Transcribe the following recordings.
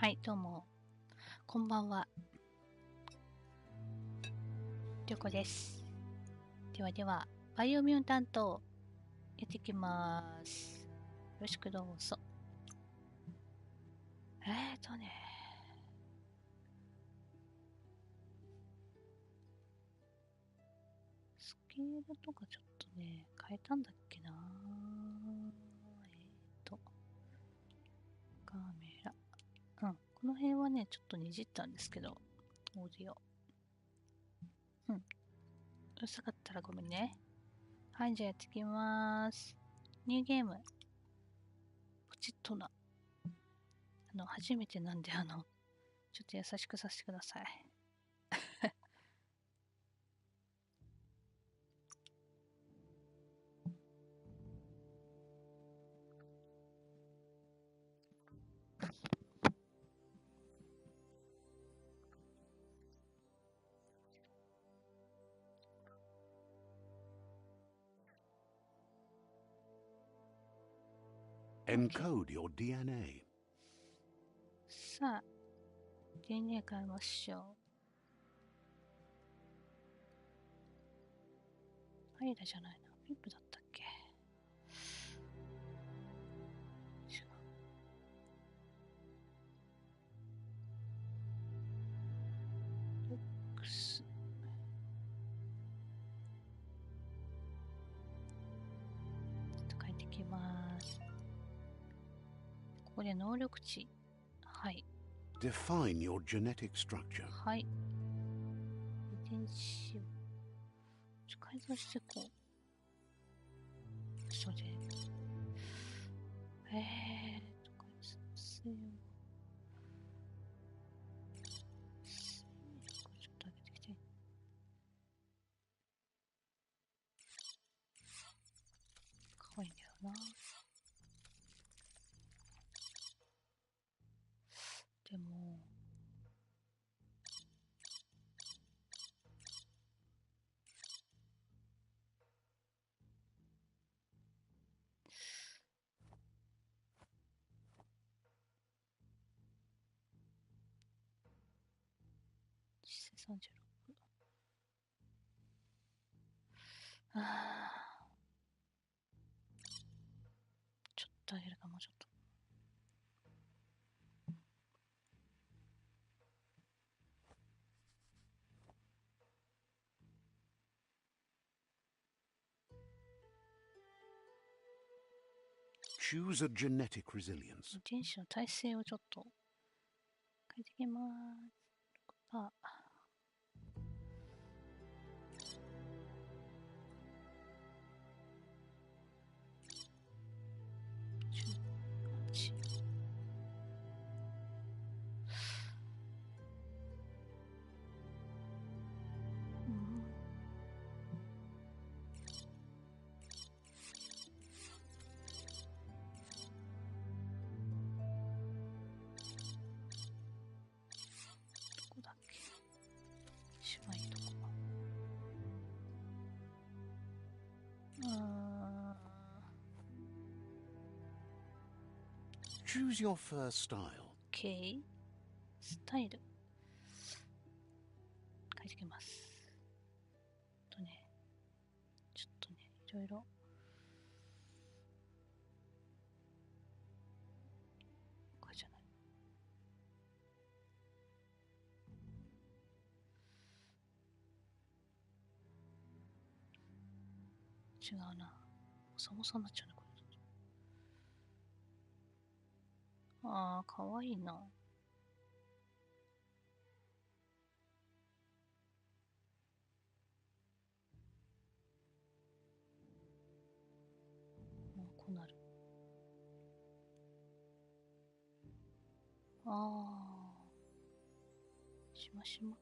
はい、どうも。こんばんは。りょうこです。ではでは、バイオミュータントやっていきます。よろしくどうぞ。スケールとかちょっとね、変えたんだっけな。カメラ。この辺はね、ちょっとねじったんですけど、オーディオ。うるさかったらごめんね。はい、じゃあやっていきます。ニューゲーム。ポチッとな。初めてなんで、ちょっと優しくさせてください。Encode your DNA. さあ、DNA 変えましょう。アイラじゃないな。ピンプだったっけ？違う。X。ちょっと変えていきます。ここで能力値。はい。Define your genetic structure. はい。遺伝子を改造していこう。それで。改造せよ。ちょっと上げてきて。かわいいんだよな。でも、36。ちょっと上げるかも、ちょっと。Choose a genetic resilience. 遺伝子の耐性をちょっと変えていきます。6%。18。どこだっけ？しまいとこ。Choose your first style. OK。スタイル。変えていきます。ちょっとね、いろいろ。これじゃない。違うな。もさもさになっちゃうね、これ。かわいいな。こうなる。しましま。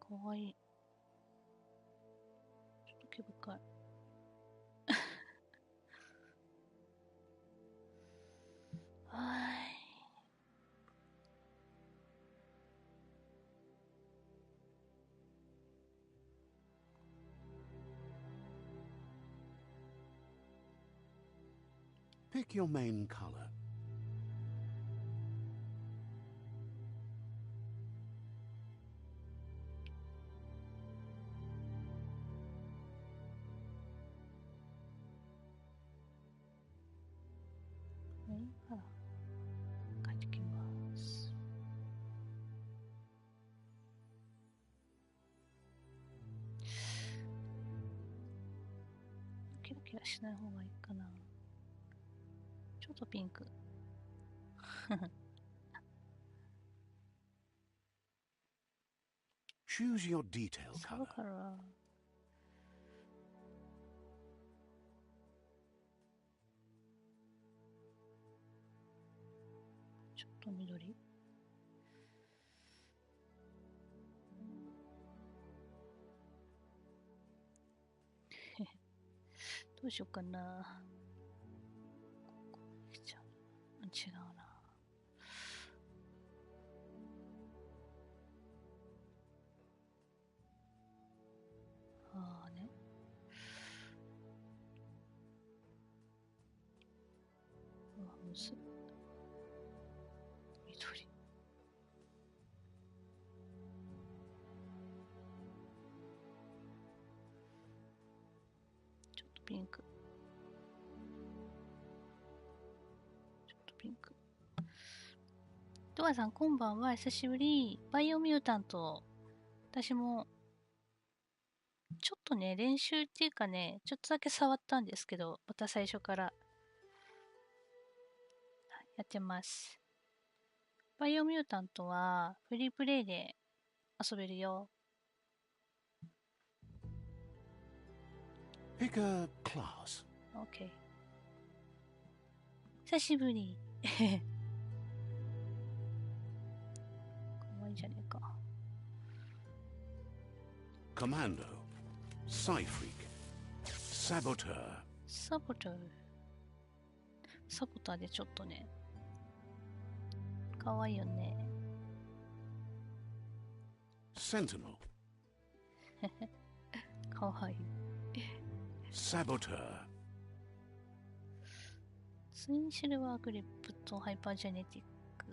かわいい。ちょっと毛深い。Pick your main color.キラキラしない方がいいかな。ちょっとピンク。Choose your detail サブ color. カラー。ちょっと緑。どうしようかな。ここに来ちゃう。違うな。ああね。うわ、むずっ。緑。ちょっとピンク。ちょっとピンク。ドアさん、こんばんは。久しぶり。バイオミュータント。私も、ちょっとね、練習っていうかね、ちょっとだけ触ったんですけど、また最初からやってます。バイオミュータントは、フリープレイで遊べるよ。Pick a class. OK。久しぶり。かわいいじゃねえか。Commando. Psyfreak. Saboteur. サボター。サボターでちょっとね、かわいいよね。Sentinel. かわいい。Saboteur. ツインシルバーグリップとハイパージェネティック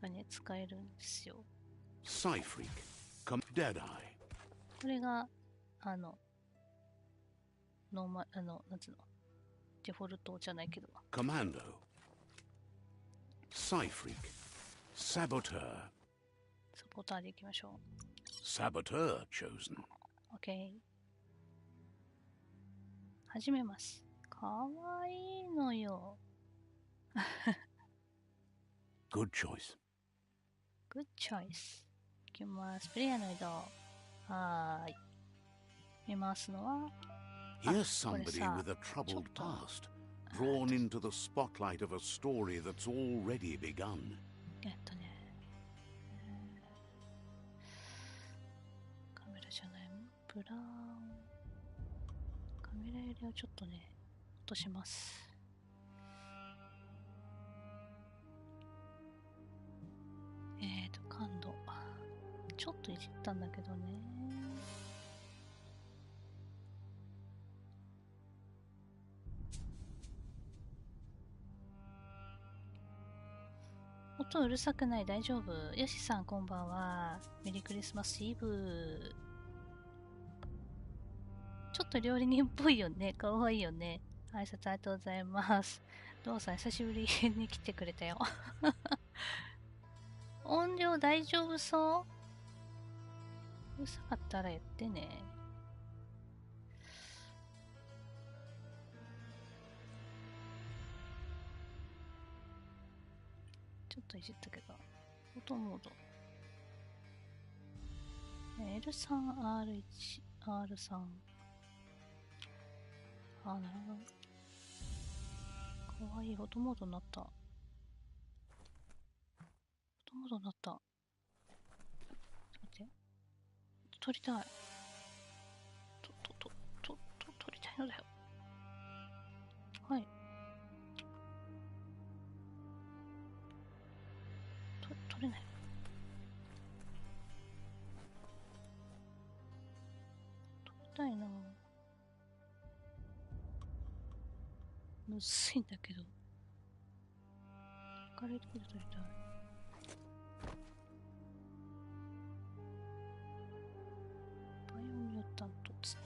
がね、使えるんですよ。Psyfreak. Deadeye. これが、ノーマ、なんつうの、デフォルトじゃないけど。Commando. Psyfreak. Saboteur. サポーターでいきましょ Saboteur chosen. う。OK。始めます。かわいいのよ。Good choice. Good choice。いきます。プレイヤーの移動。はーい。見ますのは、Here's what is somebody that? with a troubled Chopper. past, drawn into the spotlight of a story that's already begun. カメラじゃないもん。ブラウン。カメラよりをちょっとね、落とします。感度。ちょっといじったんだけどね。音うるさくない？大丈夫？よしさんこんばんは。メリークリスマスイブ。ちょっと料理人っぽいよね。かわいいよね。挨拶ありがとうございます。どうさん久しぶりに来てくれたよ。音量大丈夫そう？うるさかったら言ってね。ちょっといじったけど。音モード。L3、R1、R3。あ、なるほど。かわいい。音モードになった。音モードになった。待って。撮りたい。撮りたいのだよ。はい。撮れない。撮りたいな。むずいんだけど。明るいとこで撮りたい。バイオミュータントっつって。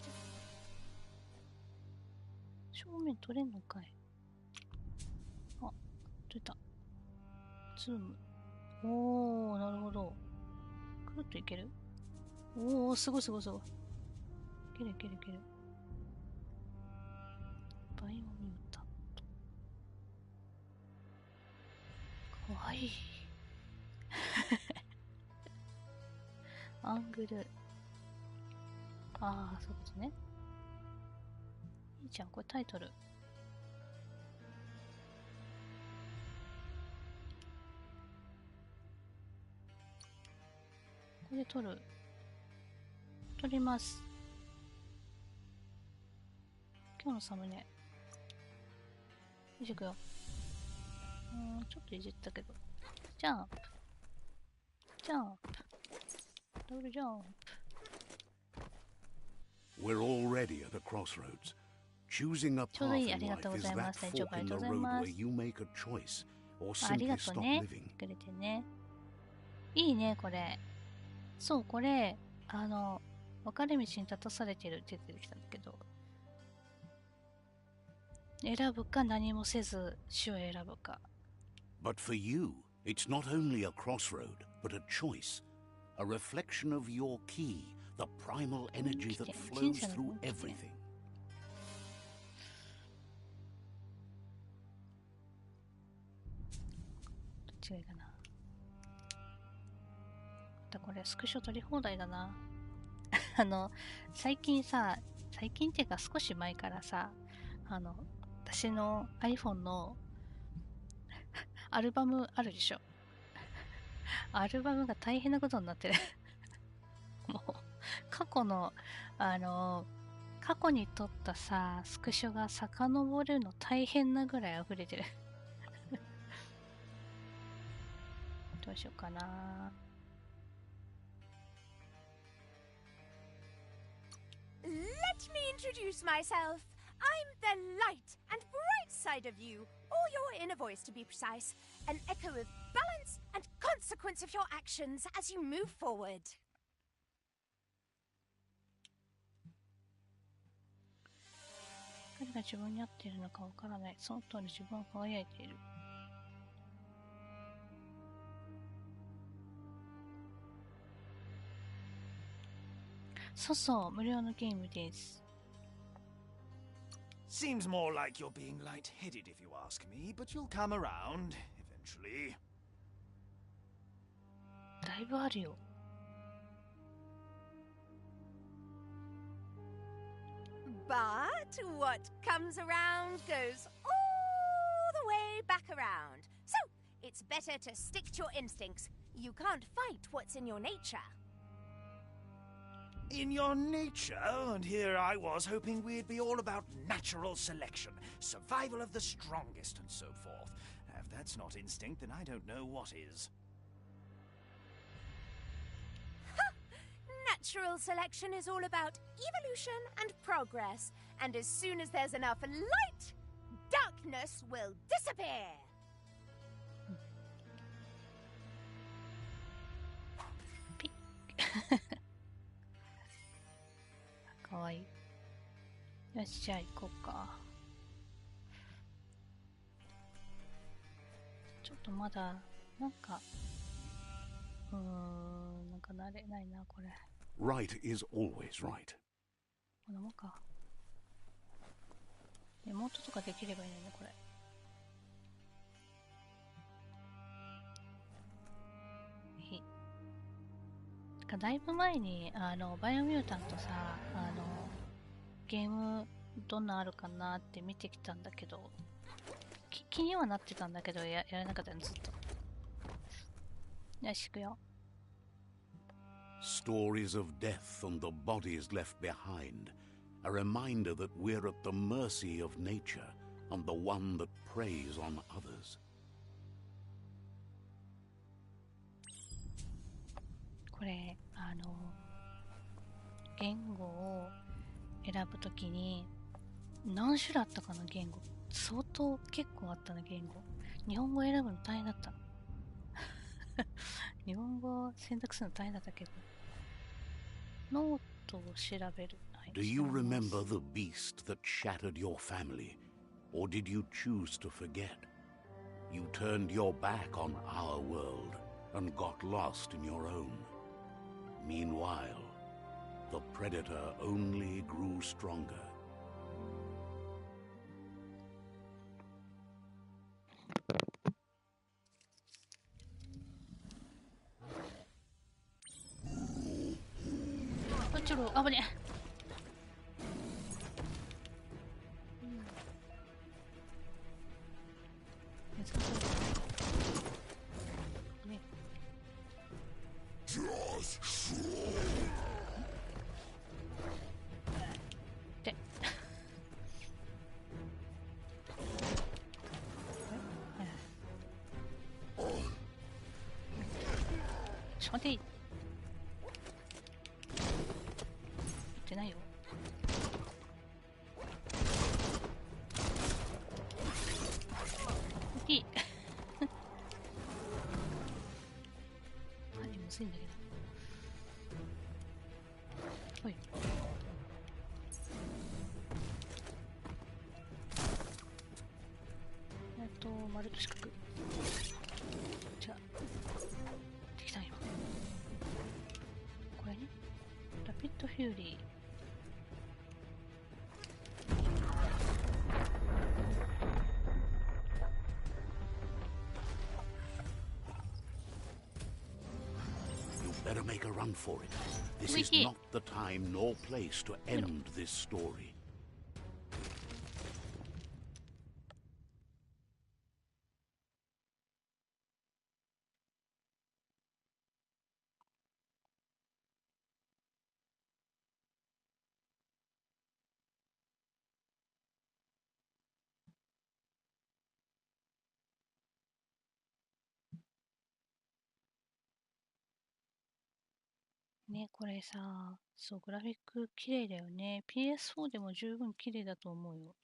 正面撮れんのかい。あ、撮れた。ズーム。おー、なるほど。くるっといける？おー、すごいすごいすごい。いけるいけるいける。バイオミュータント。かわいい。アングル。ああ、そういうことね。いいじゃん、これタイトル。これ撮る。撮ります。今日のサムネ。よし、いくよ。ちょっといじったけど。ジャンプ。ジャンプ。ダブルジャンプ。We're already at a crossroads. Choosing a path in life is that fork in the road where you make a choice or あり simply がとう stop ね。 living. くれてね。いいね、これ。そう、これ、分かれ道に立たされてるって出てきたんだけど、選ぶか何もせず死を選ぶか。But for you, it's not only a crossroad, but a choice. A reflection of your key, the primal energy that flows through everything. どっちがいいかな。またこれスクショ取り放題だな。最近っていうか少し前からさ、私の iPhone のアルバムあるでしょ。アルバムが大変なことになってる。もう、過去に撮ったさ、スクショが遡るの大変なぐらい溢れてる。どうしようかな。Let me introduce myself. I'm the light and bright side of you, or your inner voice to be precise, an echo of balance and consequence of your actions as you move forward. 彼が自分に合っているのかわからない。その通り自分は輝いている。そうそう、無料のゲームです。Seems more like you're being light-headed if you ask me, but you'll come around eventually. だいぶあるよ。But what comes around goes all the way back around. So, it's better to stick to your instincts. You can't fight what's in your nature. In your nature, and here I was hoping we'd be all about natural selection, survival of the strongest, and so forth. If that's not instinct, then I don't know what is. Natural selection is all about evolution and progress. And as soon as there's enough light, darkness will disappear. ピッ。かわいい。よし、じゃあ行こうか。ちょっとまだ、なんか慣れないな、これ。Right is always right. こんなもんか。エモートとかできればいいのね、これ。だいぶ前に、バイオミュータントさ、ゲームどんなあるかなって見てきたんだけど、気にはなってたんだけど、やらなかったの、ずっと。よし、行くよ。Stories of death and the bodies left behind. A reminder that we're at the mercy of nature and the one that preys on others. これ、言語を選ぶときに、何種類あったかな、言語。相当結構あったな、言語。日本語選ぶの大変だった。日本語選択するの大変だったけど。ノートを調べる。はい、Do you remember the beast that shattered your family? Or did you choose to forget? You turned your back on our world and got lost in your own. Meanwhile, the predator only grew stronger. Oh,危ねえ。ちょっと待って。言ってないよ。大きい。むずいんだけど。ほい。丸と四角。違う。できたんよ。これね。ラピッドフューリー。Better make a run for it. This is not the time nor place to end this story.ね、これさ、そう、グラフィック綺麗だよね。PS4 でも十分綺麗だと思うよ。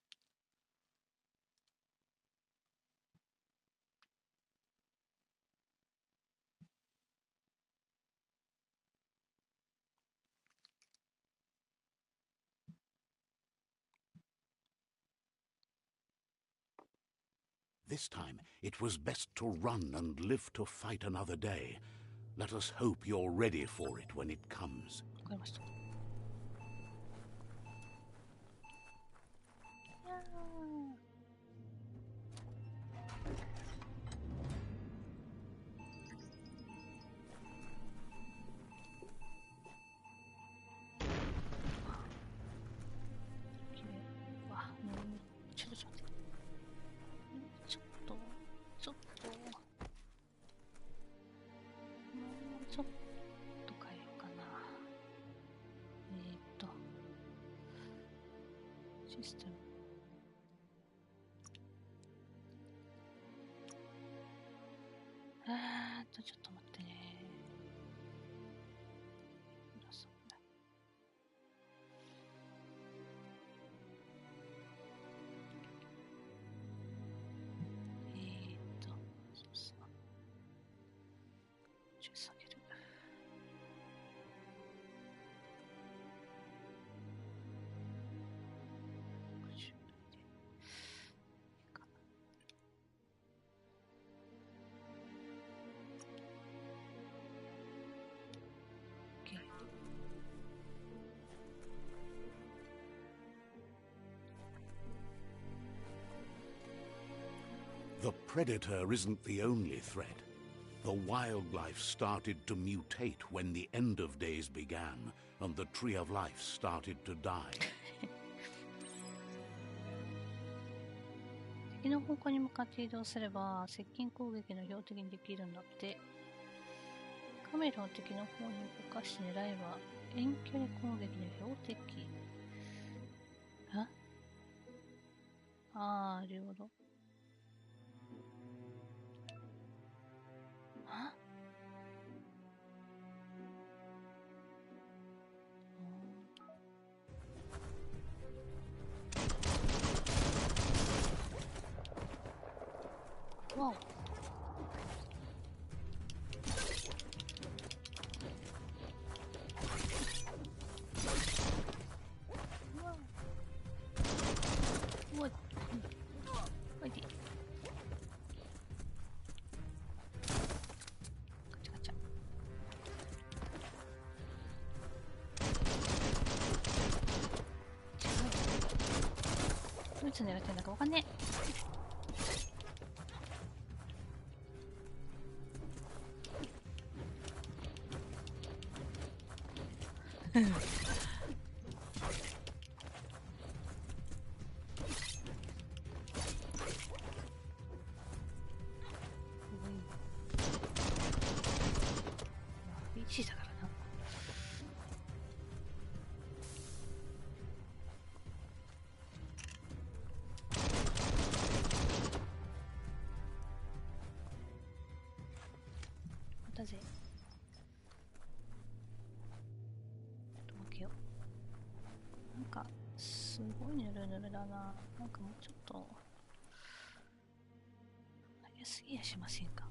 This time, it was best to run and live to fight another day. Let us hope you're ready for it when it comes. わかりました。システム。ちょっと待ってね。そうさ。下げる。The predator isn't the only threat. The wildlife started to mutate when the end of days began, and the tree of life started to die. 敵の方向に向かって移動すれば接近攻撃の標的にできるんだって。カメラを敵の方に動かし狙えば遠距離攻撃の標的。ああ、なるほど。つ狙ってんだかわかんねえ。1位だからな。またぜ。なんかすごいぬるぬるだな。なんかもうちょっと投げすぎやしませんか。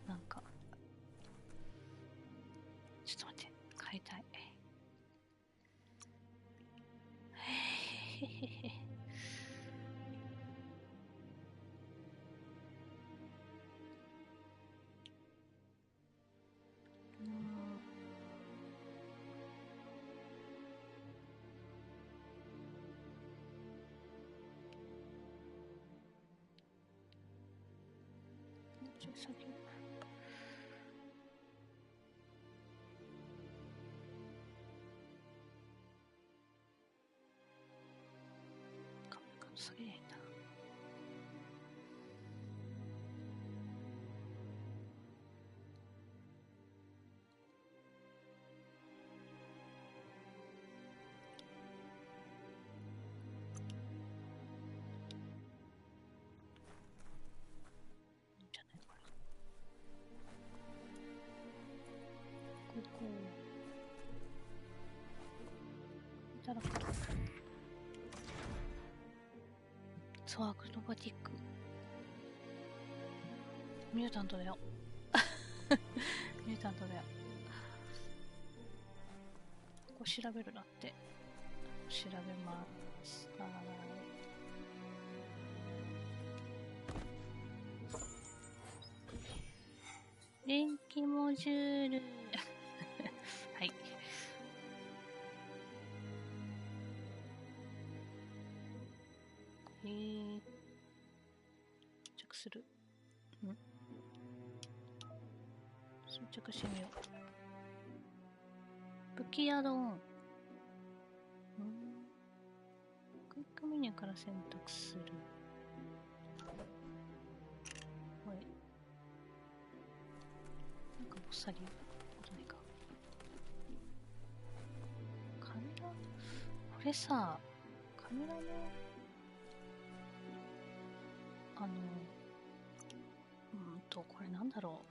なんかちょっと待って、買いたい。へへへへ。先カメラ下げりゃいいんだ。いいんじゃないこれ。ここいただくとそう、アクロバティックミュータントだよ。ミュータントだよ。ここ調べるなって。調べます。電気モジュール。はい。着する。装着してみよう。武器アドオン。クイックメニューから選択する。はい。なんかぼっさりことないか。カメラ、これさ、カメラのこれなんだろ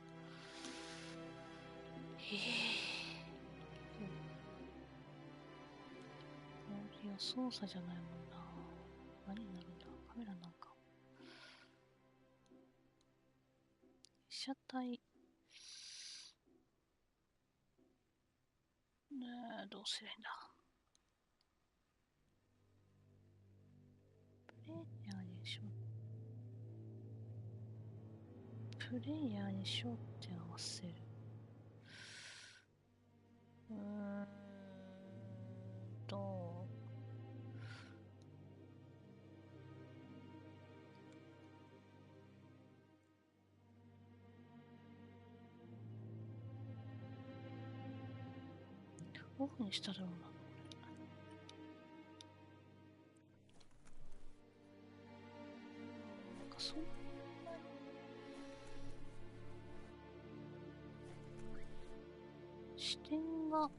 う。いや、操作じゃないもんな。何になるんだ。カメラなんか。被写体。ねえ、どうすりゃいいんだ。プレイヤーに焦点を合わせる。オフにしたらどうなの？なんかそんなに視点が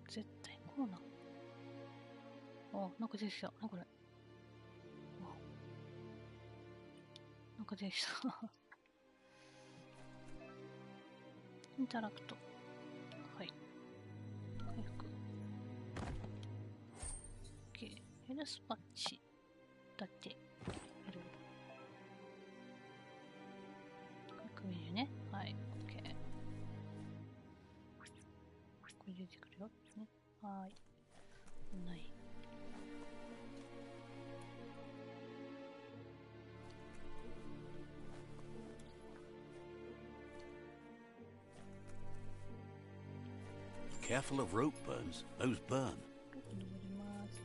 絶対こうな。あ、なんか出てきた。な、これ。なんか出てきた。インタラクト。はい。回復。OK。ヘルスパッチ。だって。やる。クイックメニューね。はい。OK。これ出てくるよ。ね。はい。ない。Careful of rope burns. Those burn. 登ります。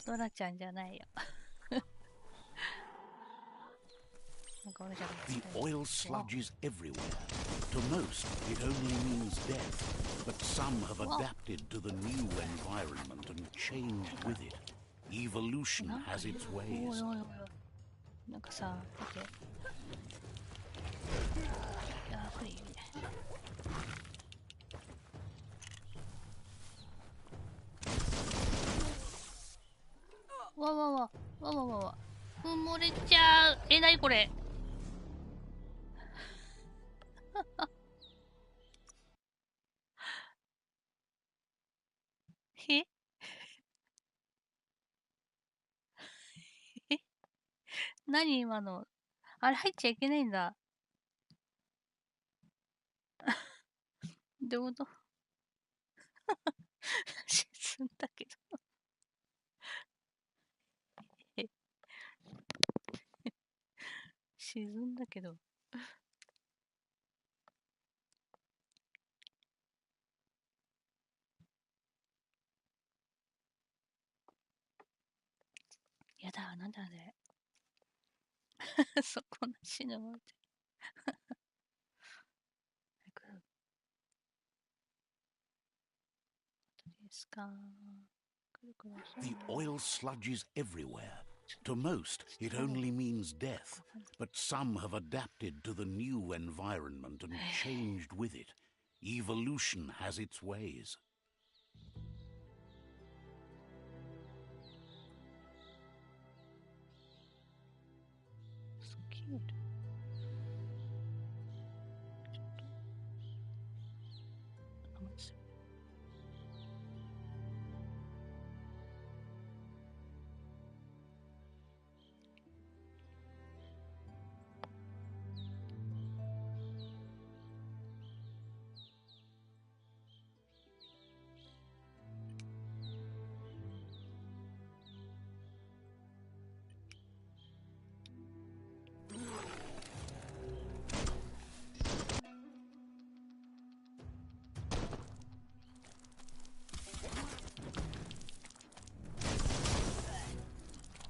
ドラちゃんじゃないよ。なんか俺じゃない。 The oil sludges everywhere. To most, it only means death, but some have adapted to the new environment and changed with it. Evolution has its おい ways. おいおいおい、なんかさ、待って。いやー、これいいね。わわわ、わわわわ。漏れちゃう。なにこれ。へ何今の。あれ入っちゃいけないんだ。どういうこと沈んだけど。沈んだけど。やだ、なんだあれ。そこなしのもって。ですか。くるくる The oil sludges everywhere. To most, it only means death, but some have adapted to the new environment and changed with it. Evolution has its ways. So cute. ちょっと。あ、待って。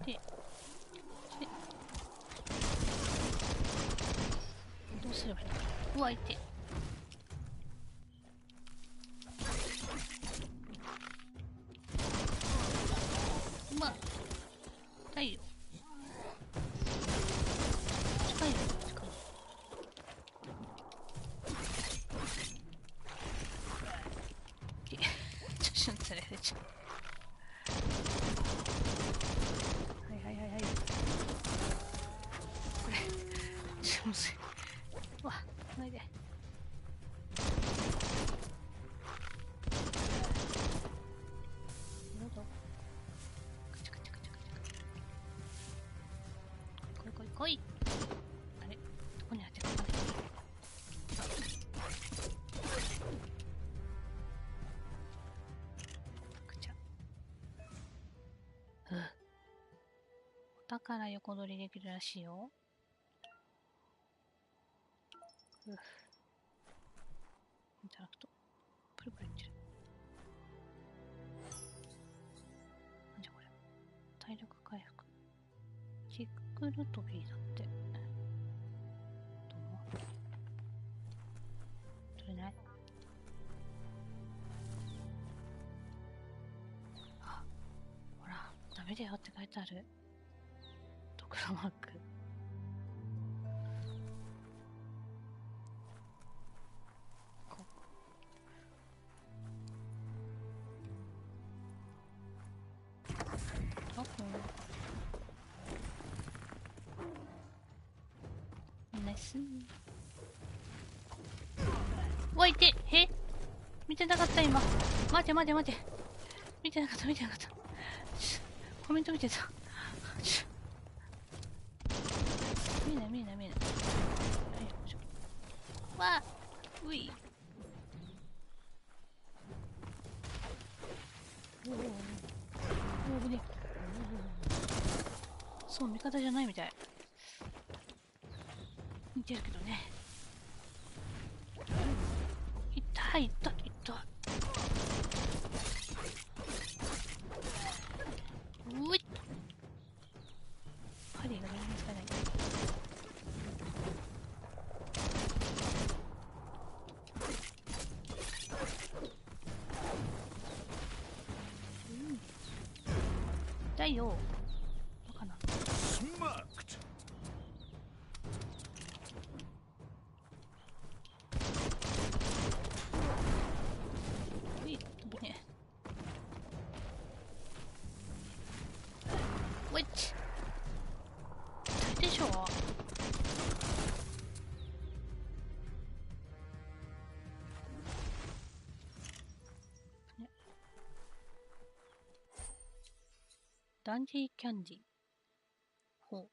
で、どうすればいいのか。うわ、いて。まあ、近いよ。近いよ、近い。調子乗ったらやれちゃう。はいはいはいはい。これ、ちょっとむずい。うわ、ないで。どうぞ。カチャカチャカチャカチャカチャ。来い来い来い。あれ、どこに当てるかね。カチャ。だから横取りできるらしいよ。インタラクト。プルプルいってる。なんじゃこれ。体力回復。キックルトビーだって。どうも。取れない。あ、ほら、ダメだよって書いてある。ドクロマーク。ナイス。わ、いて。見てなかった今。待て待て待て。見てなかった見てなかった。コメント見てた。見えない見えない見えない。わあ、うい。おおね。そう、味方じゃないみたい。似てるけどね。痛い痛い痛い。う痛いよ。バカな。Smirked. いい飛ぶね。ウィッチ。痛いでしょ。ね、ダンディーキャンディー。ほ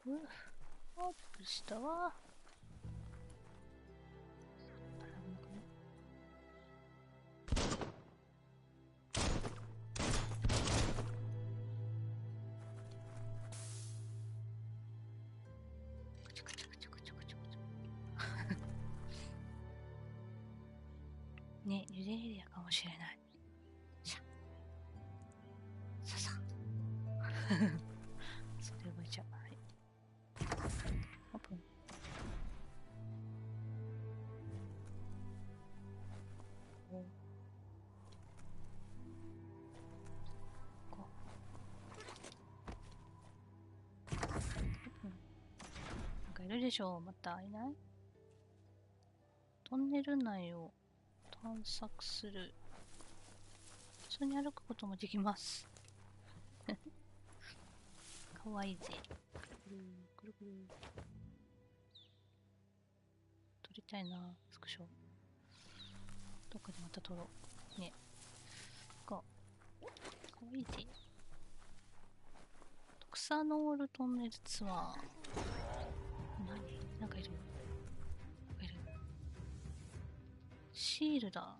う。あっとしたわ。ね、揺れエリアかもしれない。ささそれ動いちゃう。はい。オープン。おこう。オープン。なんかいるでしょう。またいない？トンネル内を探索する。普通に歩くこともできます。かわいいぜ。くるくるくる。撮りたいな、スクショ。どっかでまた撮ろう。ね。かわいいぜ。トクサノールトンネルツアー。何？なんかいる。なんかいる。シールだ。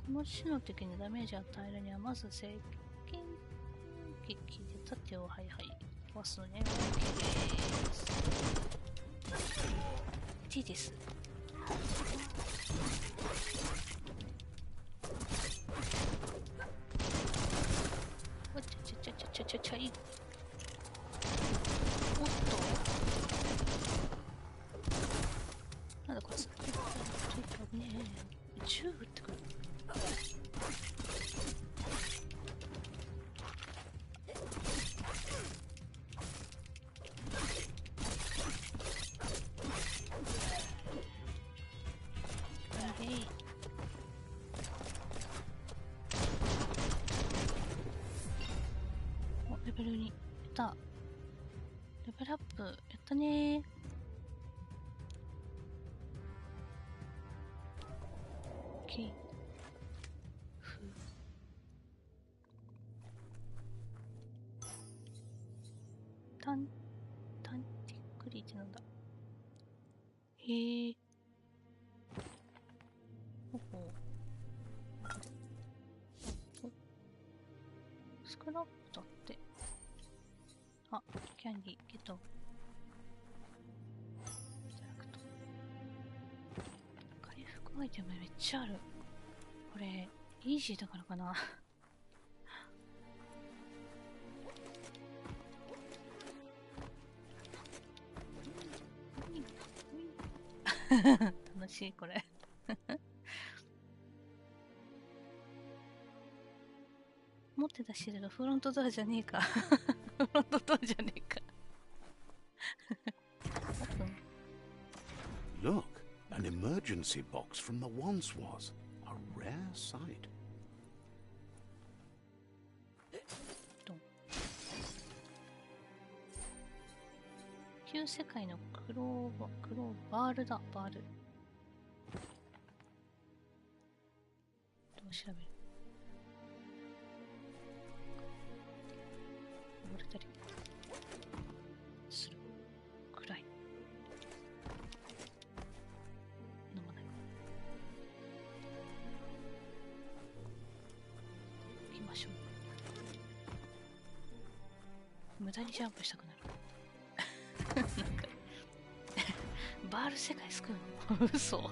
この種の敵にダメージを与えるにはまず接近攻撃で盾をはいはい壊すのね。 OK です。T です。おっちゃちゃちゃちゃちゃちゃちゃい。おっとなんだこいつ。ちょっと危ねえ。銃撃ってくる。レベル2。やった。レベルアップ。やったねー。キフ。タンティックリーってなんだ。へえ。ほほう。スクラップだって。あ、キャンディーゲット。いただくと。回復アイテムめっちゃある。これ、イージーだからかな。楽しいこれ。持ってたシールドフロントドアじゃねえか。フロントドアじゃねえか。Look, an emergency box from the once was. A rare sight. 旧世界のクローバールだ、バール。どう調べる？登れたりするくらい。飲まない。行きましょう。無駄にジャンプしたくなる。なんかバール世界救うの？嘘。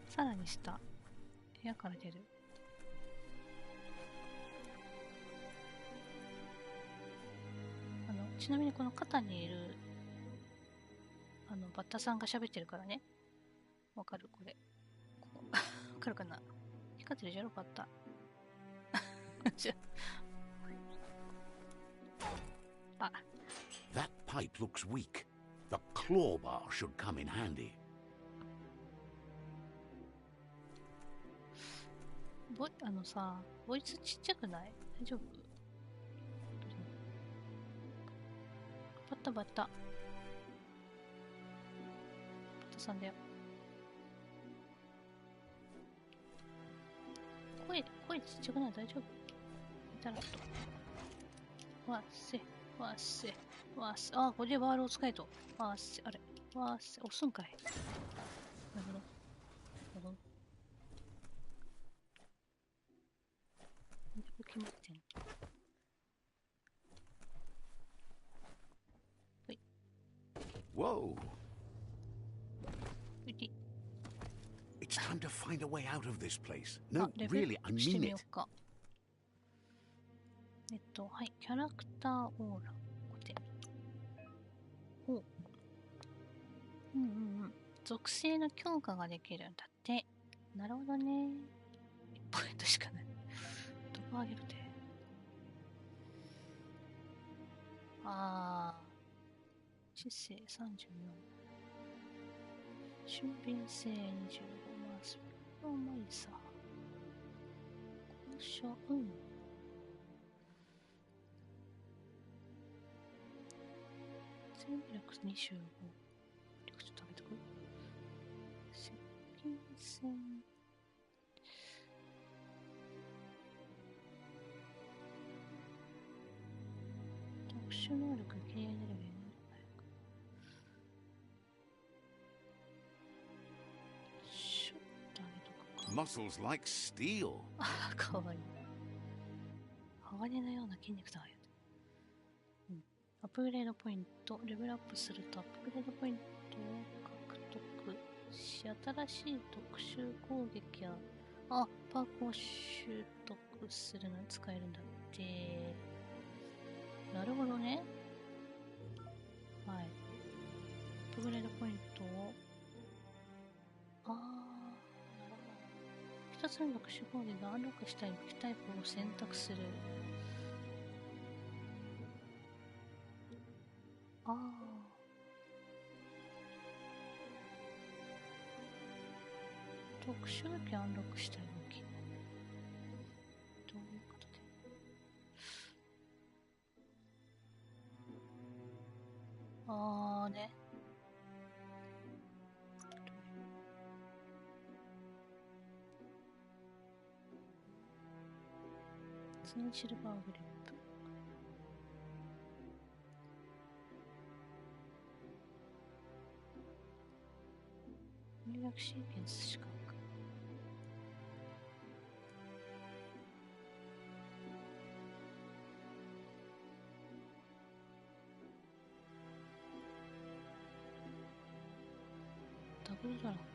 さらに下。部屋から出る。ちなみにこの肩にいるバッタさんが喋ってるからね。わかるこれ。わかるかな？光ってるじゃろかった。じゃあ。That pipe looks weak. The claw bar should come in handy. さ、ボイスちっちゃくない？大丈夫？バッタバッタ。バッタさんだよ。声ちっちゃくない？大丈夫？いたらと。わっせ。あ、これでワールを使えと。あれ。押すんかい。なるほど。決まってんの。ほい。Whoa! うい。It's time to find a way out of this place. No, レベル really, I してみ mean よ it. うか。はい。キャラクターオーラ。ここで。ほう。属性の強化ができるんだって。なるほどね。1ポイントしかない。どこあげるで。知性34。俊敏性25。スピードうまいさ。交渉、戦略25。力ちょっと上げとく。接近戦。特殊能力、経営エネルギー。ちょっと上げとくか。Muscles like steel. かわいい。鋼のような筋肉だよ。アップグレードポイント。レベルアップするとアップグレードポイントを獲得し、新しい特殊攻撃やパークを習得するのに使えるんだって。なるほどね。はい。アップグレードポイントをなるほど。一つの特殊攻撃がアンロックしたい武器タイプを選択する。特殊武器アンロックしたい武器。どういうことで。ね。ツインシルバーグリップ。入力シーケンス資格。ダブルドラゴン。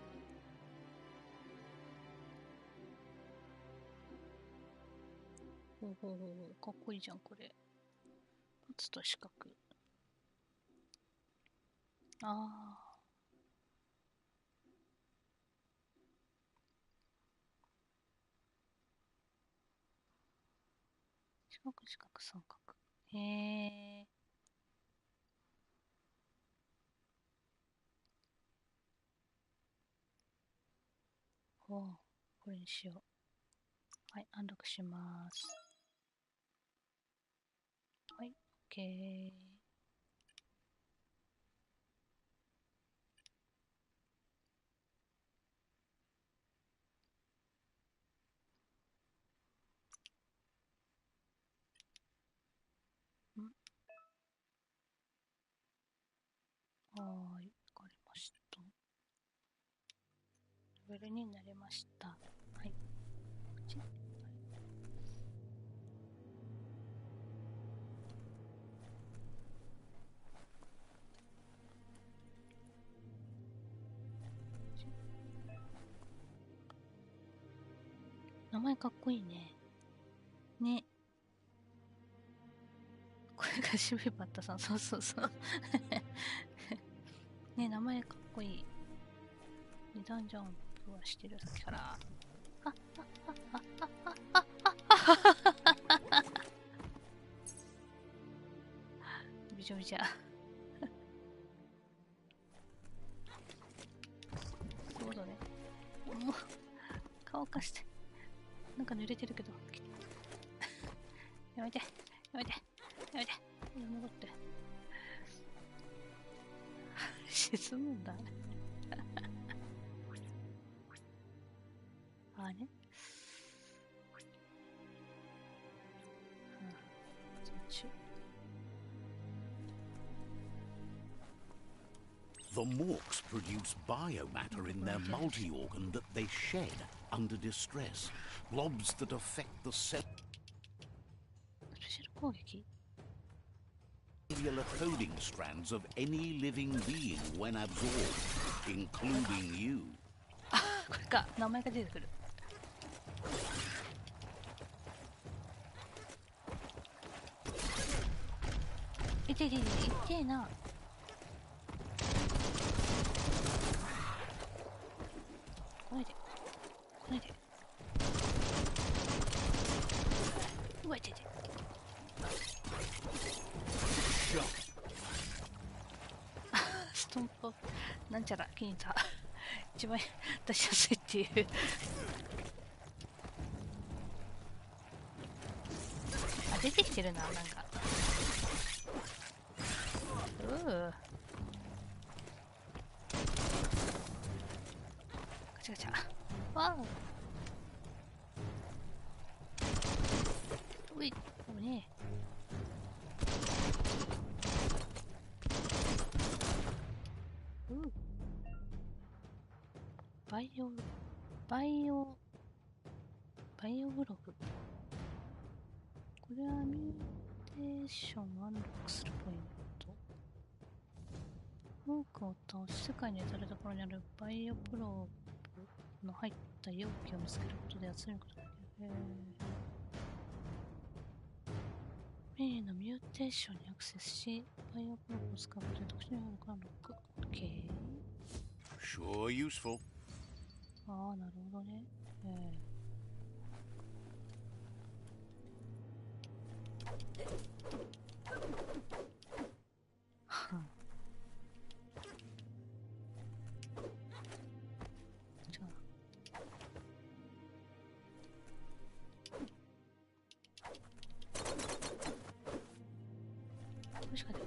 かっこいいじゃんこれ。パツと四角。四角三角。へえ。これにしよう。はい、アンロックします。はい、OK。わかりました。レベルになりました。はい。名前かっこいいね。ね。これが渋いバッタさん。そうそうそう。ね、名前かっこいい。二段ジャンプはしてる、さっきから。なんか濡れてるけど。やめて、やめて、やめて。戻って。沈むんだ。あれThe Morks produce biomatter in their multi-organ that they shed under distress. Blobs that affect the cellular coding strands of any living being when absorbed, including you. これか、名前が出てくる。痛えな。来ないで。来ないで。うわ、痛え。ストンプなんちゃら気に入った。一番出しやすいっていう。あ、出てきてるな、なんか。ガチャガチャ。わお。うい、おねえ。バイオブログ。これはミューテーションをアンロックするポイント。多くを倒し、世界に至るところにあるバイオプローブの入った容器を見つけることで集めることができる。メインのミューテーションにアクセスし、バイオプローブを使うことで特殊な能力をアンロック。OK。Sure useful. ああ、なるほどね。じゃあ。これしかない。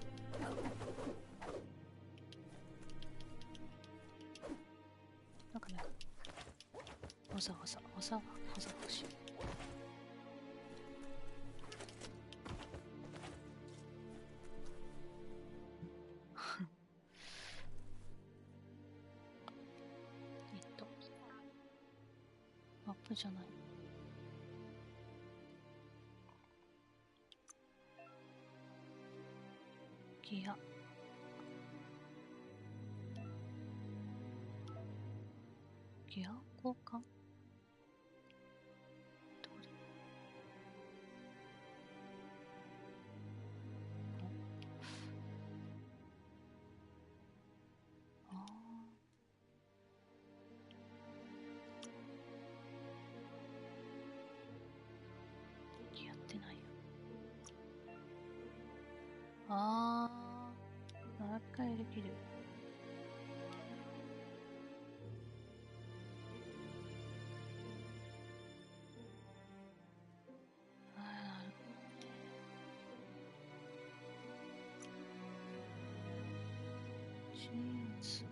なんかね。わざわざ欲しい。マップじゃない。ギア。ギア交換？どこだ？ああ。やってないよ。ああ。7回できる。ジーンズ。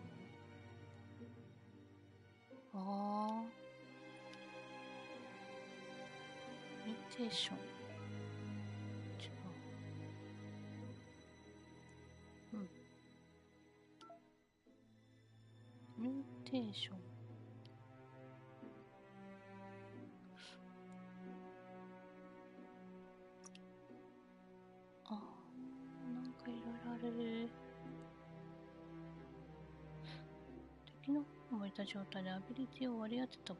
ああ。ミューテーション。違う。ミューテーション。ああ、なんかいろいろある。敵の方もいた状態でアビリティを割り当てたボ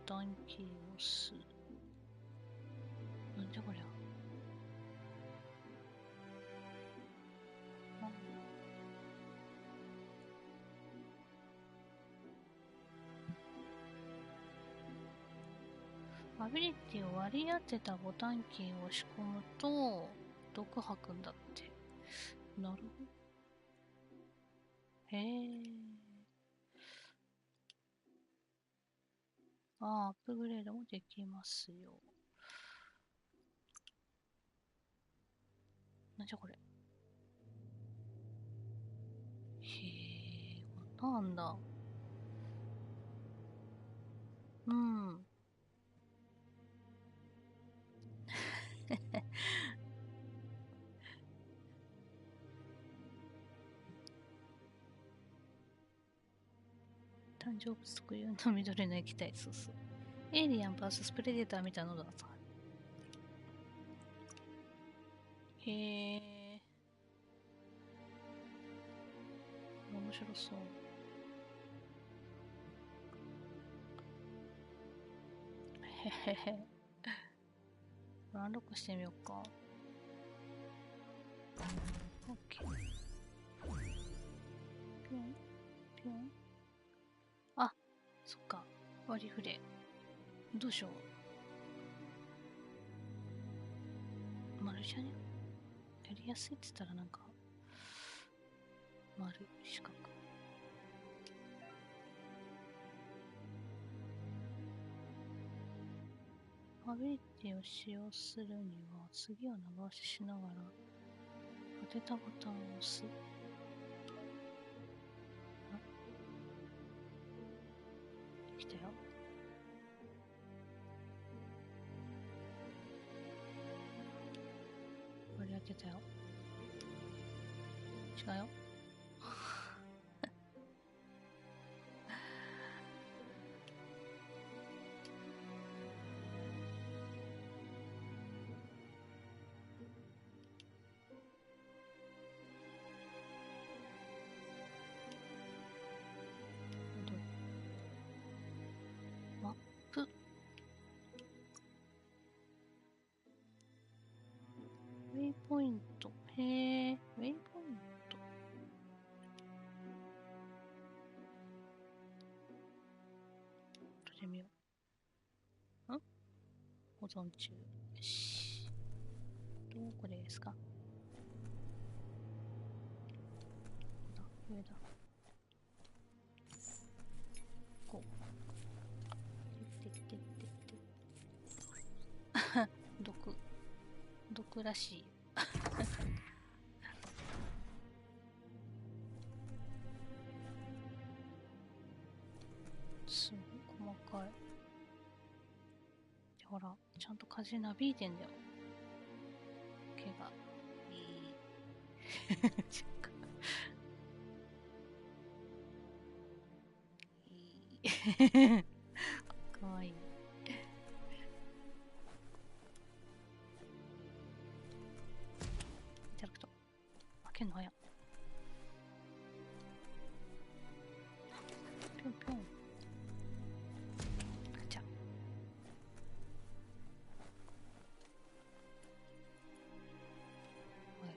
タンキーを押す。なんじゃこりゃ。アビリティを割り当てたボタンキーを押し込むと毒吐くんだって。なるほど。へえ。アップグレードもできますよ。なんじゃこれ。へえ、こんなんだ。うん。誕生物特有の緑の液体。そうそう。エイリアン VS プレデターみたいなのだった。へえ。面白そう。へへへ。アンロックしてみようか。オッケー。ぴょんぴょん。あ、そっか。割り振れ。どうしよう。丸じゃね？やりやすいって言ったらなんか、丸、四角。アビリティを使用するには、次を長押ししながら、当てたボタンを押す。来たよ。割り当てたよ。違うよ。マップ。ウェイポイント。へえ、ウェイポイント。これで見よう。保存中。よし。どこですか？上だ。こう。毒らしい。すごい細かい。ほら、ちゃんと風なびいてんだよ。毛が。いい。いい。かわいい。インタラクト。開けんの早っ。ぴょんぴょん。ガチャ。はい。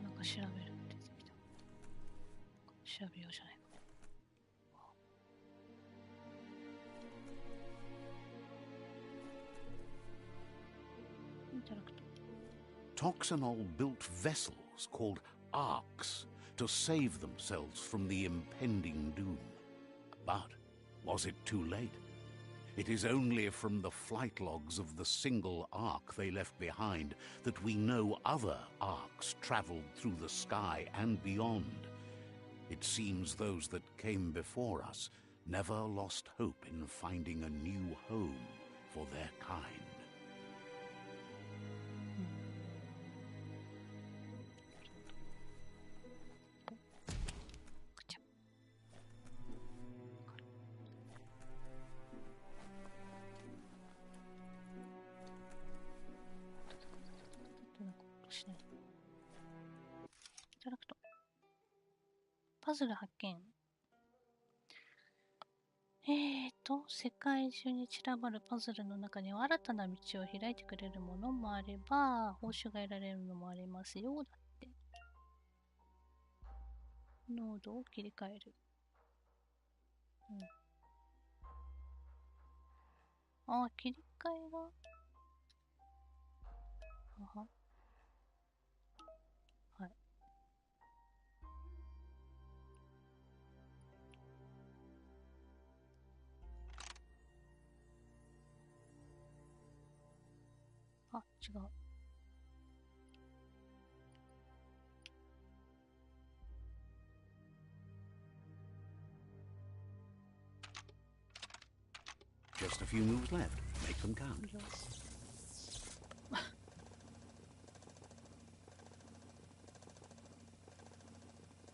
なんか調べるって出てきた。調べようじゃないか。インタラクト。Toxanol built vessels called arks to save themselves from the impending doom. But was it too late? It is only from the flight logs of the single ark they left behind that we know other arks traveled through the sky and beyond. It seems those that came before us never lost hope in finding a new home for their kind. インタラクト。パズル発見。世界中に散らばるパズルの中には新たな道を開いてくれるものもあれば、報酬が得られるのもありますよ。だって。ノードを切り替える。うん。あ、切り替えが。はは。はい。あ、違う。Just a few moves left. Make them count.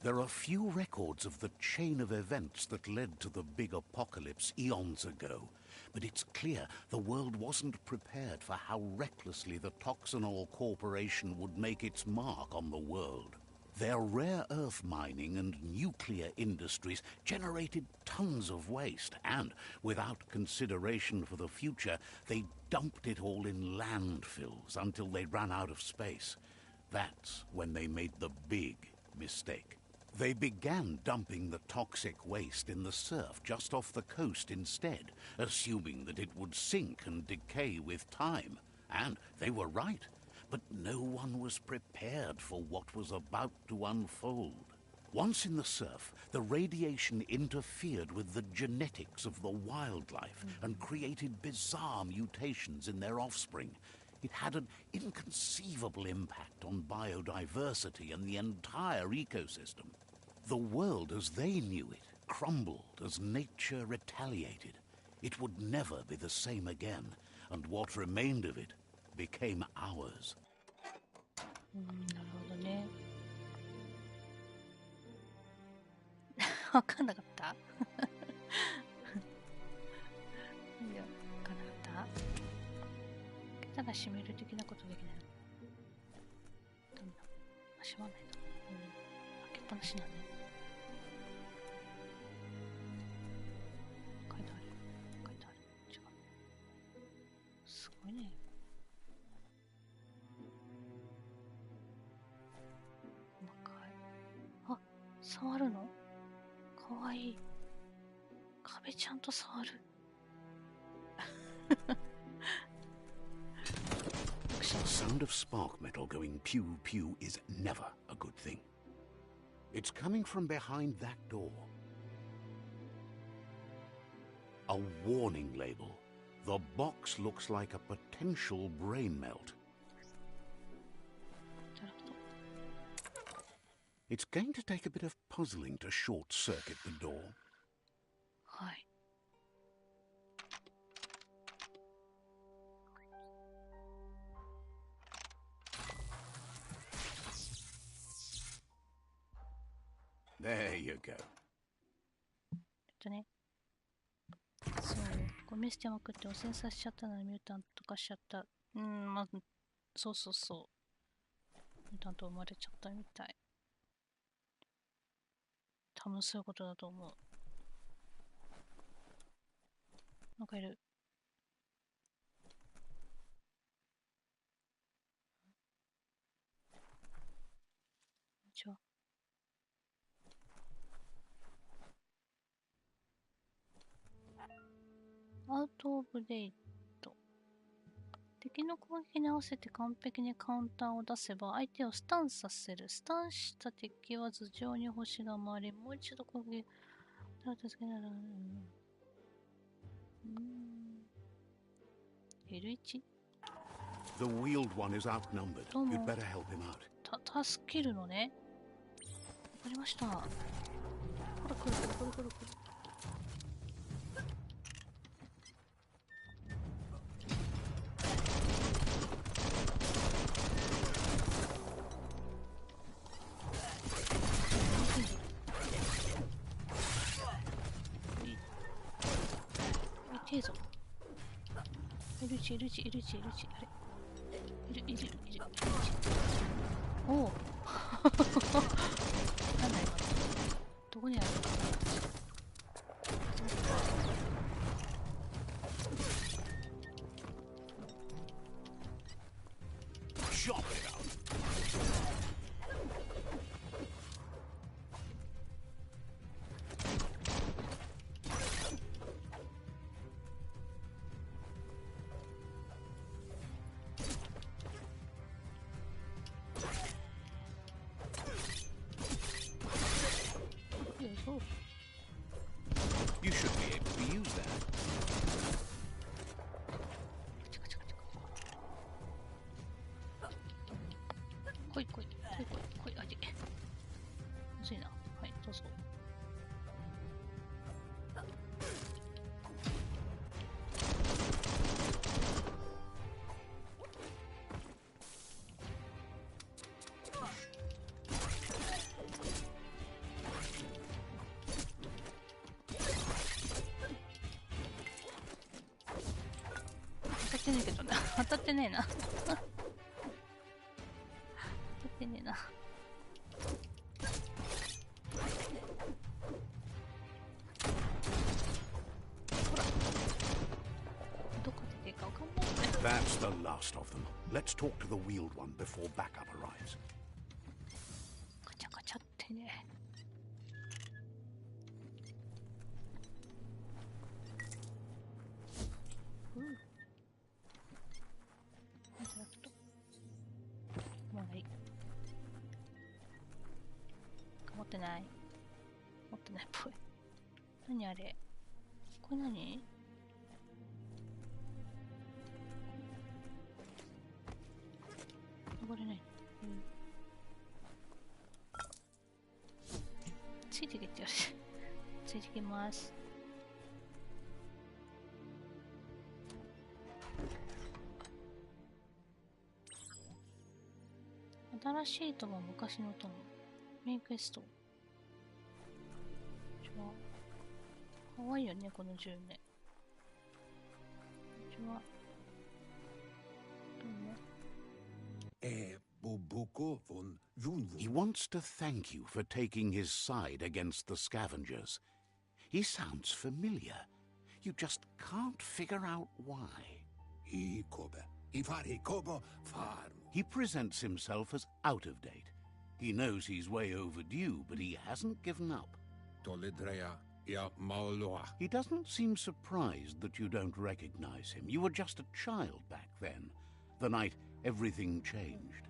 There are few records of the chain of events that led to the big apocalypse eons ago, but it's clear the world wasn't prepared for how recklessly the Toxanol Corporation would make its mark on the world. Their rare earth mining and nuclear industries generated tons of waste, and, without consideration for the future, they dumped it all in landfills until they ran out of space. That's when they made the big mistake. They began dumping the toxic waste in the surf just off the coast instead, assuming that it would sink and decay with time. And they were right. But no one was prepared for what was about to unfold. Once in the surf, the radiation interfered with the genetics of the wildlife and created bizarre mutations in their offspring. It had an inconceivable impact on biodiversity and the entire ecosystem. The world as they knew it crumbled as nature retaliated. It would never be the same again, and what remained of it became ours. なるほどね。わかんなかった。いや、わかんなかった。桁が閉める的なことできないの。ダメだ。閉まないと。開けっぱなしなんね。書いてある。書いてある。違う。すごいね。あ、触るの？かわいい。壁ちゃんと触る。The sound of spark metal going pew pew is never a good thing. It's coming from behind that door. A warning label. The box looks like a potential brain melt. It's going to take a bit of puzzling to short-circuit the door. はい。There you go. ね。そう。ゴミ捨てまくって汚染させちゃったのにミュータント化しちゃった。まず、そうそうそう。ミュータント生まれちゃったみたい。多分そういうことだと思う。なんかいる。こんにちは。アウトオブデート。敵の攻撃に合わせて完璧にカウンターを出せば相手をスタンさせる。スタンした敵は頭上に星が回り、もう一度攻撃助けなら、L1? The wheeled one is outnumbered. You'd better help him out. 助けるのね。わかりました。これ来る来る来る来る来る。いぞ。L1、L1、L1、L1、あれ。いる。おお。なんだ今。どこにあるのかな。Chop it out. You should be able to use that. ってねえけどな。当たってねえな。当たってねえな。ほら。どこで出るかわかんないんだよ。That's the last of them. Let's talk to the wheeled one before backup arrives. カチャカチャってね。インタラクト。もうない。持ってない。持ってないっぽい。何あれ。これ何？登れない。ついてきてよし。ついてきます。新しい友、昔の友。メインクエスト。かわいいよね、この銃ね。こんにちは。どうも。He wants to thank you for taking his side against the scavengers. He sounds familiar. You just can't figure out why. He presents himself as out of date. He knows he's way overdue, but he hasn't given up. He doesn't seem surprised that you don't recognize him. You were just a child back then, the night everything changed.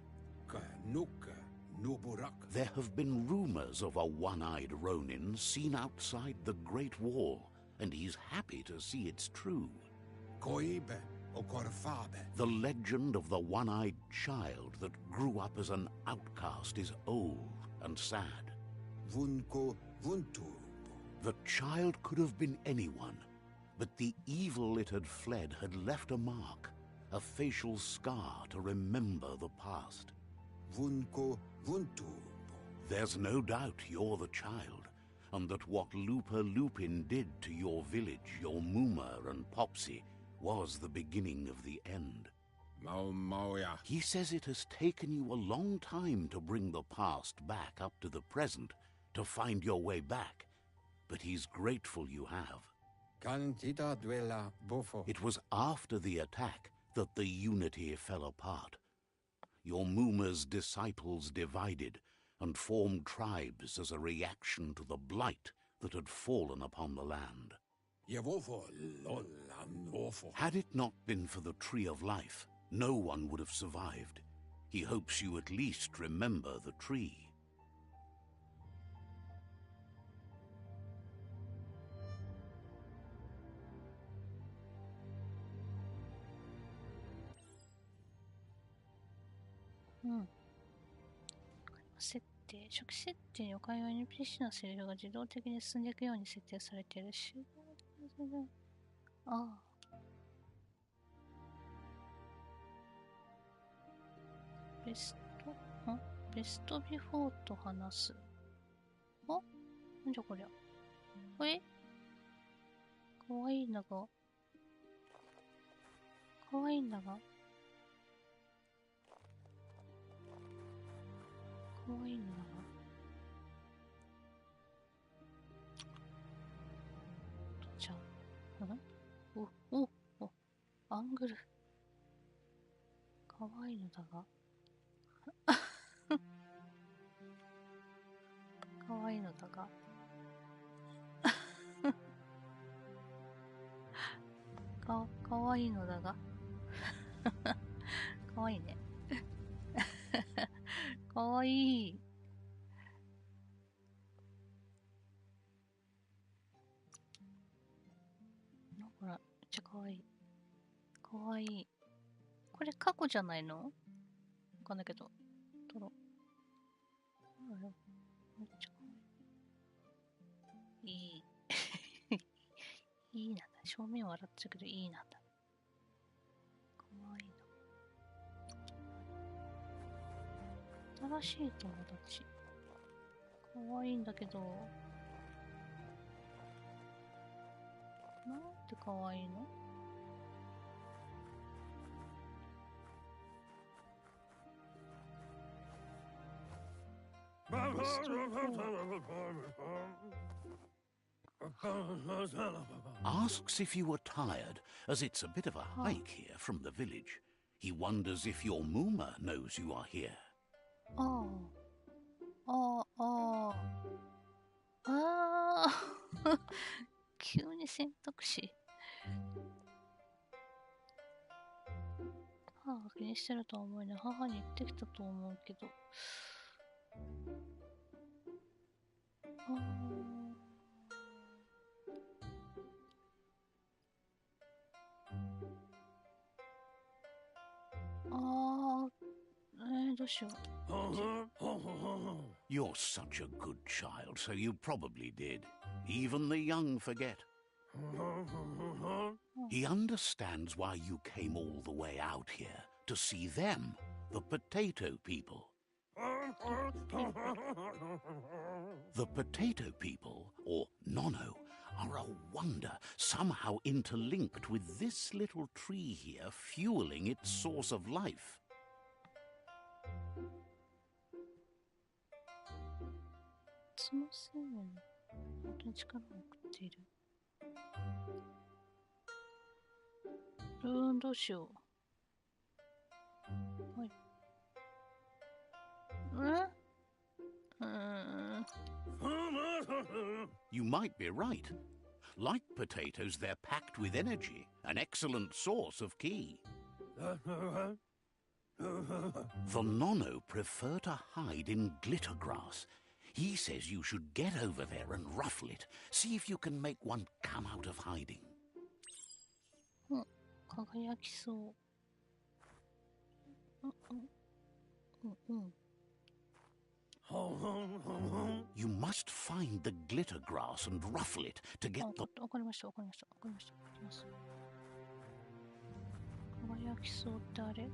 There have been rumors of a one-eyed Ronin seen outside the Great Wall, and he's happy to see it's true. The legend of the one-eyed child that grew up as an outcast is old and sad. The child could have been anyone, but the evil it had fled had left a mark, a facial scar to remember the past. There's no doubt you're the child, and that what Looper Lupin did to your village, your Moomer and Popsy, was the beginning of the end. He says it has taken you a long time to bring the past back up to the present, to find your way back, but he's grateful you have. It was after the attack that the unity fell apart. Your Moomer's disciples divided and formed tribes as a reaction to the blight that had fallen upon the land. Had it not been for the Tree of Life, no one would have survived. He hopes you at least remember the tree. Hmm. 設定。初期設定におかゆ NPC のセリフが自動的に進んでいくように設定されている。ああ。ベストビフォーと話す。あ、なんじゃこりゃ。かわいいんだが。かわいいんだが。かわいいんだが。じゃあ、アングル。かわいいのだが。かわいいのだが。かわいいのだが。かわいいね。かわいい。ほら、めっちゃかわいい。かわいい。これ過去じゃないの？わかんないけど。撮ろう。めっちゃかわいい。いい。いいなんだ。正面笑っちゃうけどいいなんだ。かわいいな。新しい友達。かわいいんだけど。なんてかわいいの？ Asks if you were tired, as it's a bit of a hike here from the village. He wonders if your Mooma knows you are here. ああ、ああ、ああ、急に選択肢。母が気にしてるとは思いね、母に言ってきたと思うけど。どうしよう。You're such a good child, so you probably did. Even the young forget. He understands why you came all the way out here, to see them, the potato people. The potato people, or Nono, are a wonder, somehow interlinked with this little tree here, fueling its source of life. その生命に本当に力を送っている。どうしよう。はい。You might be right. Like potatoes, they're packed with energy, an excellent source of ki. The Nono prefer to hide in glitter grass. He says you should get over there and ruffle it. See if you can make one come out of hiding. 輝きそう。You must find the glitter grass and ruffle it to get the... わかりました。行きます。輝きそうってあれ？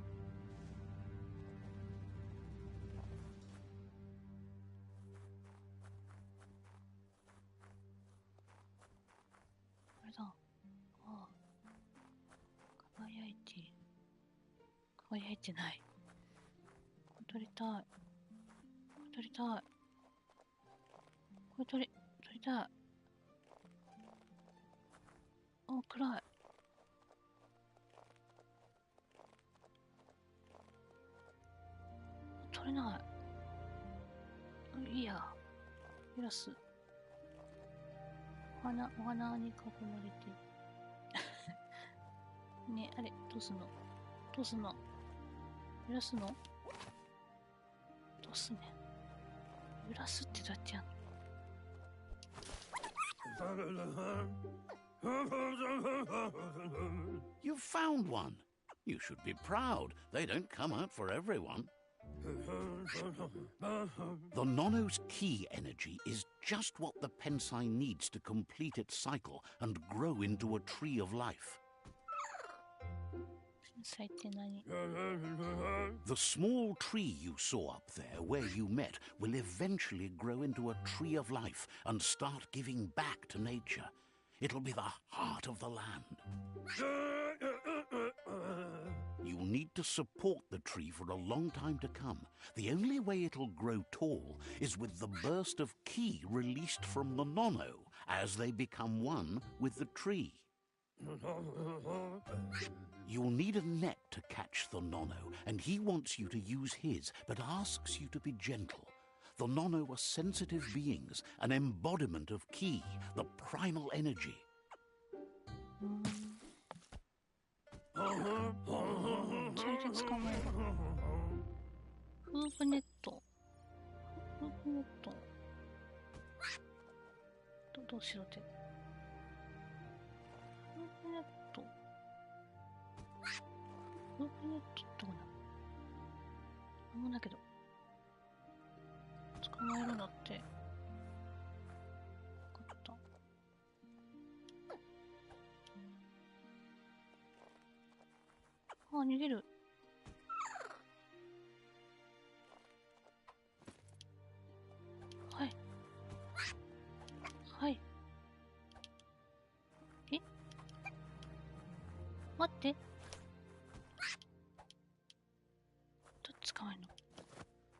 あれだ。輝いてない。取りたい。これ取りたい。暗い。取れない。いいや。揺らす。お花に囲まれて。ね、あれ、どうすんの揺らすのどうすんねん。揺らすってどうやってやんの? You found one. You should be proud. They don't come out for everyone. The Nono's ki energy is just what the Pensai needs to complete its cycle and grow into a tree of life. 天才って何? The small tree you saw up there where you met will eventually grow into a tree of life and start giving back to nature. It'll be the heart of the land. You'll need to support the tree for a long time to come. The only way it'll grow tall is with the burst of ki released from the Nono as they become one with the tree. You'll need a net to catch the Nono, and he wants you to use his, but asks you to be gentle. The Nono are sensitive beings, an embodiment of ki, the primal energy. 連れて捕まえる。フープネット。どうしろって。フープネットどこなの？だけど。捕まえるのって。分かった。逃げる。はい。え？待って。どう捕まえんの？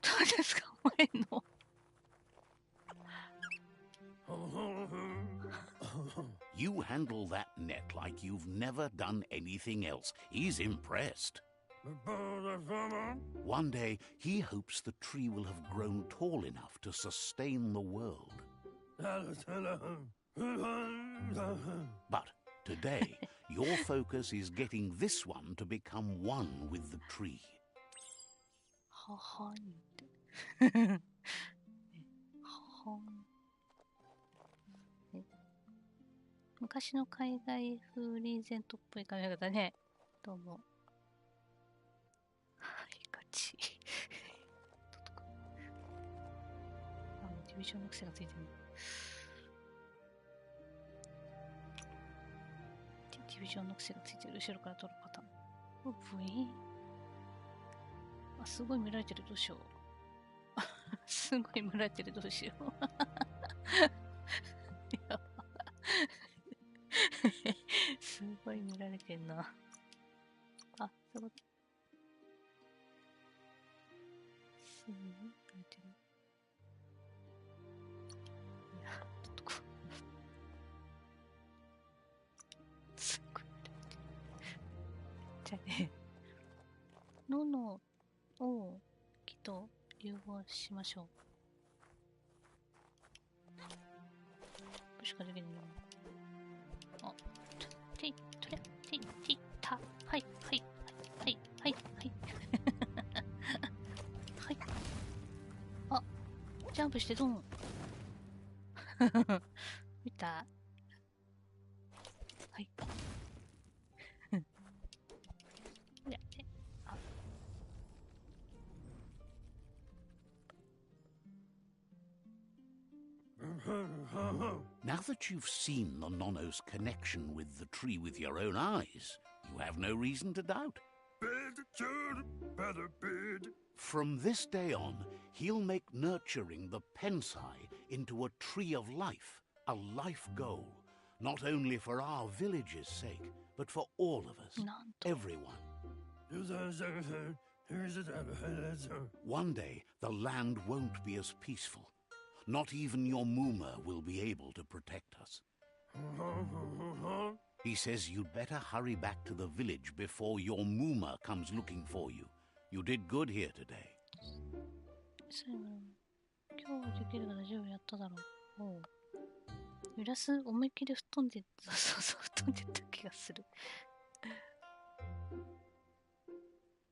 どうですか？捕まえんの？ You handle that net like you've never done anything else. He's impressed. One day, he hopes the tree will have grown tall enough to sustain the world. But today, your focus is getting this one to become one with the tree. ははんって。ははん。昔の海外風リーゼントっぽい髪型ね。どうも。はい、ガチ。あ、ディビジョンの癖がついてる。ディビジョンの癖がついてる。後ろから撮るパターン。ブイーン。あ、すごい見られてる。どうしよう。すごい見られてる。どうしよう。やば。すごい見られてんな。あ、そういうこと。すごい見られてる。いや、ちょっとこう。すごい見られてる。じゃあね、ののをきと融合しましょう。これしかできないな。あ、てい、とれ、てい、てい、た、はい、はい、はい、はい、はい。はい。あ、ジャンプしてドン。見た？はい。いや、あ。Now that you've seen the Nono's connection with the tree with your own eyes, you have no reason to doubt. From this day on, he'll make nurturing the Pensai into a tree of life, a life goal, not only for our village's sake, but for all of us, everyone. One day, the land won't be as peaceful. Not even your Muma will be able to protect us. He says you'd better hurry back to the village before your Muma comes looking for you. You did good here today. 今日はできるから10やっただろう。おう。揺らす思いっきり吹っ飛んで、そうそう、吹っ飛んでった気がする。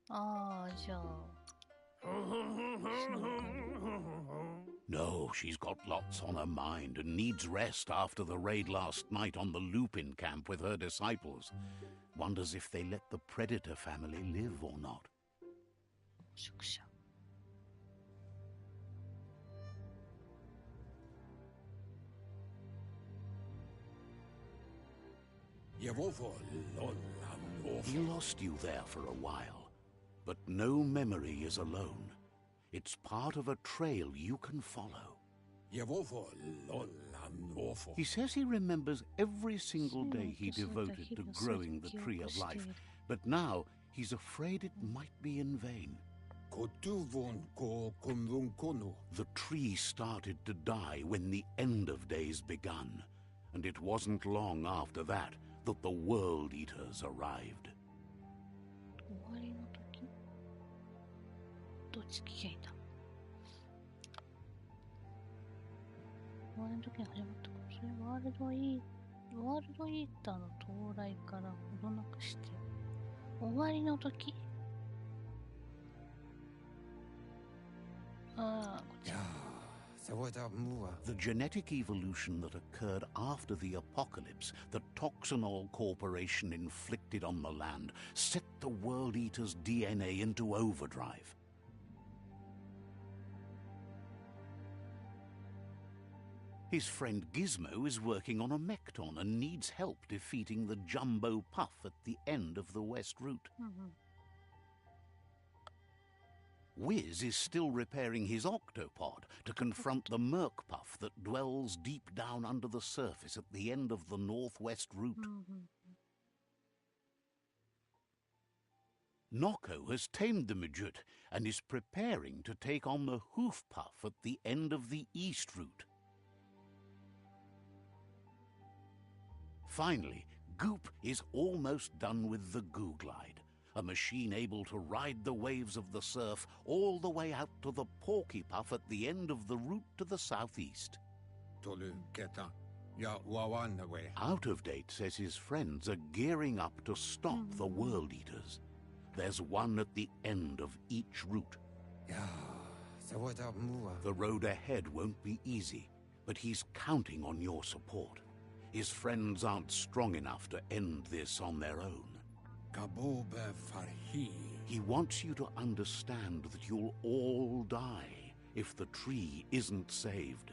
ああ、じゃあ。No, she's got lots on her mind and needs rest after the raid last night on the Lupin camp with her disciples. Wonders if they let the Predator family live or not. He lost you there for a while, but no memory is alone. It's part of a trail you can follow. He says he remembers every single day he devoted to growing the tree of life, but now he's afraid it might be in vain. The tree started to die when the end of days begun, and it wasn't long after that that the World Eaters arrived. どっち危険だ。終わりの時に始まったかもしれない。ワールドイーターの到来からほどなくして終わりの時。ああ、こっち。The genetic evolution that occurred after the apocalypse that Toxanol Corporation inflicted on the land set the World Eater's DNA into overdrive. His friend Gizmo is working on a Mekton and needs help defeating the Jumbo Puff at the end of the West Route. Wiz is still repairing his octopod to confront the Merc Puff that dwells deep down under the surface at the end of the Northwest Route. Noko has tamed the Midget and is preparing to take on the Hoof Puff at the end of the East Route. Finally, Goop is almost done with the Goo Glide, a machine able to ride the waves of the surf all the way out to the Porky Puff at the end of the route to the southeast. Out of Date says his friends are gearing up to stop the World Eaters. There's one at the end of each route. The road ahead won't be easy, but he's counting on your support. His friends aren't strong enough to end this on their own. He wants you to understand that you'll all die if the tree isn't saved.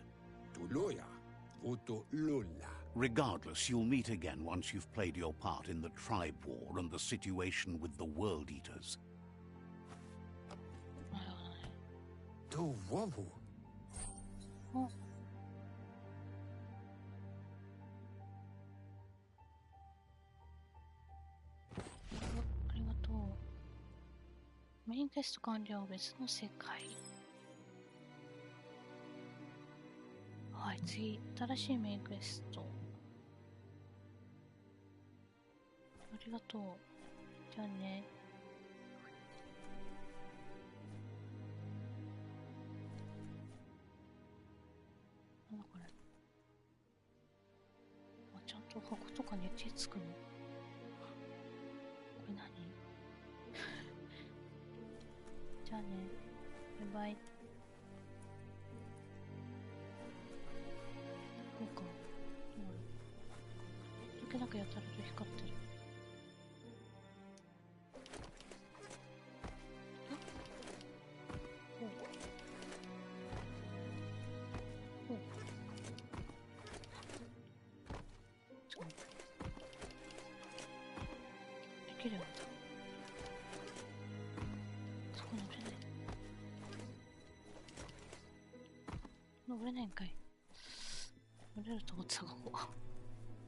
Regardless, you'll meet again once you've played your part in the tribe war and the situation with the World Eaters. Oh. ありがとう。メインテスト完了。別の世界。はい、次。新しいメインクエスト。ありがとう。じゃあね。なんだこれ。あ、ちゃんと箱とかに手つくの？これ何？じゃあね。バイバイ。こうか。だけだけやたらと光ってる。できるようになった。そこ登れない。登れないんかい。登れると思ってた、ここ。よ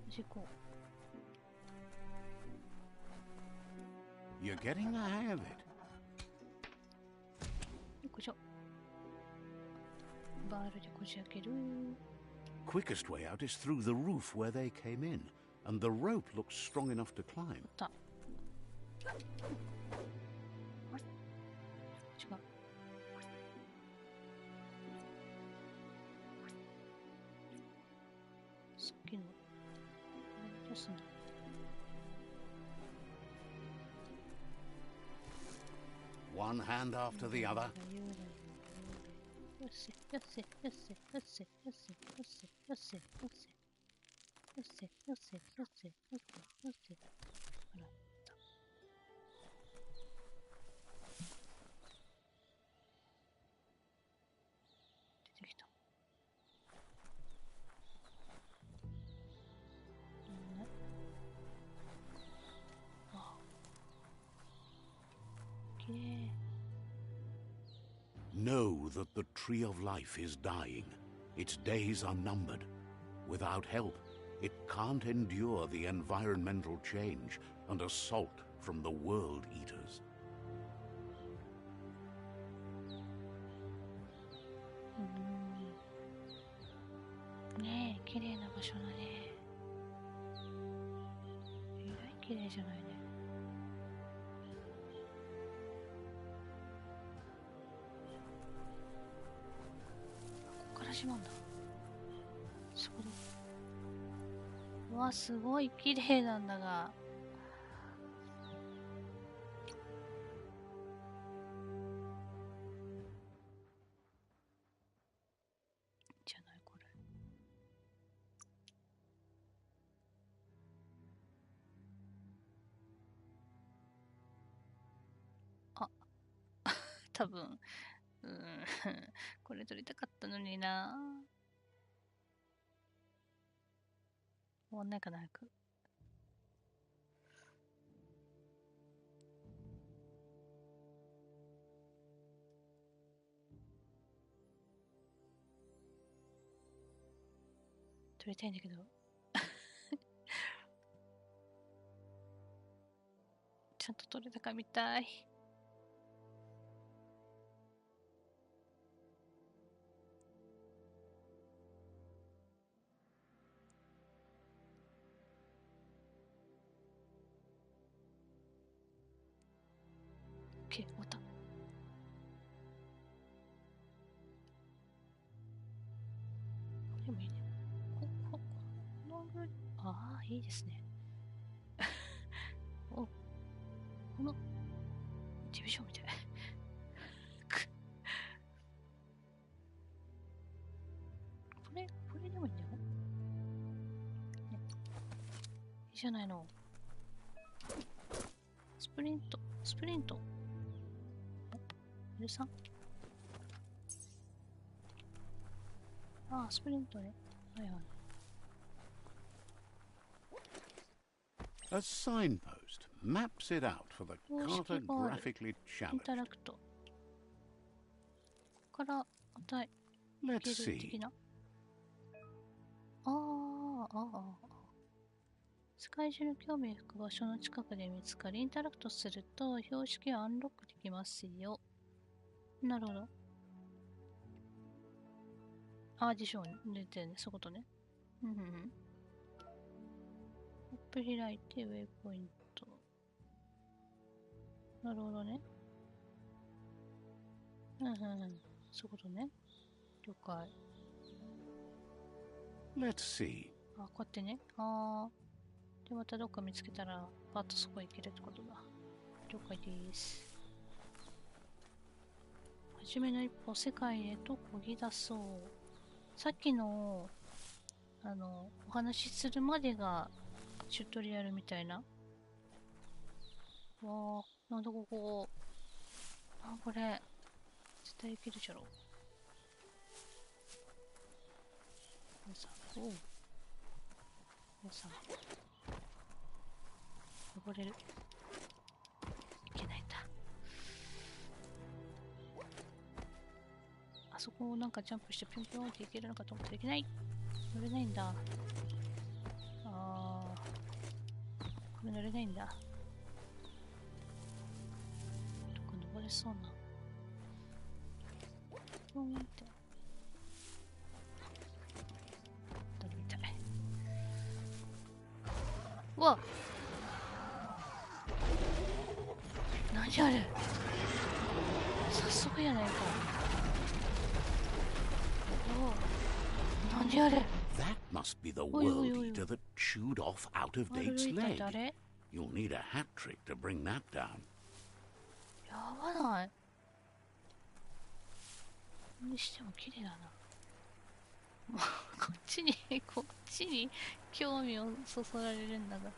し、行こう。You're getting the hang of it. よいしょ。バールでこじ開ける。Quickest way out is through the roof where they came in, and the rope looks strong enough to climb. あった。違う。さっきのどうすんの？ One hand after the other. よせよせよせよせよせよせよせよせよせよせよせよせよせ。ほら。出てきた。あ、きれい。Know that the tree of life is dying. Its days are numbered. Without help, it can't endure the environmental change and assault from the World Eaters. ねえ、綺麗な場所だね。えらい綺麗じゃないね。ここから閉まんだ。そこだ。うわ、すごい綺麗なんだが。じゃない、これ。あ、多分、これ撮りたかったのにな。終わんないかな、早く。撮りたいんだけど。ちゃんと撮れたか見たい。いいですね。お、この、ディビジョンみたい。これでもいいんだよ。ね、いいじゃないの。スプリント。L3？ ああ、スプリントね。はいはい。A signpost maps it out for the cartographically イン challenged. タラクト。から与え。Let's see. 世界中の興味を引く場所の近くで見つかり、インタラクトすると標識をアンロックできますよ。なるほど。辞書出てるね。そういうことね。マップ開いて、ウェイポイント。なるほどね。そういうことね。了解。Let's see. こうやってね。で、またどっか見つけたら、パッとそこ行けるってことだ。了解です。はじめの一歩、世界へと漕ぎ出そう。さっきの、お話しするまでが、チュートリアルみたいな。なんだここ。これ。絶対いけるじゃろ。登れる。いけないんだ。あそこをなんかジャンプしてピョンピョンっていけるのかと思ったらいけない。乗れないんだ。これ乗れないんだ。どこ登れそうな。ピョンって。みたい。うわっ、何あれ、早速やないか。何あれ。 That must be the world eater that chewed off out of Date's leg. You'll need a hat trick to bring that down. やばない。にしても綺麗だな。もうこっちに興味をそそられるんだが。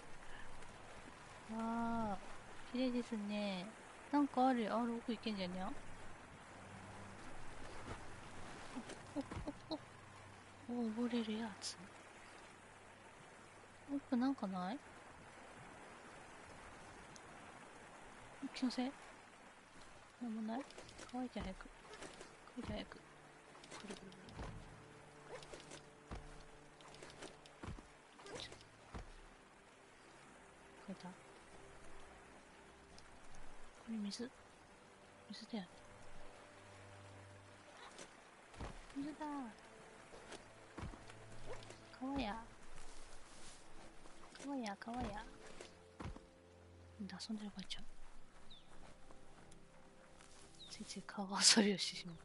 綺麗ですね。なんかある。奥行けんじゃねや。溺れるやつ。奥なんかない？気のせい？なんもない？乾いて早く。くるくるくる。これだ。これ水だよね。水だ。川や。遊んでる場合ちゃう。ついつい川遊びをしてしまう。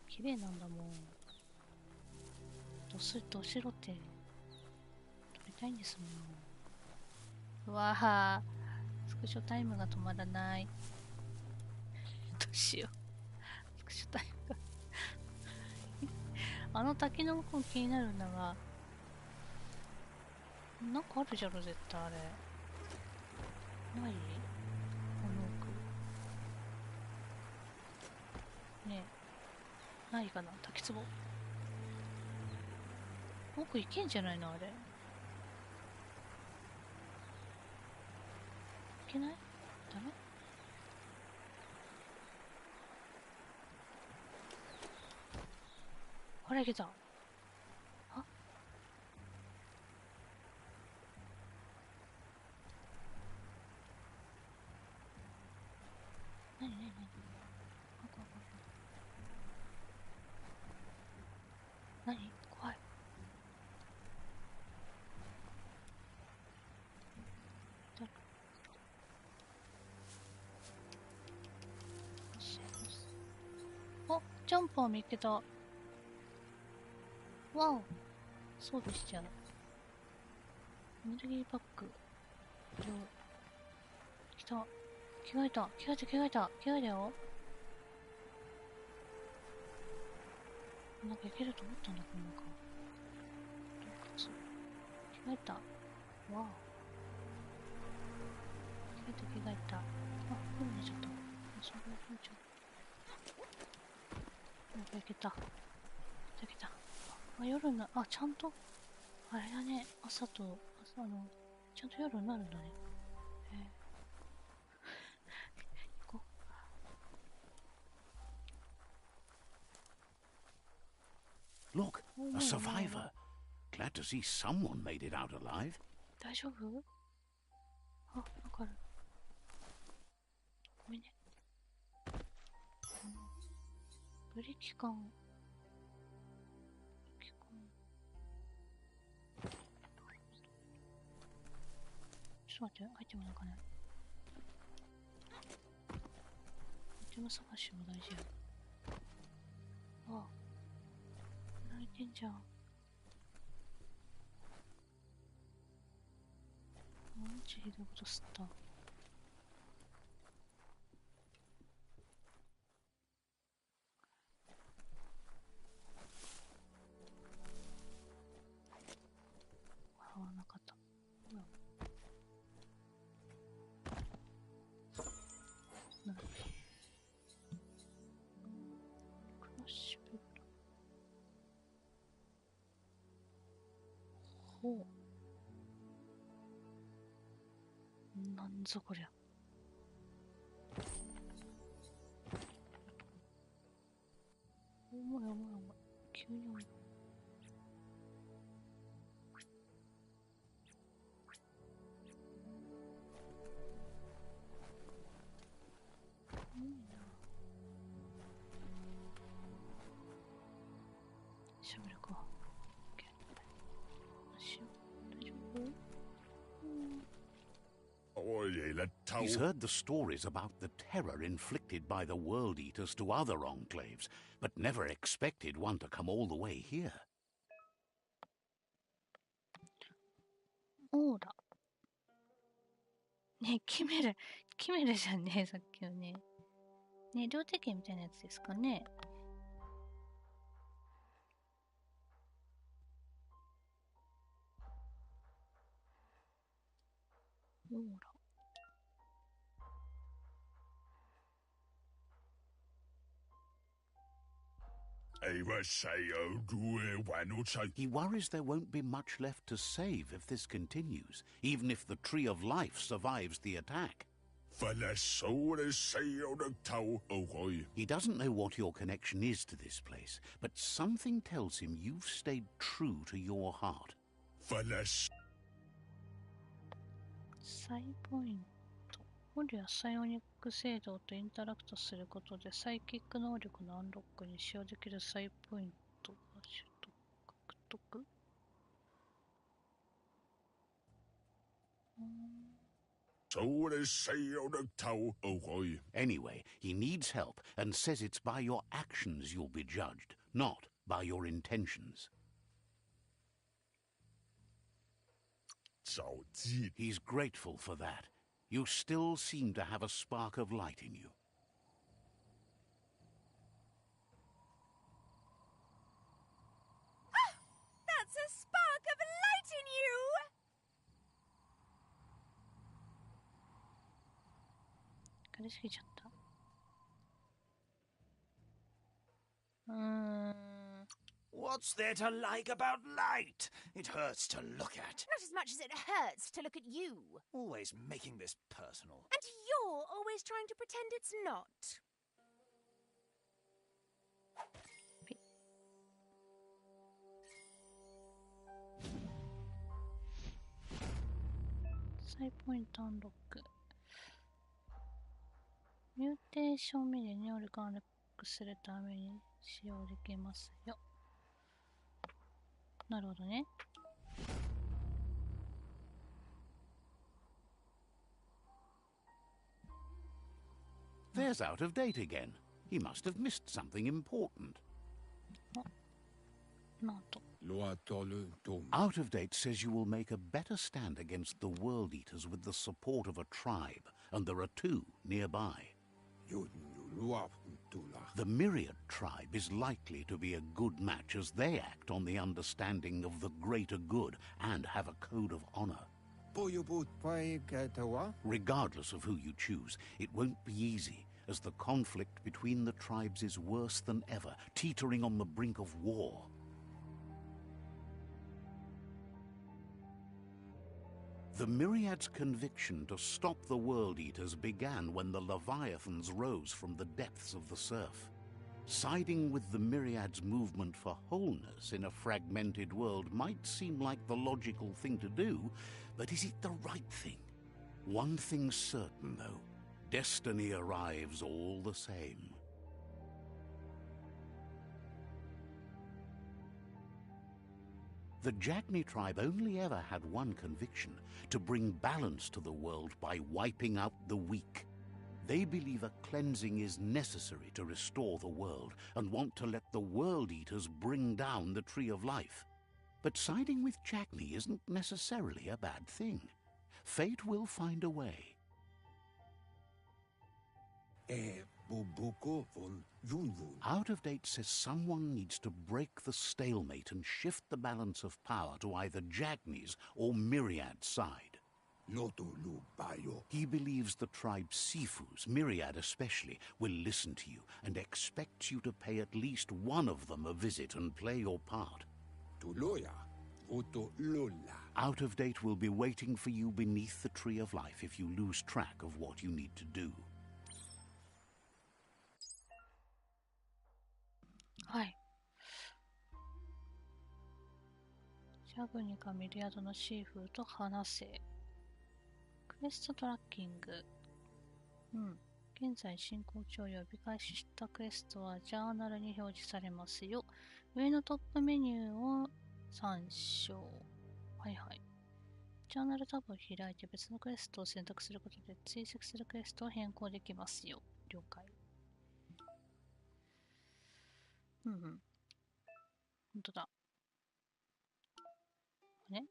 綺麗なんだもん。どしろって撮りたいんですもん。うわぁ、スクショタイムが止まらない。どうしよう。スクショタイムが滝の向こう気になるんだが、なんかあるじゃろ絶対あれ。ない？ねえ、ないかな。滝壺奥行けんじゃないのあれ。いけない？ダメ？あれいけた。なに怖い。ジャンパー見つけた。わお、装備しちゃう。エネルギーパック。来た。着替えた。着替えたよ。なんかいけると思ったんだけど、なんか。着替えた。わお。着替えた。あ、でも寝ちゃった。それは寝ちゃった。なんかいけた。あ、夜な、あ、ちゃんと、あれだね。朝、ちゃんと夜になるんだね。行こう。Look, a survivor. Glad to see someone made it out alive. 大丈夫？あ、なんかある。ごめんね。ブリキ缶。ちょっと待って、アイテムなんかね。アイテム探しも大事や。ああ。泣いてんじゃん。マジひどいこと吸った。ああ、なかった。なるほど。クラッシュベルト。ほう。なんぞこりゃ。重い。急に重い。しゃべるか。大丈夫？He's heard the stories about the terror inflicted by the World Eaters to other enclaves, but never expected one to come all the way here. オーラ。ね、キメルじゃんね、さっきのね。ね、両手剣みたいなやつですかね。オーラ。He worries there won't be much left to save if this continues, even if the Tree of Life survives the attack. He doesn't know what your connection is to this place, but something tells him you've stayed true to your heart. サイポイント。オリはサイオニック制度とインタラクトすることでサイキック能力のアンロックに使用できるサイポイントが獲得。Anyway, he needs help and says it's by your actions you'll be judged, not by your intentions. He's grateful for that. You still seem to have a spark of light in you. That's a spark of light in you! 枯れすぎちゃった。What's there to like about light? It hurts to look at. Not as much as it hurts to look at you. Always making this personal. And you're always trying to pretend it's not. サイポイントアンロック。ミューテーションミリによるアンロックするために使用できますよ。なるほどね。There's out of date again. He must have missed something important. なんと。Out of date says you will make a better stand against the World Eaters with the support of a tribe, and there are two nearby. The Myriad tribe is likely to be a good match as they act on the understanding of the greater good and have a code of honor. Regardless of who you choose, it won't be easy, as the conflict between the tribes is worse than ever, teetering on the brink of war. The Myriad's conviction to stop the World Eaters began when the Leviathans rose from the depths of the surf. Siding with the Myriad's movement for wholeness in a fragmented world might seem like the logical thing to do, but is it the right thing? One thing's certain, though. Destiny arrives all the same. The Jagni tribe only ever had one conviction: to bring balance to the world by wiping out the weak. They believe a cleansing is necessary to restore the world and want to let the World Eaters bring down the Tree of Life. But siding with Jagni isn't necessarily a bad thing. Fate will find a way. Out of date says someone needs to break the stalemate and shift the balance of power to either Jagni's or Myriad's side. He believes the tribe Sifus, Myriad especially, will listen to you and expects you to pay at least one of them a visit and play your part. Out of date will be waiting for you beneath the Tree of Life if you lose track of what you need to do. はい。ジャグニかミリアドのシーフーと話せ。クエストトラッキング。現在進行中呼び返ししたクエストはジャーナルに表示されますよ。上のトップメニューを参照。はいはい。ジャーナルタブを開いて別のクエストを選択することで追跡するクエストを変更できますよ。了解。ほんとだ。ね。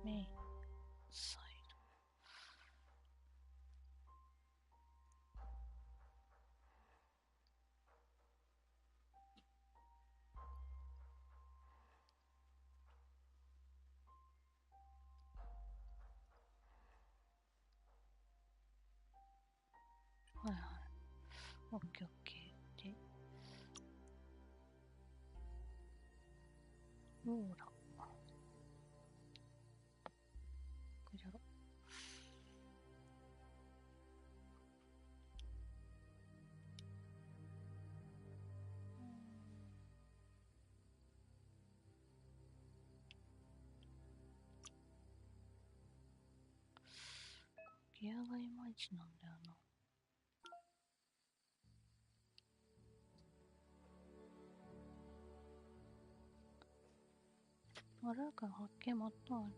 メイン、サイド。はいはい。オッケーオッケー。で、ローラ。これやろ。ギアがいまいちなんだよな。あらか発見まったわね。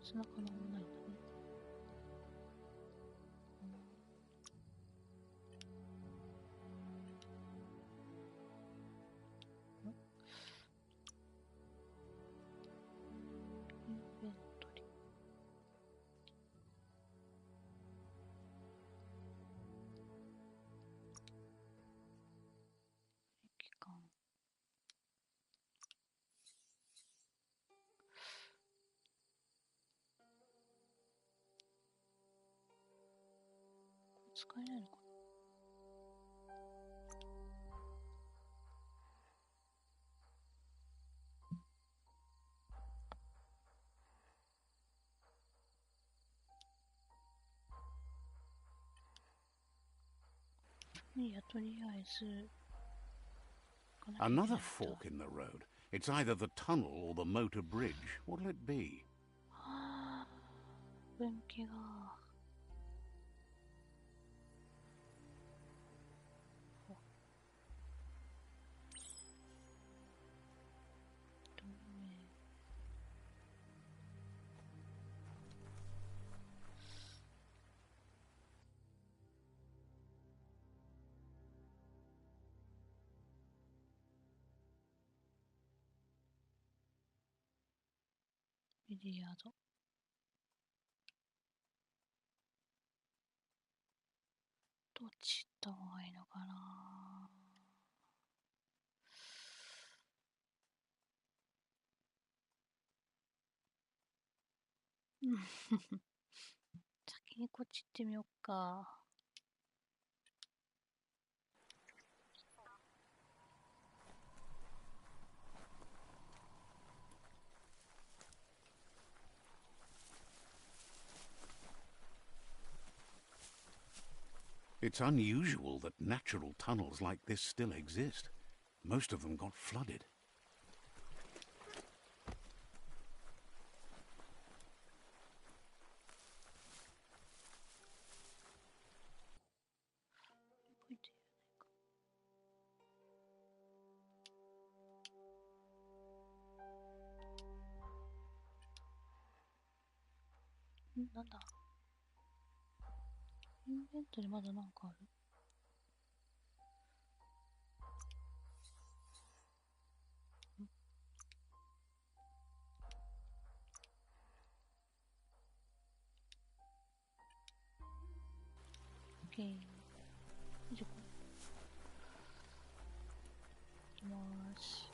背中のもないんだね。インベントリ。期間。使えないのかな。いや、とりあえず。Another fork in the road. It's either the tunnel or the motor bridge. What'll it be? はあ、分岐が。ビリヤード。どっち行った方がいいのかな。先にこっち行ってみようか。It's unusual that natural tunnels like this still exist. Most of them got flooded.ん、なんだ。インベントリまだなんかある？オッケー。じゃあ、行きまーす。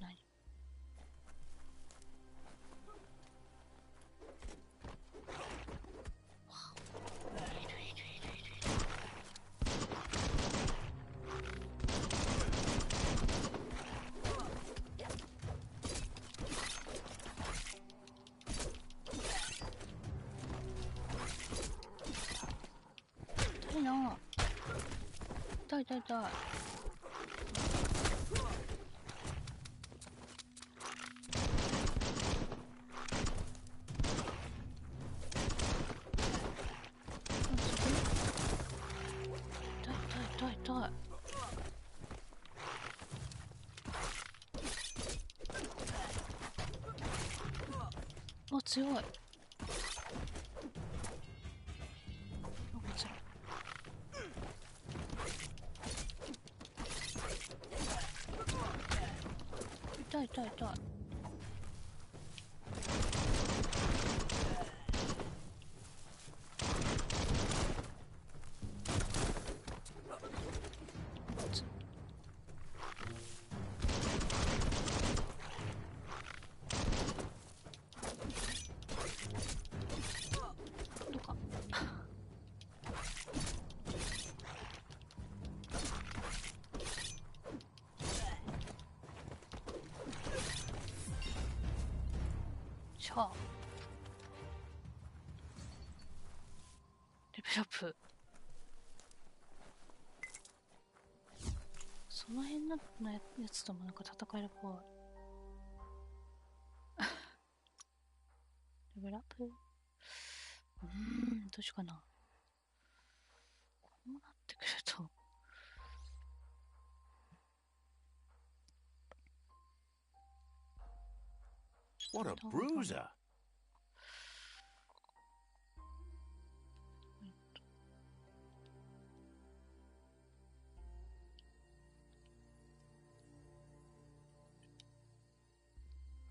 何？痛いな。痛い痛い痛い。痛い痛い痛い痛い。あ、強い。なんか強い。痛い痛い痛い。どうか。しゃあ。レベルアップ。その辺のやつともなんか戦えるっぽい。レベルアップ。どうしようかな。こうなってくると。What a bruiser!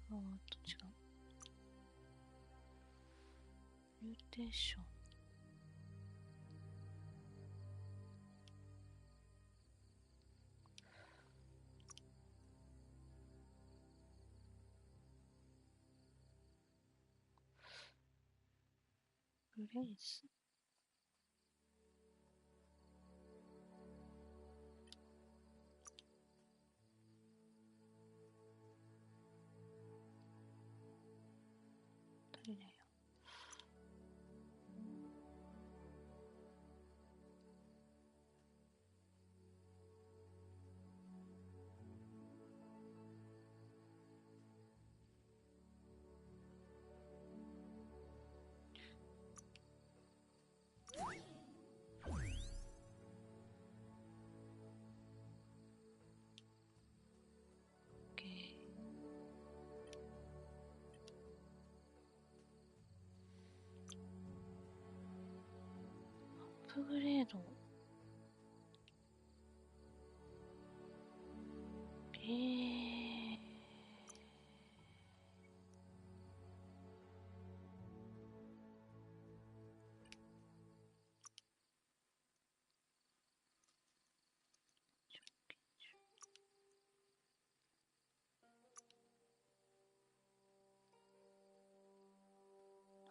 あー、どっちがミューテーション。グレイス。足りないよ。ップグレード。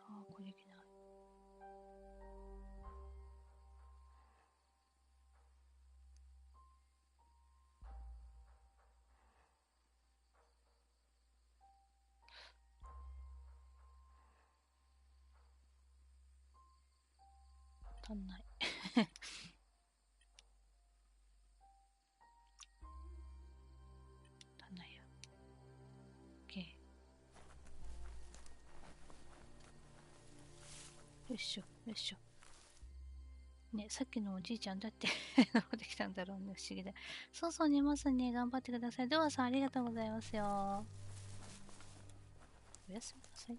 ああ、これできない。足んない。足んないや。OK。よいしょ、よいしょ。ね、さっきのおじいちゃんだってどこできたんだろうね、不思議だ。そうそう、寝ますね。頑張ってください。ドアさん、ありがとうございますよ。おやすみなさい。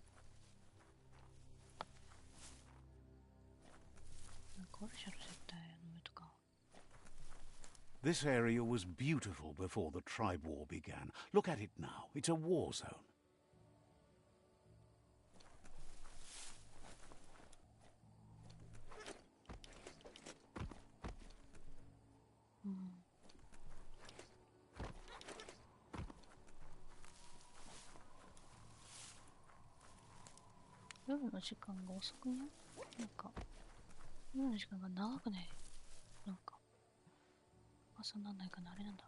なんかあるじゃろ、絶対。上とか。This area was beautiful before the tribe war began. Look at it now. It's a war zone. うん。夜の時間が遅くない？なんか、夜の時間が長くない？なんか、朝なんないかな、あれなんだ。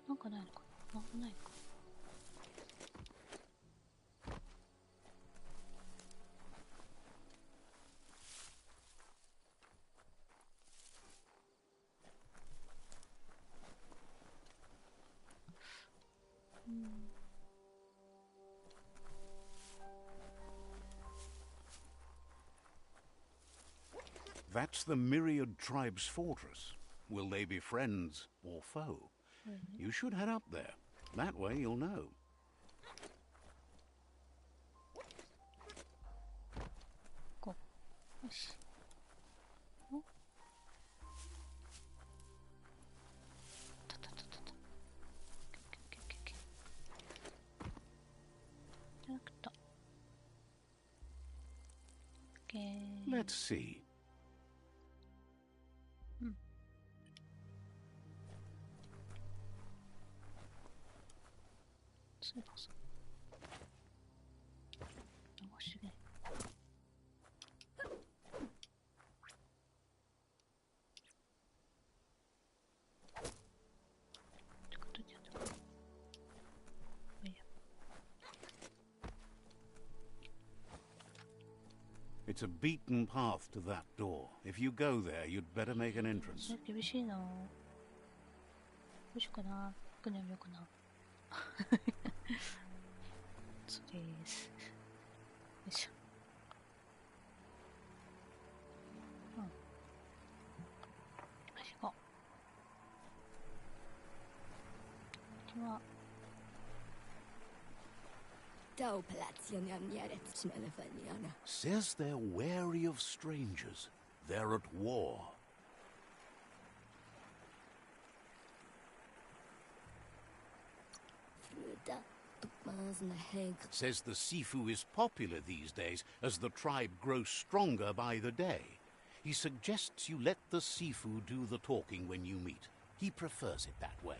なんかないのかな？なんもないか。That's the Myriad Tribe's fortress. Will they be friends or foe? You should head up there. That way you'll know. こう。よし。お？たたたたた。じゃなくた。Let's see. うん。そういえばさ。面白い。It's a beaten path to that door. If you go there, you'd better make an entrance. 厳しいな。どうしようかな。行くのやめようかな。そうです。よいしょ。うん。よし、行こう。こんにちは。Says they're wary of strangers. They're at war. Says the Sifu is popular these days as the tribe grows stronger by the day. He suggests you let the Sifu do the talking when you meet. He prefers it that way.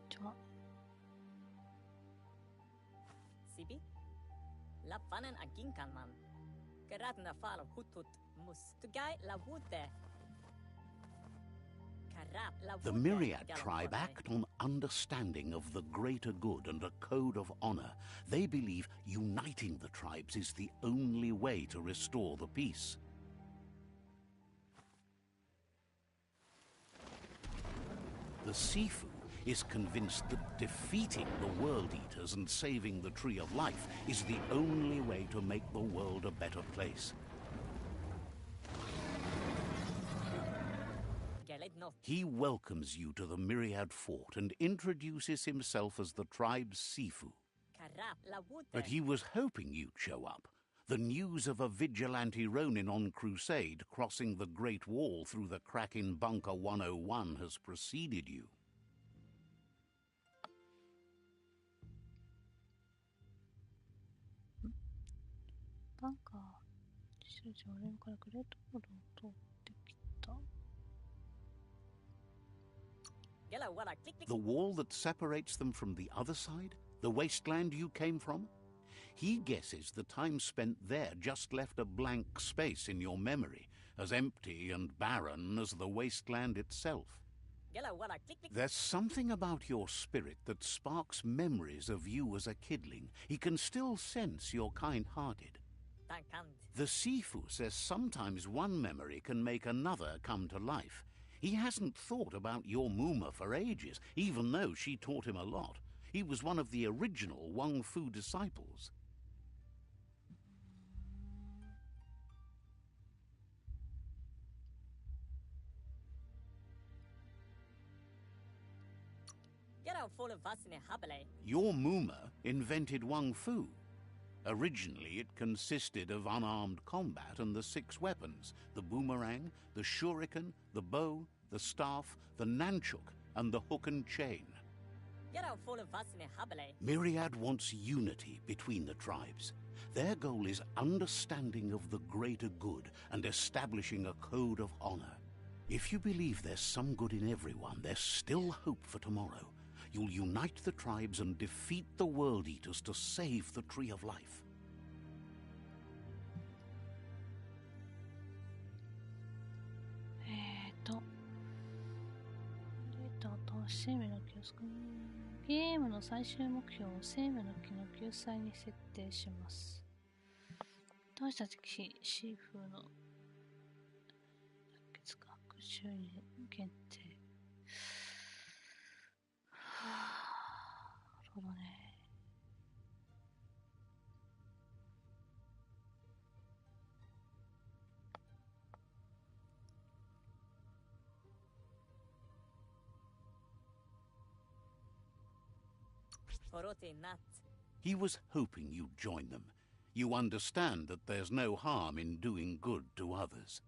ちは。Sibi? Lapanen aginkan man. Karatna fal hutut mustugai la wute. The Myriad tribe act on understanding of the greater good and a code of honor. They believe uniting the tribes is the only way to restore the peace. The Sifu is convinced that defeating the World Eaters and saving the Tree of Life is the only way to make the world a better place. He welcomes you to the Myriad Fort and introduces himself as the tribe's Sifu. But he was hoping you'd show up. The news of a vigilante Ronin on crusade crossing the Great Wall through the crack in Bunker 101 has preceded you. バンカー、集中俺からグレートボードを通ってきた。The wall that separates them from the other side? The wasteland you came from? He guesses the time spent there just left a blank space in your memory, as empty and barren as the wasteland itself. There's something about your spirit that sparks memories of you as a kidling. He can still sense you're kind-hearted. The Sifu says sometimes one memory can make another come to life. He hasn't thought about your Muma for ages, even though she taught him a lot. He was one of the original Wang Fu disciples. Your Muma invented Wang Fu. Originally, it consisted of unarmed combat and the 6 weapons: the boomerang, the shuriken, the bow, the staff, the nunchuk, and the hook and chain. Myriad wants unity between the tribes. Their goal is understanding of the greater good and establishing a code of honor. If you believe there's some good in everyone, there's still hope for tomorrow. You'll unite the tribes and defeat the World Eaters to save the Tree of Life.生命の木を救う。ゲームの最終目標を生命の木の救済に設定します。私たちシーフーの月額収入限定。なるほどね。He was hoping you'd join them. You understand that there's no harm in doing good to others.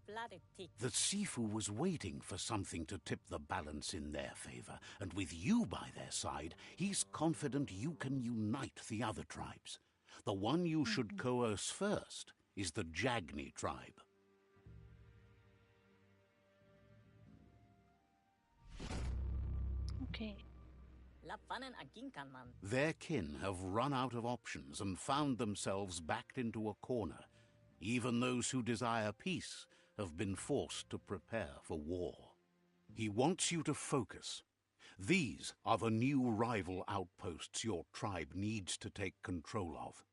The Sifu was waiting for something to tip the balance in their favor, and with you by their side, he's confident you can unite the other tribes. The one you should coerce first is the Jagni tribe. Okay. Their kin have run out of options and found themselves backed into a corner. Even those who desire peace have been forced to prepare for war. He wants you to focus. These are the new rival outposts your tribe needs to take control of.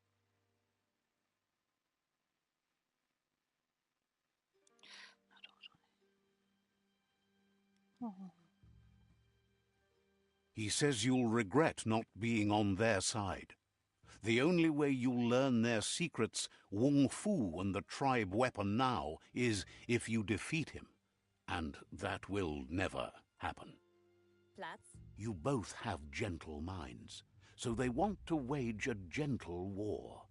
He says you'll regret not being on their side. The only way you'll learn their secrets, Wung Fu and the tribe weapon now, is if you defeat him. And that will never happen. You both have gentle minds, so they want to wage a gentle war.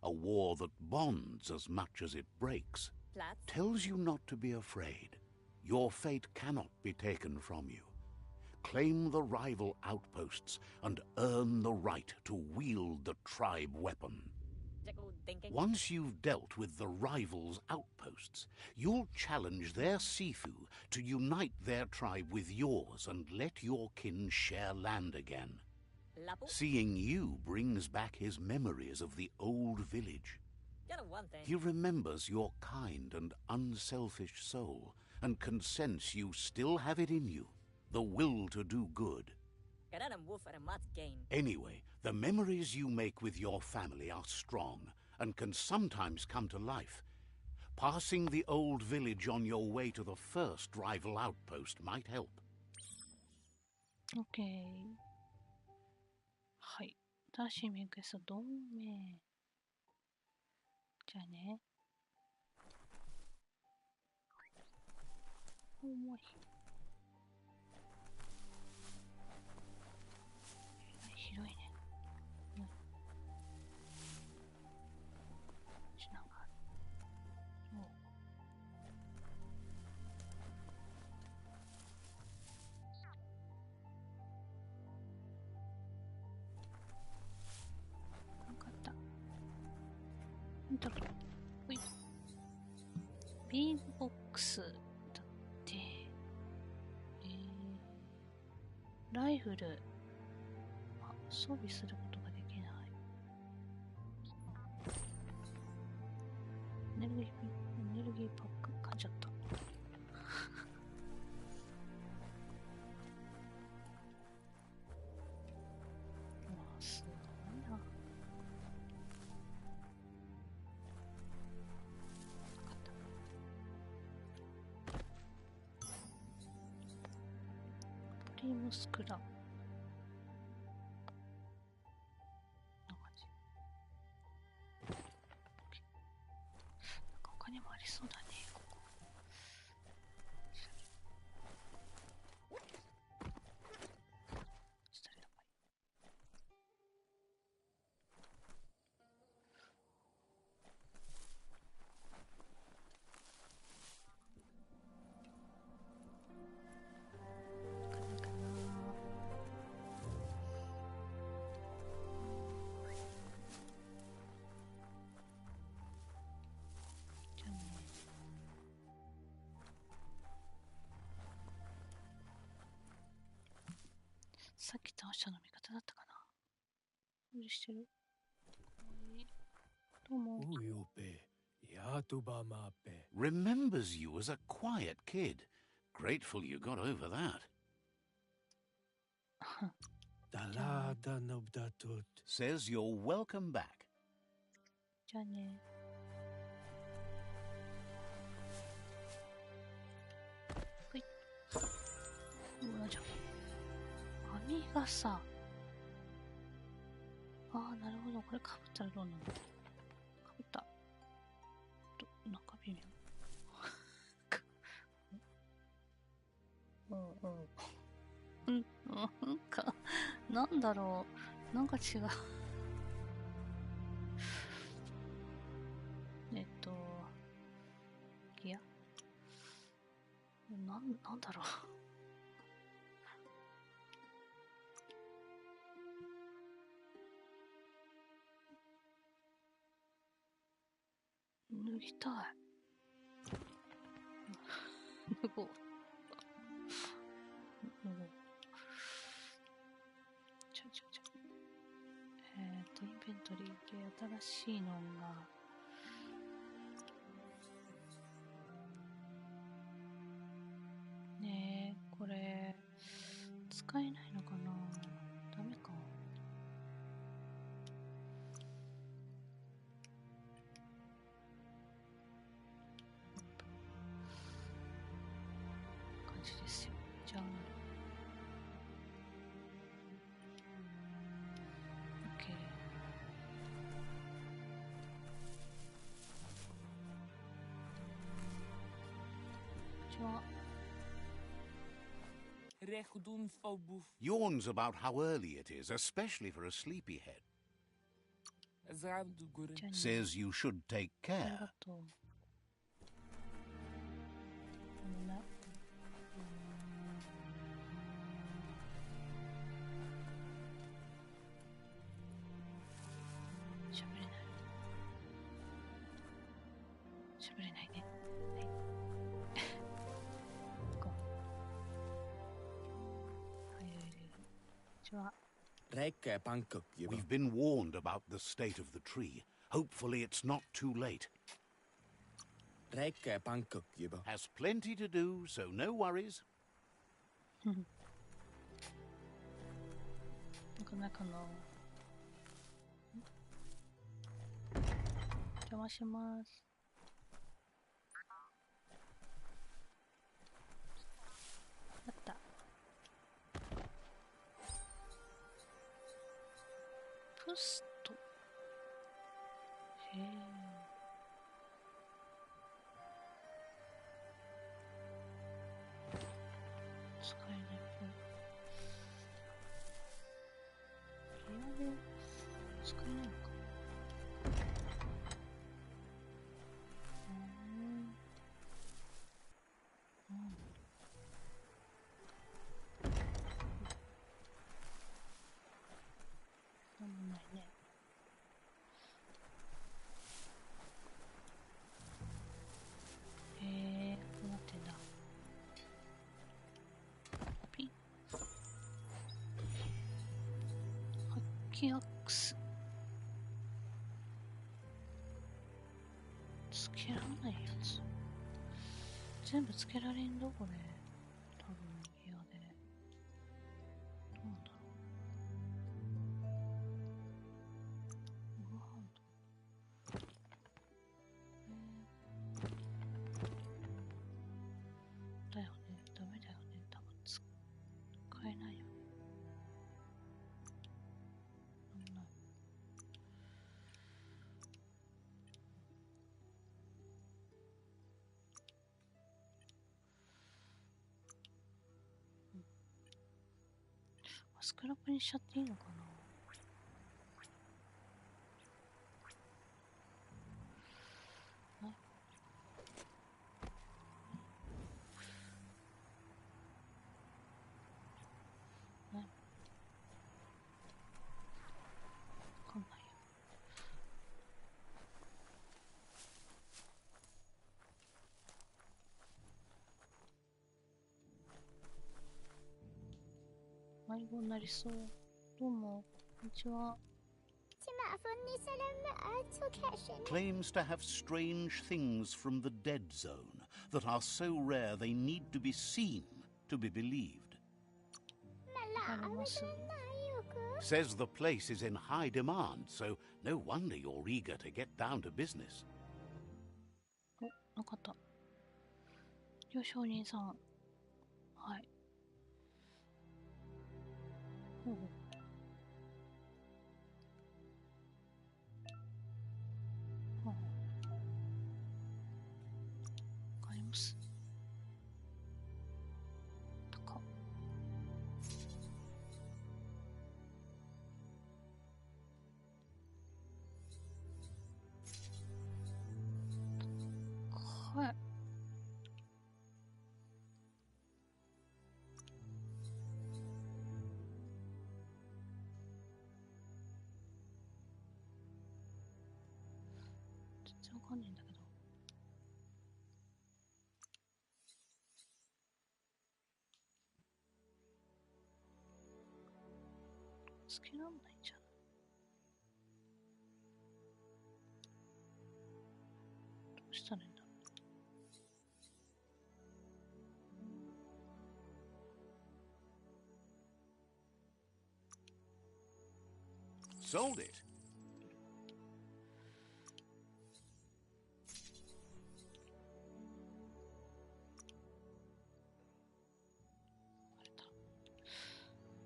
A war that bonds as much as it breaks. Tells you not to be afraid. Your fate cannot be taken from you. Claim the rival outposts and earn the right to wield the tribe weapon. Once you've dealt with the rivals' outposts, you'll challenge their Sifu to unite their tribe with yours and let your kin share land again. Seeing you brings back his memories of the old village. He remembers your kind and unselfish soul and can sense you still have it in you. The will to do good. Anyway, the memories you make with your family are strong and can sometimes come to life. Passing the old village on your way to the first rival outpost might help. OK。はい。新しいメイクエスト、同盟。じゃあね。重い。広いね。なんか、そう。分かった。なんだろう。ほい。ビーズボックスだって、ライフル、装備することができない。エネルギーパック噛んじゃった。すごいな。プリムスクラ。他にもありそうだね、ここ。したらやばい。かな。じゃあね。さっき倒したの味方だったかな。無理してる。どうも。Remembers you as a quiet kid. Grateful you got over that. Says you're welcome back. じゃあね。ほい。うわ、じゃあ。網傘。ああ、なるほど。これかぶったらどうなの？かぶった。なんか微妙。うん、なんか、なんだろう。なんか違う。ギアなんだろう。脱ぎたい。脱ごう。インベントリー系新しいのが、ねえ、これ、使えないのかな？ダメか。感じですよ。じゃあ、OK。じゃあ、Yawns about how early it is, especially for a sleepyhead. Says you should take あり care. がとう。喋れない。喋れないね。はい。こう。はい。じゃあ。We've been warned about the state of the tree. Hopefully it's not too late. Has plenty to do, so no worries. なんかな。邪魔します。あった。スト。へえ。使えないっぽい。部屋で使えないのか。なんもないね。へえ、こうなってんだ。ピッ。ハッキアックス。つけらんないやつ。全部つけられんどこれ。多分部屋で。どうなんだろう。ワハンド。だよね。ダメだよね。多分使えないよね。なんもない。スクラップにしちゃっていいのかな。わかんないよ。迷子になりそう。どうも、こんにちは。Claims to have strange things from the dead zone that are so rare they need to be seen to be believed. あります。Says the place is in high demand, so no wonder you're eager to get down to business. お、なかった。よしお兄さん。はい。ほうほう。ほうほう。買います。高っ。はい。全然わかんないんだけど。つけらんないんじゃない。どうしたらいいんだろう。Sold it.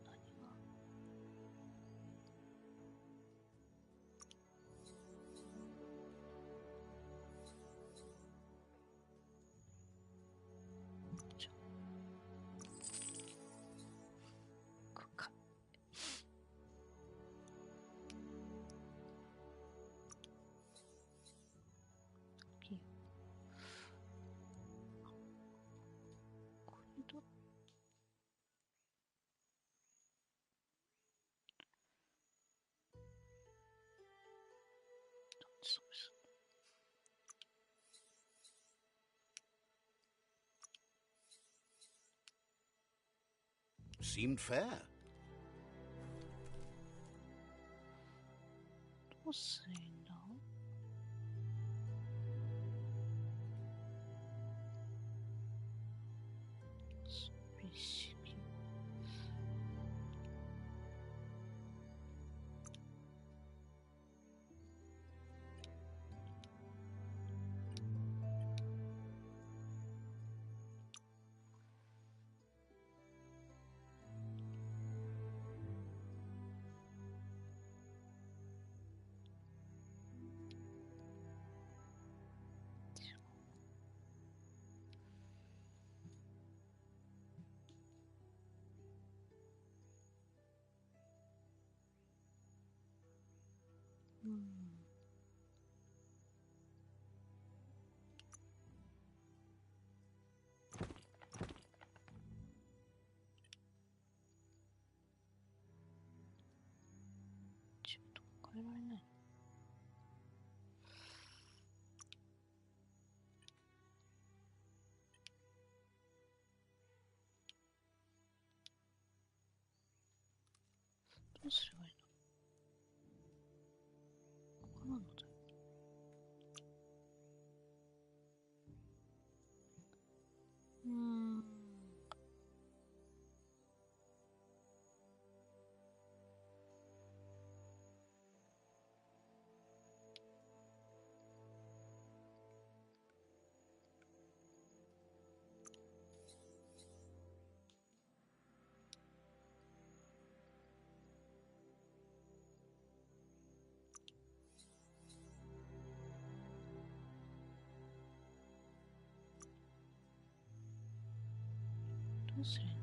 あれだ。何が。ちょ。くか。いいよ。これど。そうです。Seemed fair. どうすりゃいいんだ。スペシフィ。ちょっと変えられない。どうすればいいの？わからんのだよ。どうすればいいの？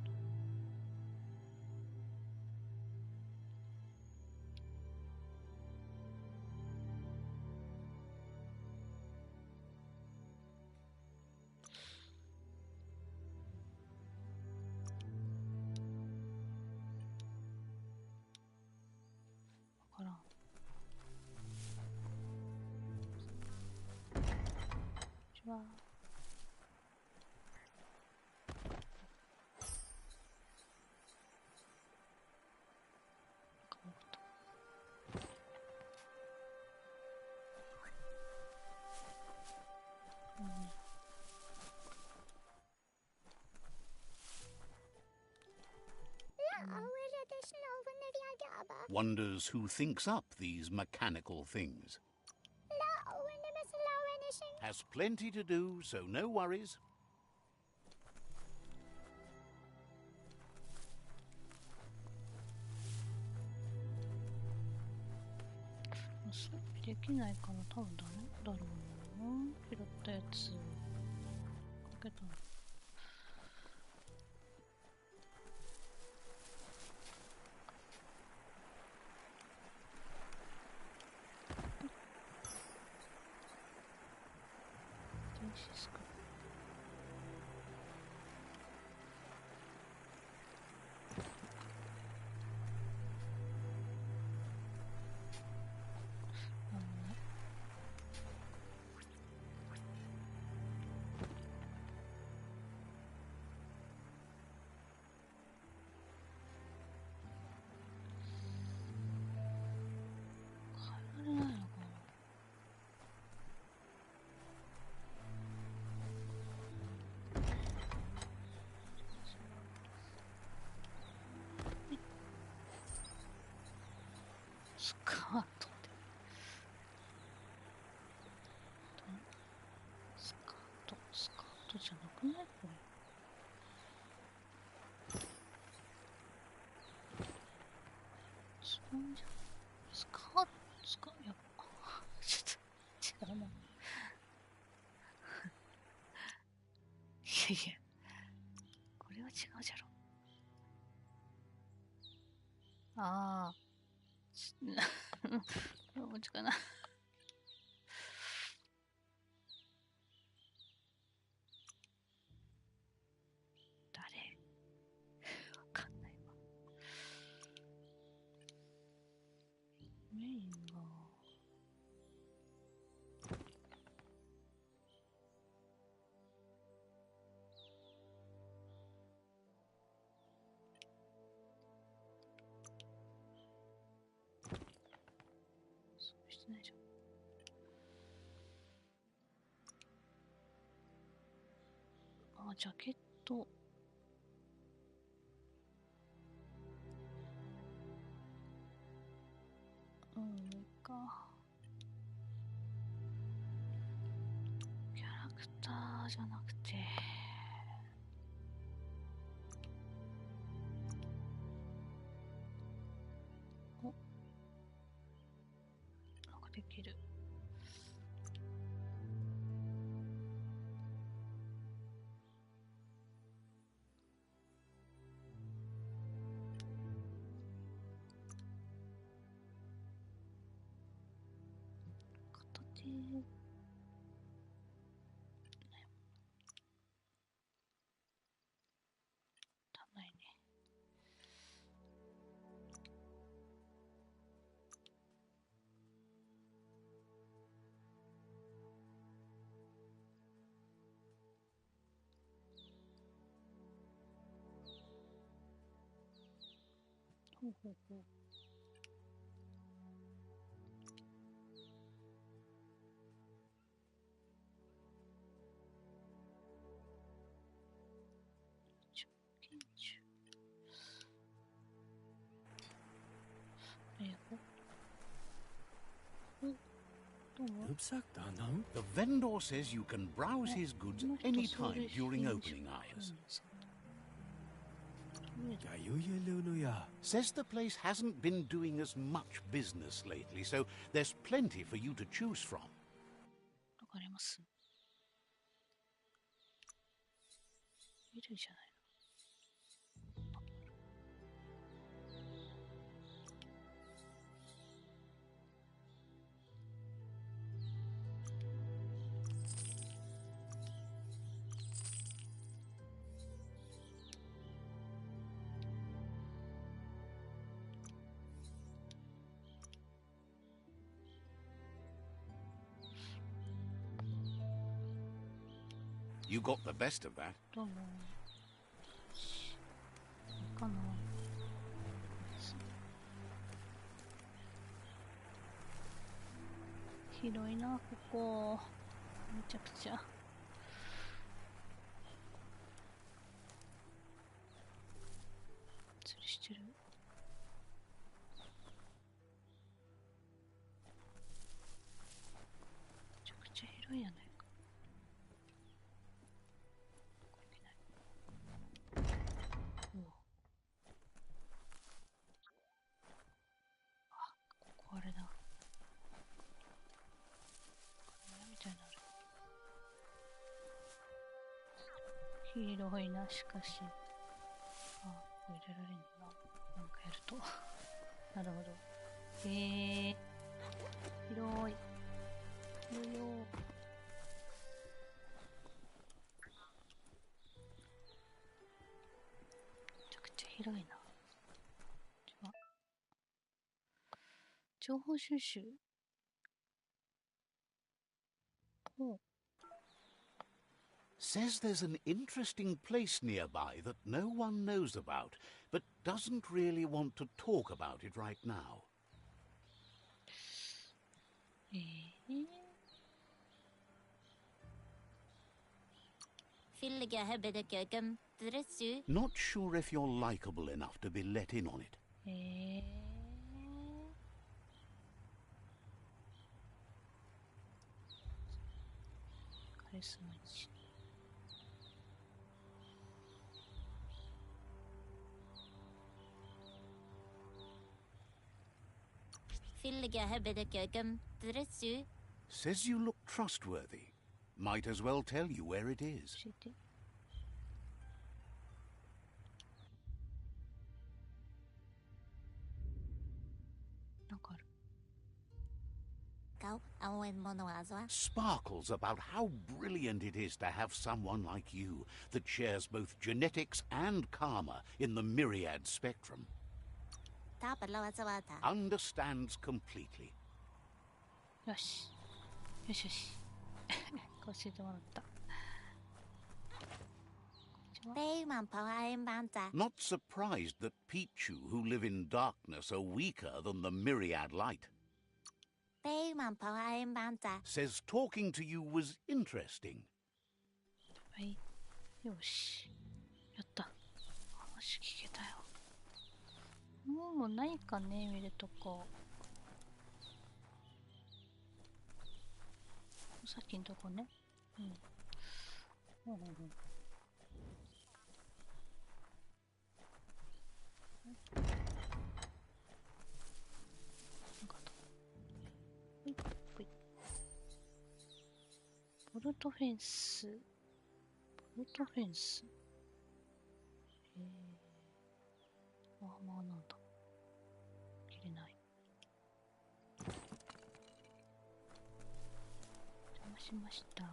わからん。こんにちは。Wonders who thinks up these mechanical things. Has plenty to do, so no worries. スイッチできないから多分ダメだろうな。拾ったやつかけたの。電子スクラップ。変えられないのかな。スカートってスカートじゃなくないこれ。スポンジスカートやっぱちょっと違うな。いやいやこれは違うじゃろ。ああどっちかな。誰わかんないわ。メインがそうしてないじゃん。あ、ジャケット。いいか。キャラクターじゃなくて。お、なんかできる。足んないね。ほうほうほう。The vendor says you can browse his goods anytime during opening hours. Says the place hasn't been doing as much business lately, so there's plenty for you to choose from. わかります。いるじゃないの。You got the best of that. どうも。かな。広いな、ここ。めちゃくちゃ。釣りしてる。めちゃくちゃ広いやないか。あれだ。みたいなの広いな、しかし。あ、これ入れられんのな。なんかやると。なるほど。広い。広いよ。めちゃくちゃ広いな。情報収集。Says there's an interesting place nearby that no one knows about, but doesn't really want to talk about it right now. Not sure if you're likable enough to be let in on it. カリスマ1。Says you look trustworthy. Might as well tell you where it is. 教えて。なんかある。Sparkles about how brilliant it is to have someone like you that shares both genetics and karma in the myriad spectrum. Understands completely. よし。よしよし。教えてもらった。Not surprised that Pichu, who live in darkness, are weaker than the myriad light. Says talking to you was interesting. はい。よし。やった。話聞けたよ。もうないかね、見るとこ。さっきのとこね。うん。ボルトフェンス。ボルトフェンス。アーマーなんだ。切れない。しました。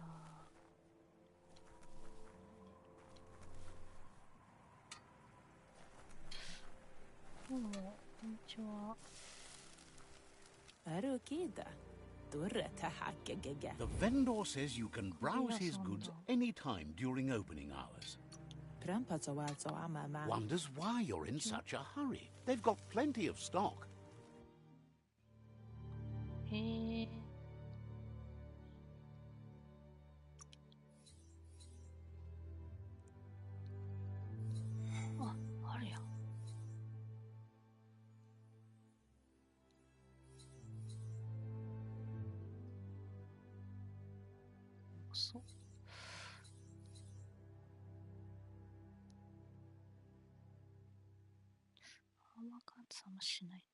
どうも、こんにちは。The vendor says you can browse his goods anytime during opening hours. Wonders why you're in such a hurry. They've got plenty of stock. へえ。あ、あるやん。そう。あんま換算もしないんだ。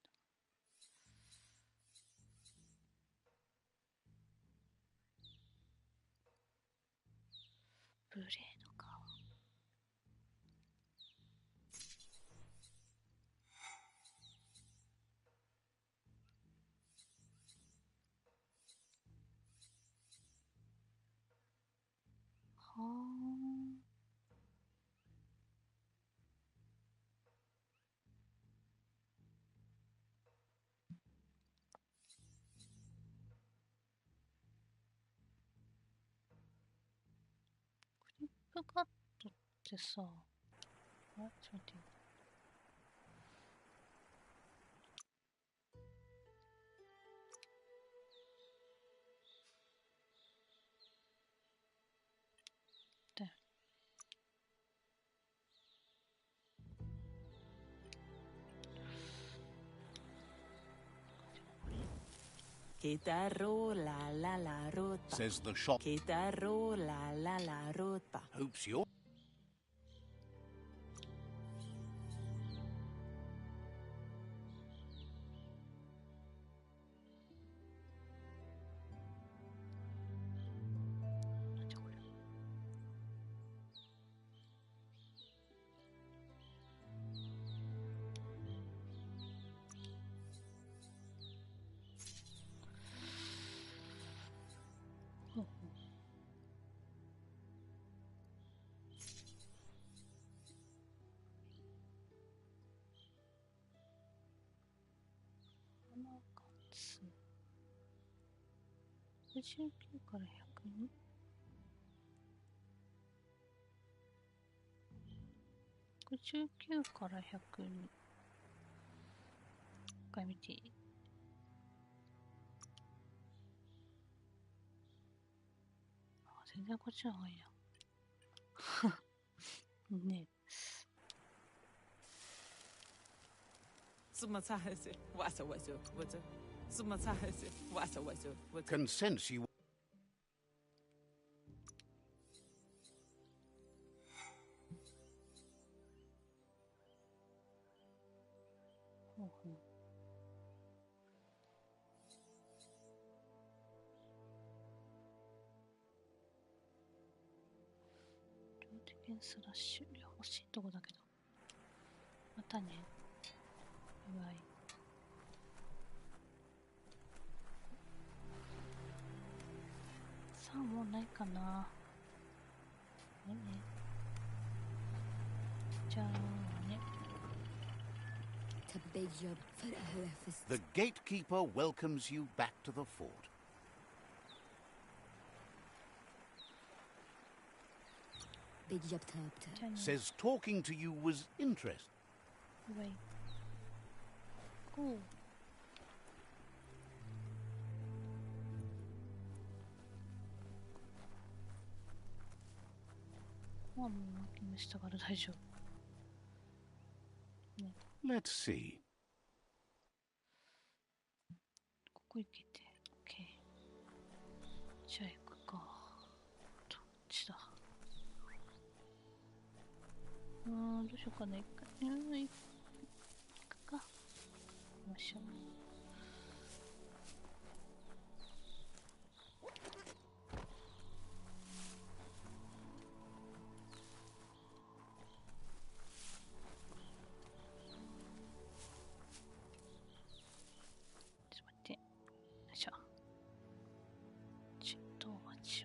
ブレードか。はあ。クリップカットってさ、あ、ちょっと待って。だよ。Says the shop. Hopes you're. なんじゃこれ。ほうほう。花数69から102。69から102。一回見ていい？あ、全然こっちの方がいいやん。ねえ。Can sense you. ほうほう。両手剣スラッシュ。いや、欲しいとこだけど。またね。バイバイ。さあ、もうないかな。ないね。じゃあね。The gatekeeper welcomes you back to the fort. Says talking to you was interesting. バイバイ。ゴー。まあ、もうマーキングしたから大丈夫。ね、Let's see. ここ行けて。OK。じゃあ行くか。どっちだ。どうしようかな。行くか。よいしょ。ちょっと待って。よいしょ。ちょっとお待ち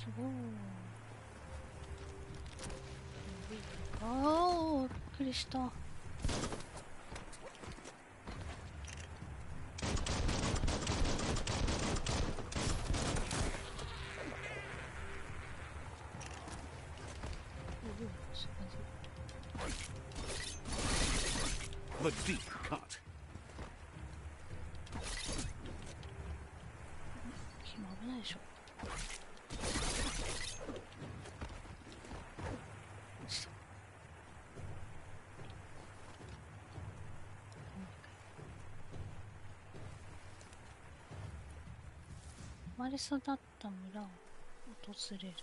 すごい。ああ、びっくりした。The deep cut. 今危ないでしょ。生まれ育った村を訪れる。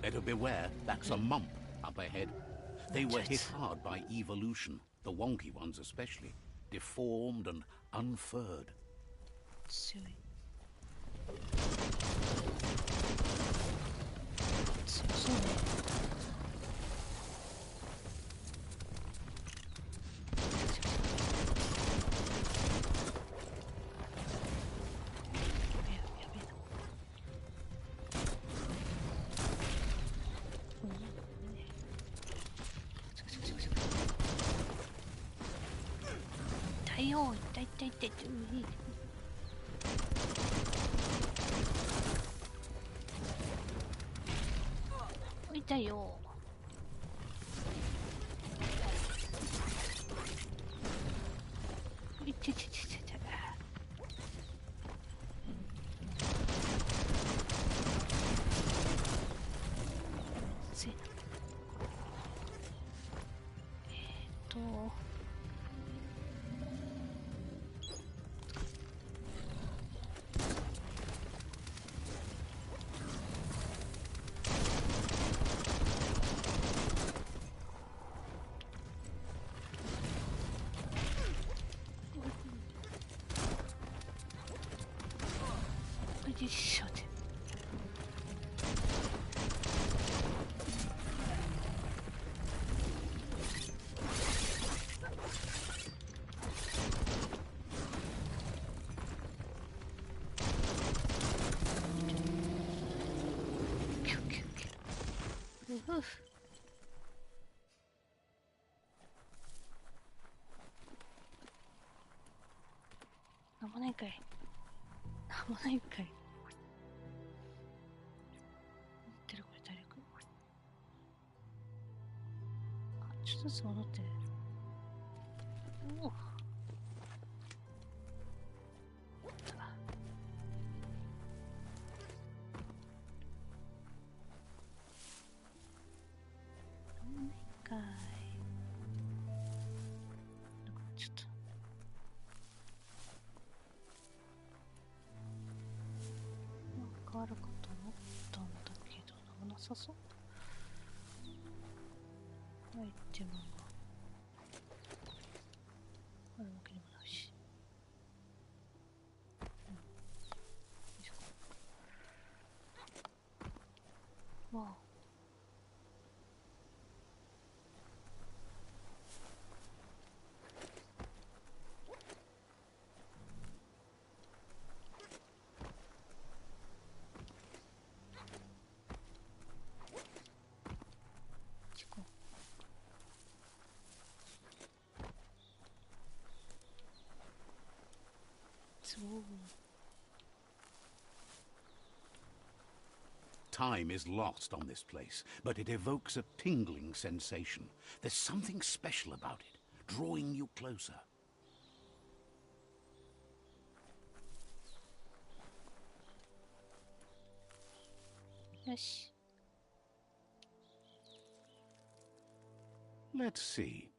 Better beware, that's a mump up ahead. They were hit hard by evolution, the wonky ones especially, deformed and unfurred. 強い。強そうね。痛いよ、痛い痛い痛い痛い。痛いよ。痛い痛い痛い痛い。ついな。よいしょで。キュッキュッキュッ。うふ。なんもないかい。なんもないんかい。ちょっとずつ戻ってる。おお。ないかい。ちょっと。なんかあるかと思ったんだけど、なんもなさそう。アイテムがあるわけでもないし。わあ。Time is lost on this place, but it evokes a tingling sensation. There's something special about it, drawing you closer. よし。Let's see.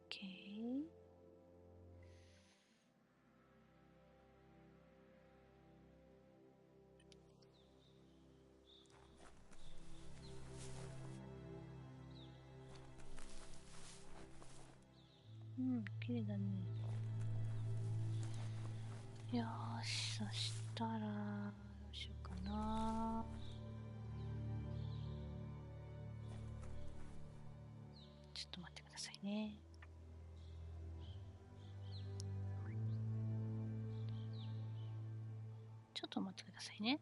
Okay. ん、綺麗だね。よーし、そしたらどうしようかな。ちょっと待ってくださいね。ちょっと待ってくださいね。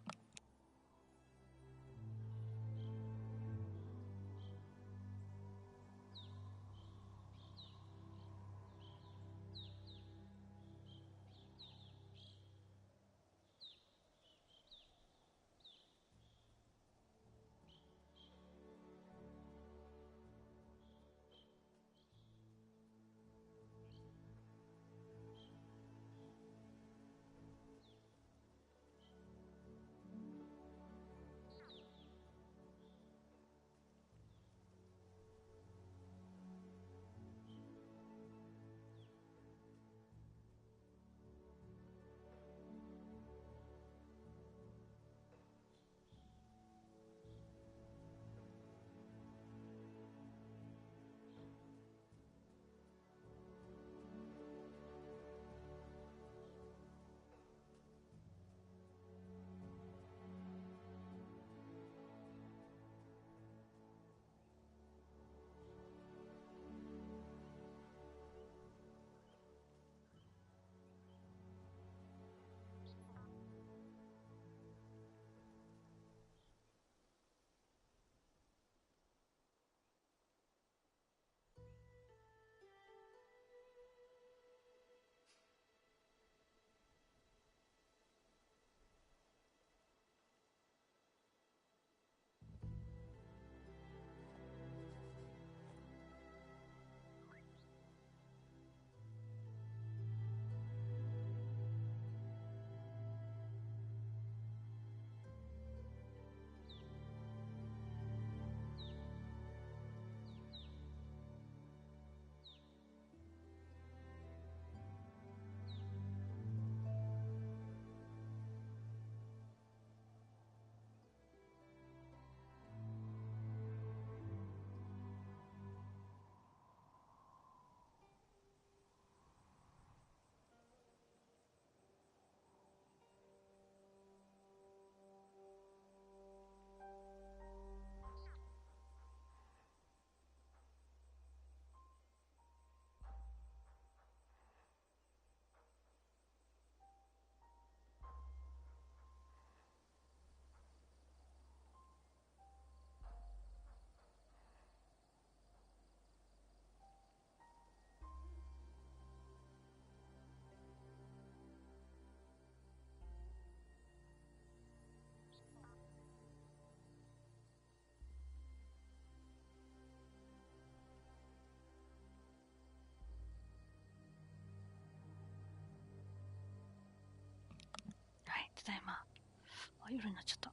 はい、ただいま。あ、夜になっちゃった。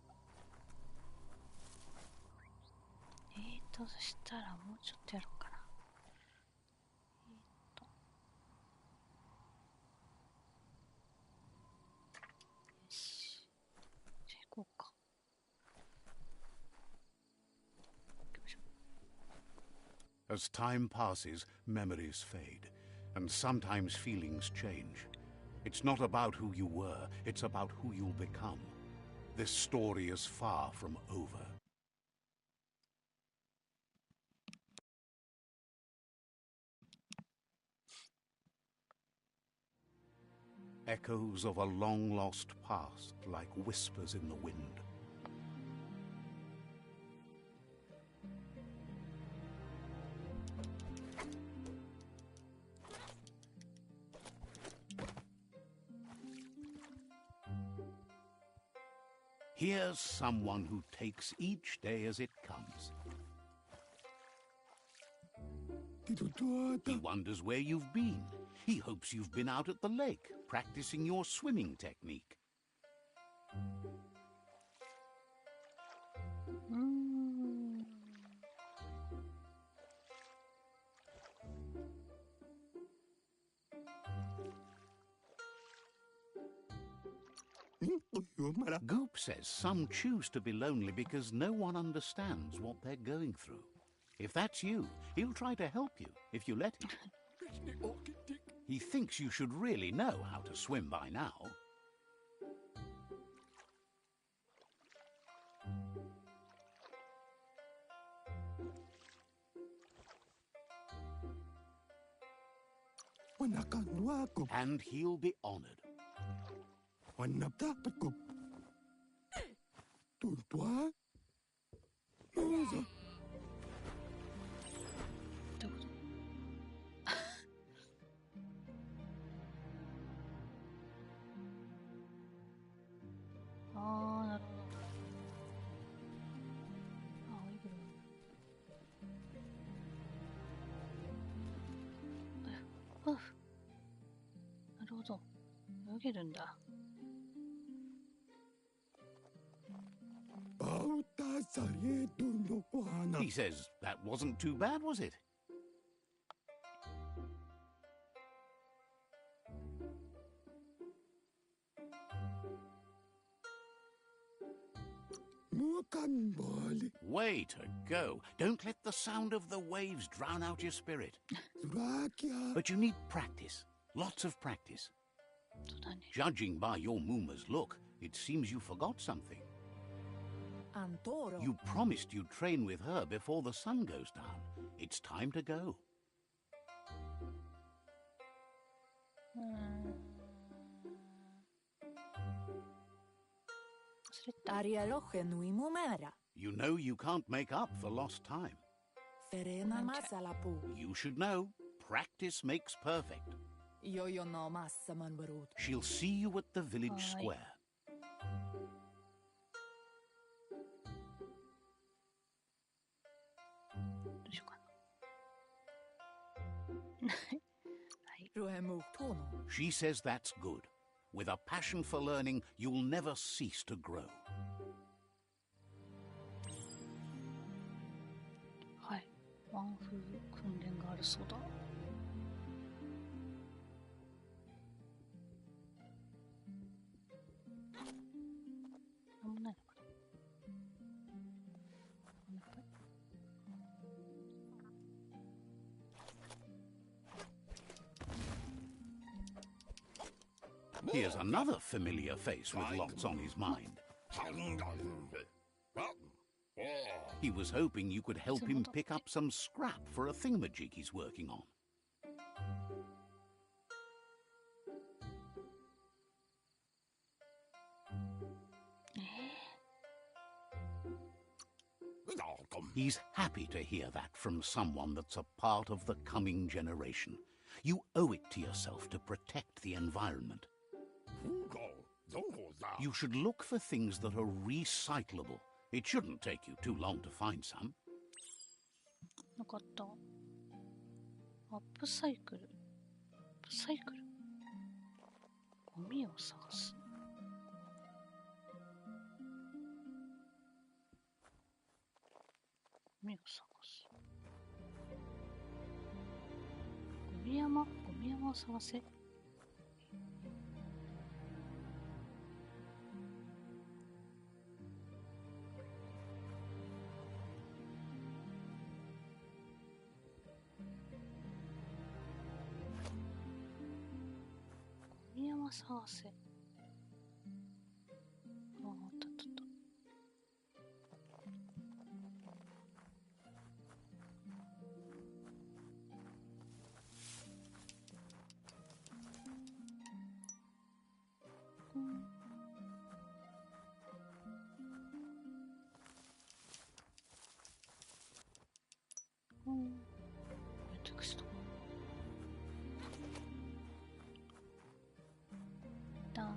そしたらもうちょっとやろうかな。よし。じゃあ行こうか。行きましょう。 As time passes, memories fade, and sometimes feelings change. It's not about who you were, it's about who you'll become. This story is far from over. Echoes of a long-lost past, like whispers in the wind. Here's someone who takes each day as it comes. He wonders where you've been. He hopes you've been out at the lake, practicing your swimming technique. Goop says some choose to be lonely because no one understands what they're going through. If that's you, he'll try to help you if you let him. He thinks you should really know how to swim by now. And he'll be honored. どういうこと？ああ、なるほど。あ、泳ぐの。ふう。なるほど。泳げるんだ。He says that wasn't too bad, was it? Way to go. Don't let the sound of the waves drown out your spirit. But you need practice. Lots of practice. そうだね。 Judging by your Mooma's look, it seems you forgot something. Antoro. You promised you'd train with her before the sun goes down. It's time to go. 忘れた。 Arialoche nui mumera. You know you can't make up for lost time. Ferena masalapu. You should know. Practice makes perfect. Yo no massa manbarut. She'll see you at the village Aye. square. どうしようかな。はい。 Ruhemuk tono. She says that's good. With a passion for learning, you'll never cease to grow. はい。ワンフー訓練があるそうだ。なんもないのかな。やっぱり Here's another familiar face with lots on his mind. He was hoping you could help him pick up some scrap for a thingamajig he's working on. He's happy to hear that from someone that's a part of the coming generation. You owe it to yourself to protect the environment. You should look for things that are recyclable. It shouldn't take you too long to find some. なかった。アップサイクル。アップサイクル。ゴミを探す。ゴミを探す。ゴミ山を探せ。ゴミ山探せ。ああ、あったあったあった。これテクスト。ダン。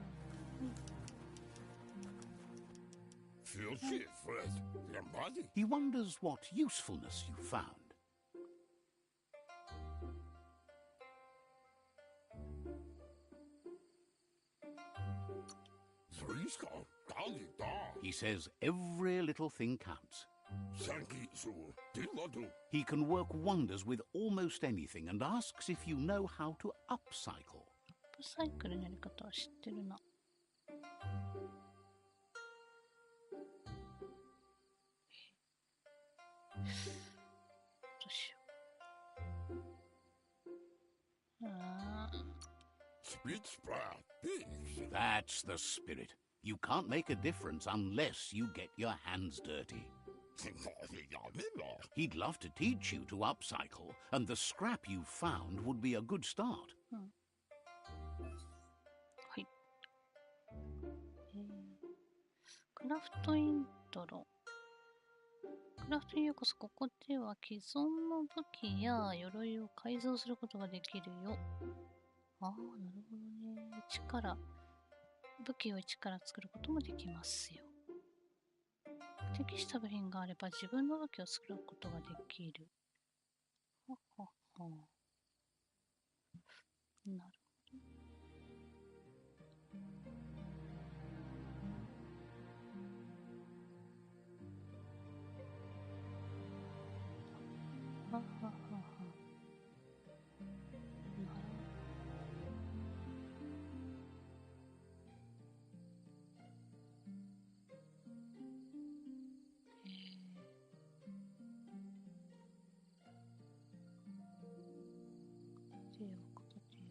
He wonders what usefulness you found. He says every little thing counts. He can work wonders with almost anything and asks if you know how to upcycle. アップサイクルのやり方は知ってるな。どうしよ That's the spirit. You can't make a difference unless you get your hands dirty. He'd love to teach you to upcycle, and the scrap you found would be a good start. はい。クラフトイントロ。クラフトにようこそ。ここでは既存の武器や鎧を改造することができるよ。ああ、なるほどね。武器を一から作ることもできますよ。適した部品があれば自分の武器を作ることができる。ははは。なるほど。はははは。手を片手を。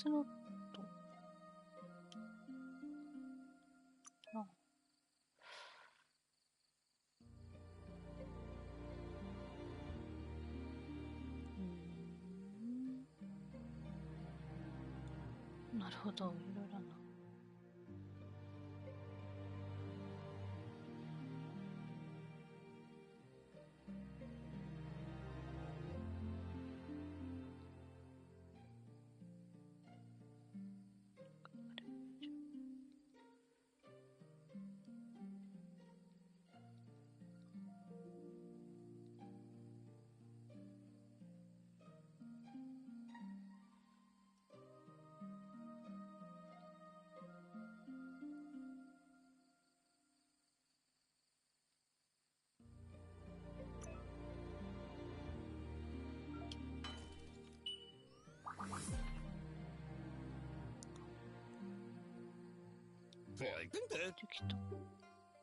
スロット。あ。なるほど、いろいろな。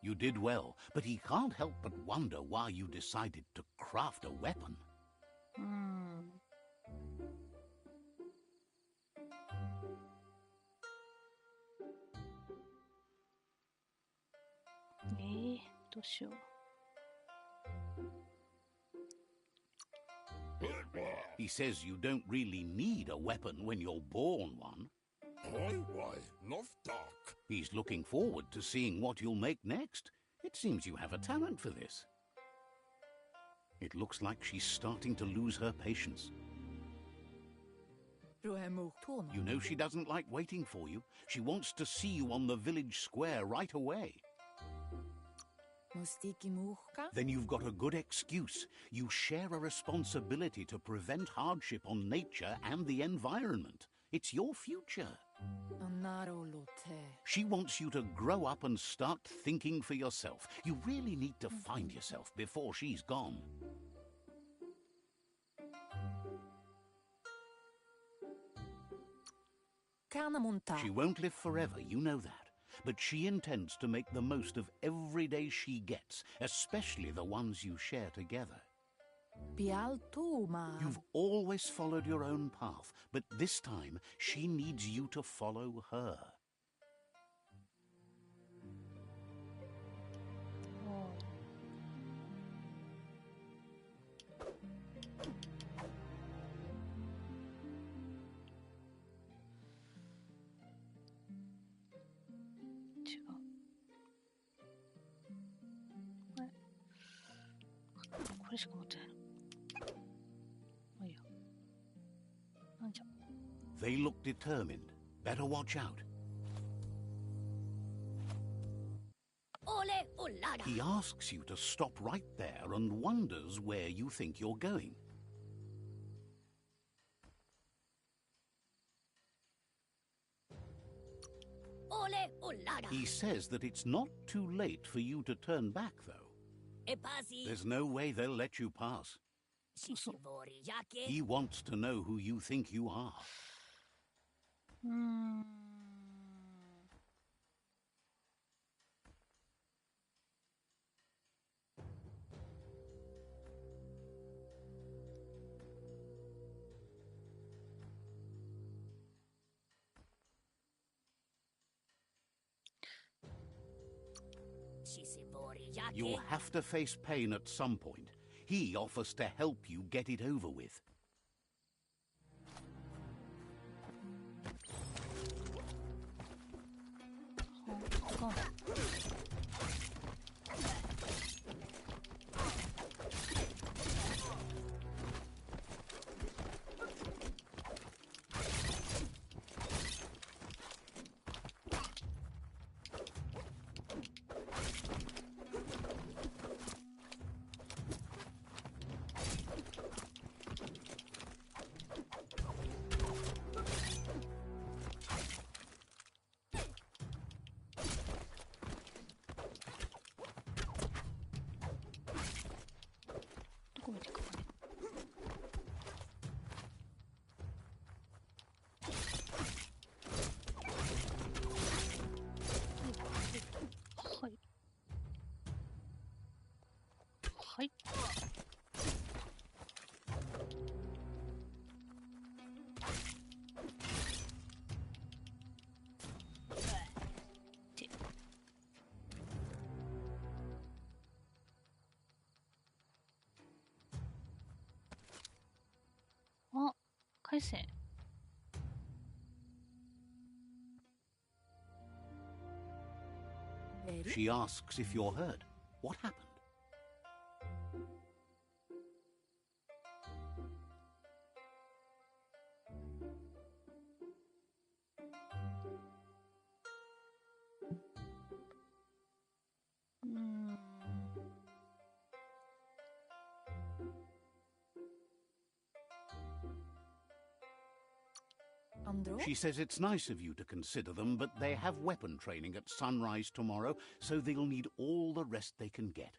You did well, but he can't help but wonder why you decided to craft a weapon. He says you don't really need a weapon when you're born one. He's looking forward to seeing what you'll make next. It seems you have a talent for this. It looks like she's starting to lose her patience. You know she doesn't like waiting for you. She wants to see you on the village square right away. Then you've got a good excuse. You share a responsibility to prevent hardship on nature and the environment. It's your future. She wants you to grow up and start thinking for yourself. You really need to find yourself before she's gone. She won't live forever, you know that. But she intends to make the most of every day she gets, especially the ones you share together. You've always followed your own path, but this time she needs you to follow her. They look determined. Better watch out. He asks you to stop right there and wonders where you think you're going. He says that it's not too late for you to turn back, though. There's no way they'll let you pass. He wants to know who you think you are. You'll have to face pain at some point. He offers to help you get it over with. 返せ。She asks if you're hurt. What happened? She says it's nice of you to consider them, but they have weapon training at sunrise tomorrow, so they'll need all the rest they can get.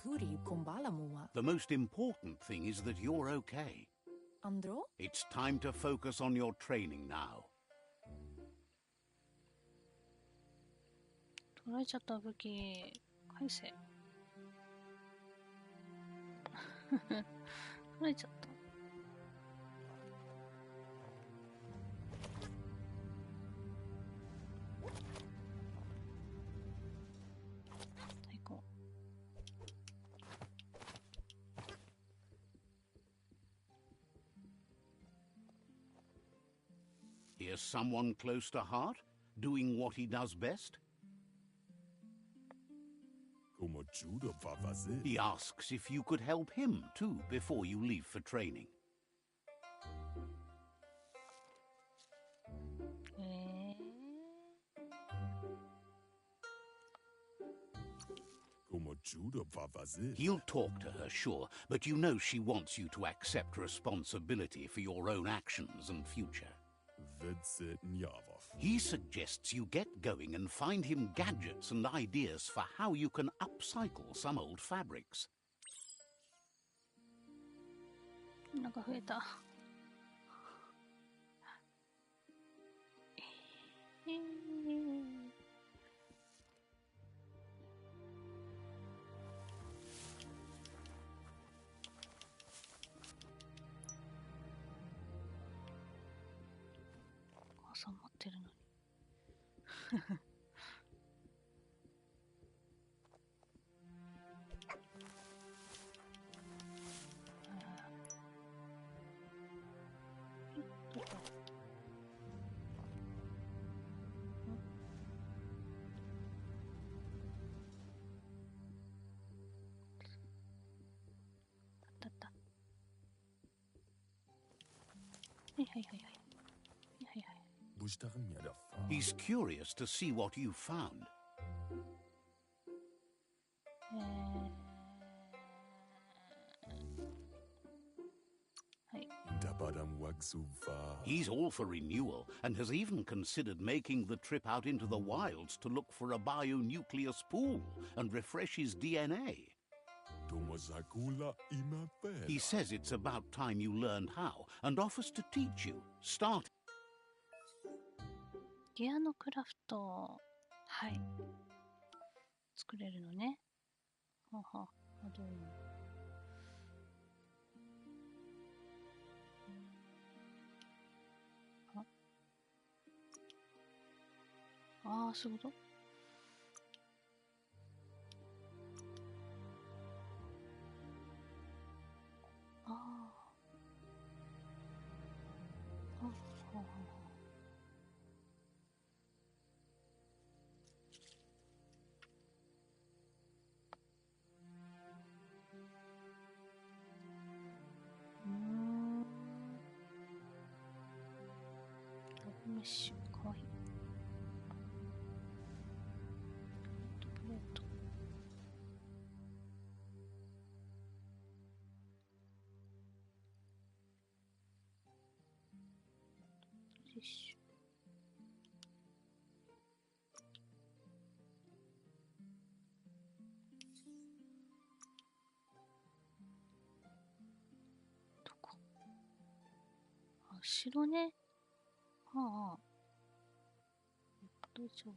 The most important thing is that you're okay. It's time to focus on your training now. 取られちゃった武器返せ。取られちゃった。最高。Here's someone close to heart, doing what he does best. He asks if you could help him too before you leave for training. He'll talk to her, sure, but you know she wants you to accept responsibility for your own actions and future. He suggests you get going and find him gadgets and ideas for how you can upcycle some old fabrics. なんか増えた。お母さん持ってるのに。あった。はいはいはいはい。はいはいはい。He's curious to see what you found. He's all for renewal and has even considered making the trip out into the wilds to look for a bionuclear spool and refresh his DNA. He says it's about time you learned how and offers to teach you. Start. ギアのクラフト、はい。作れるのね。はは、どうも。ああ、そういうこと？ああ。ははは。ラブメッシュ、かわいい。プレート。ティッシュ。どこ？あ、後ろね。はあ。どうしよう。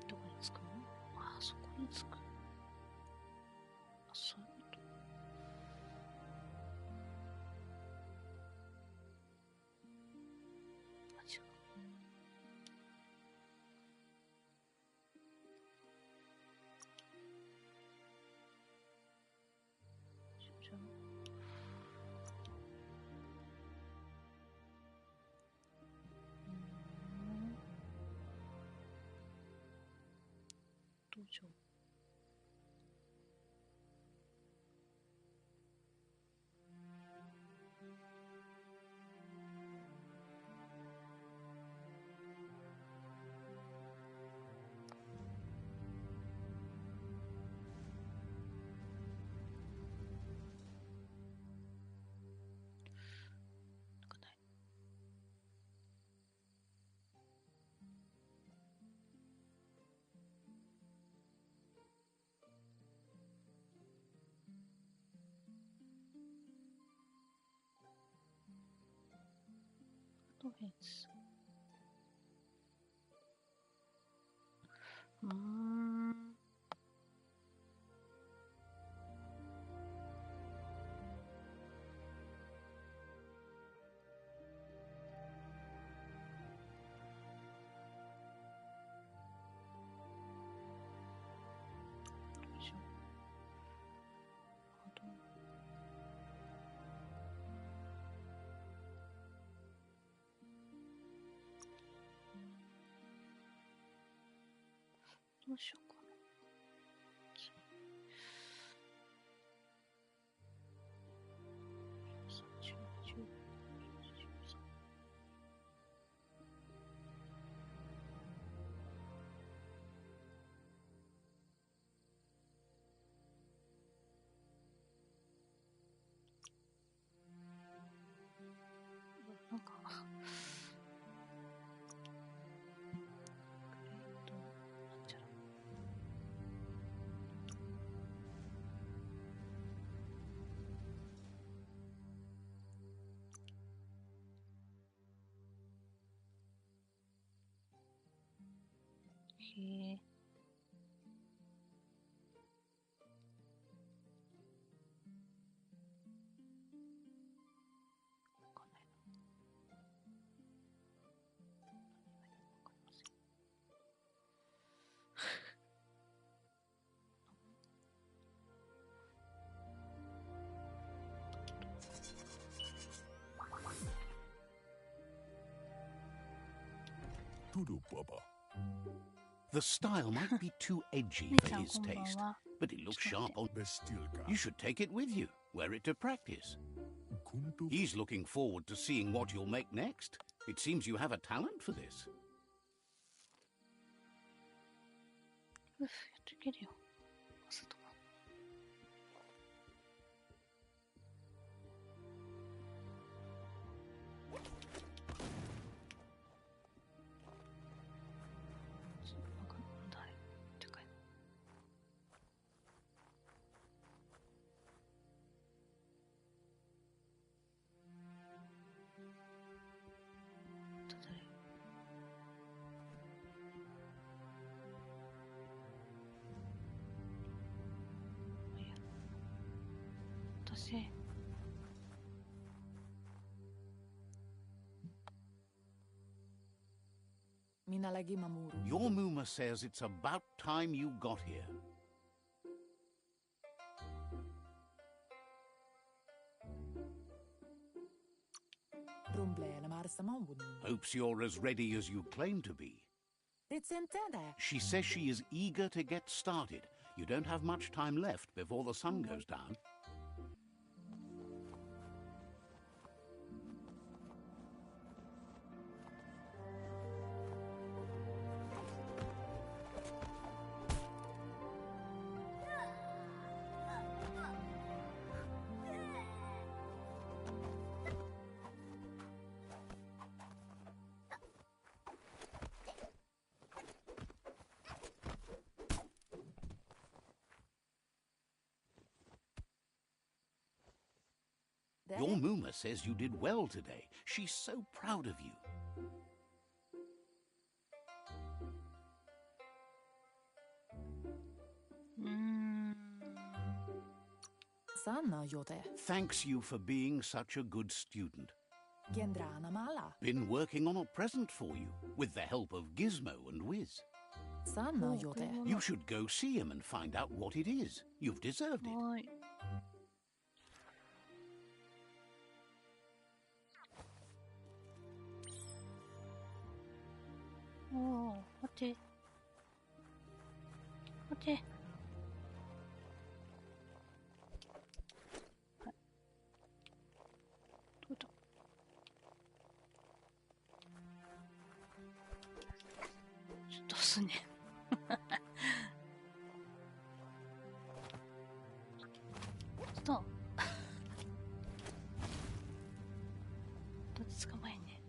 どこに着くの？ああ、そこに着く。あ、そういうこと。あ、違う。しょう。なんかない。あとフェンス。よいしょ。あとどうしようかな。13、14、15、13。なんか、なんちゃら。へえ。わかんないな。何がいいのかわかりません。Tudu Baba. The style might be too edgy 姉 for ちゃん his こんばん taste, は。 but it looks ちょっと sharp 待って。 on. Bestilka. You should take it with you, wear it to practice. Kuntu. He's looking forward to seeing what you'll make next. It seems you have a talent for this. うっ、やっといけるよ。朝とか。なんか、なんだあれ。でかいの。ただね。まあいいや。私、Minä lagi mamuru. Your Muma says it's about time you got here. Rumbleena marsa maun. Hopes you're as ready as you claim to be. Ritsentende. She says she is eager to get started. You don't have much time left before the sun goes down. Your Muma says you did well today. She's so proud of you. Sanna jote. Thanks you for being such a good student. Gendrana mala. Been working on a present for you, with the help of Gizmo and Wiz. Sanna jote. You should go see him and find out what it is. You've deserved it. はーい。おお、待って。待て。はい。どうだ。ちょっと押すね。ちょっと。どうやって捕まえんね。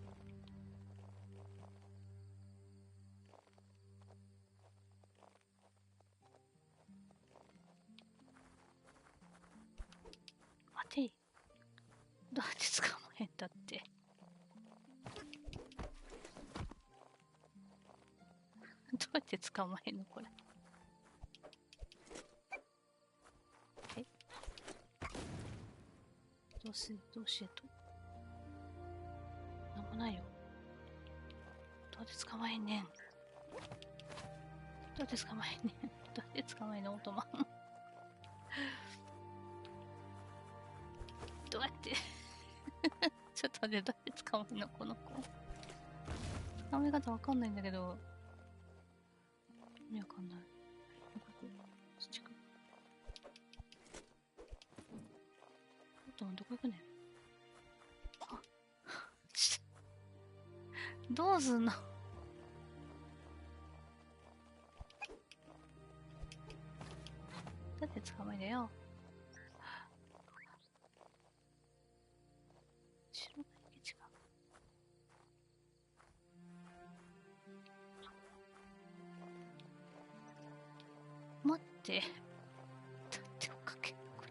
待て。どうやって捕まえんだって。どうやって捕まえんのこれ。え、どうしようと。なんもないよ。どうやって捕まえんねん。どうやって捕まえんねん。どうやって捕まえんのオートマン。どうやってちょっと待って、どうやって捕まえんのこの子。捕まえ方わかんないんだけど。意味わかんない。どこ行くねん。あ、どうすんの。どうやって捕まえるよ。後ろだけ違う。待って。だって追っかけるこれ。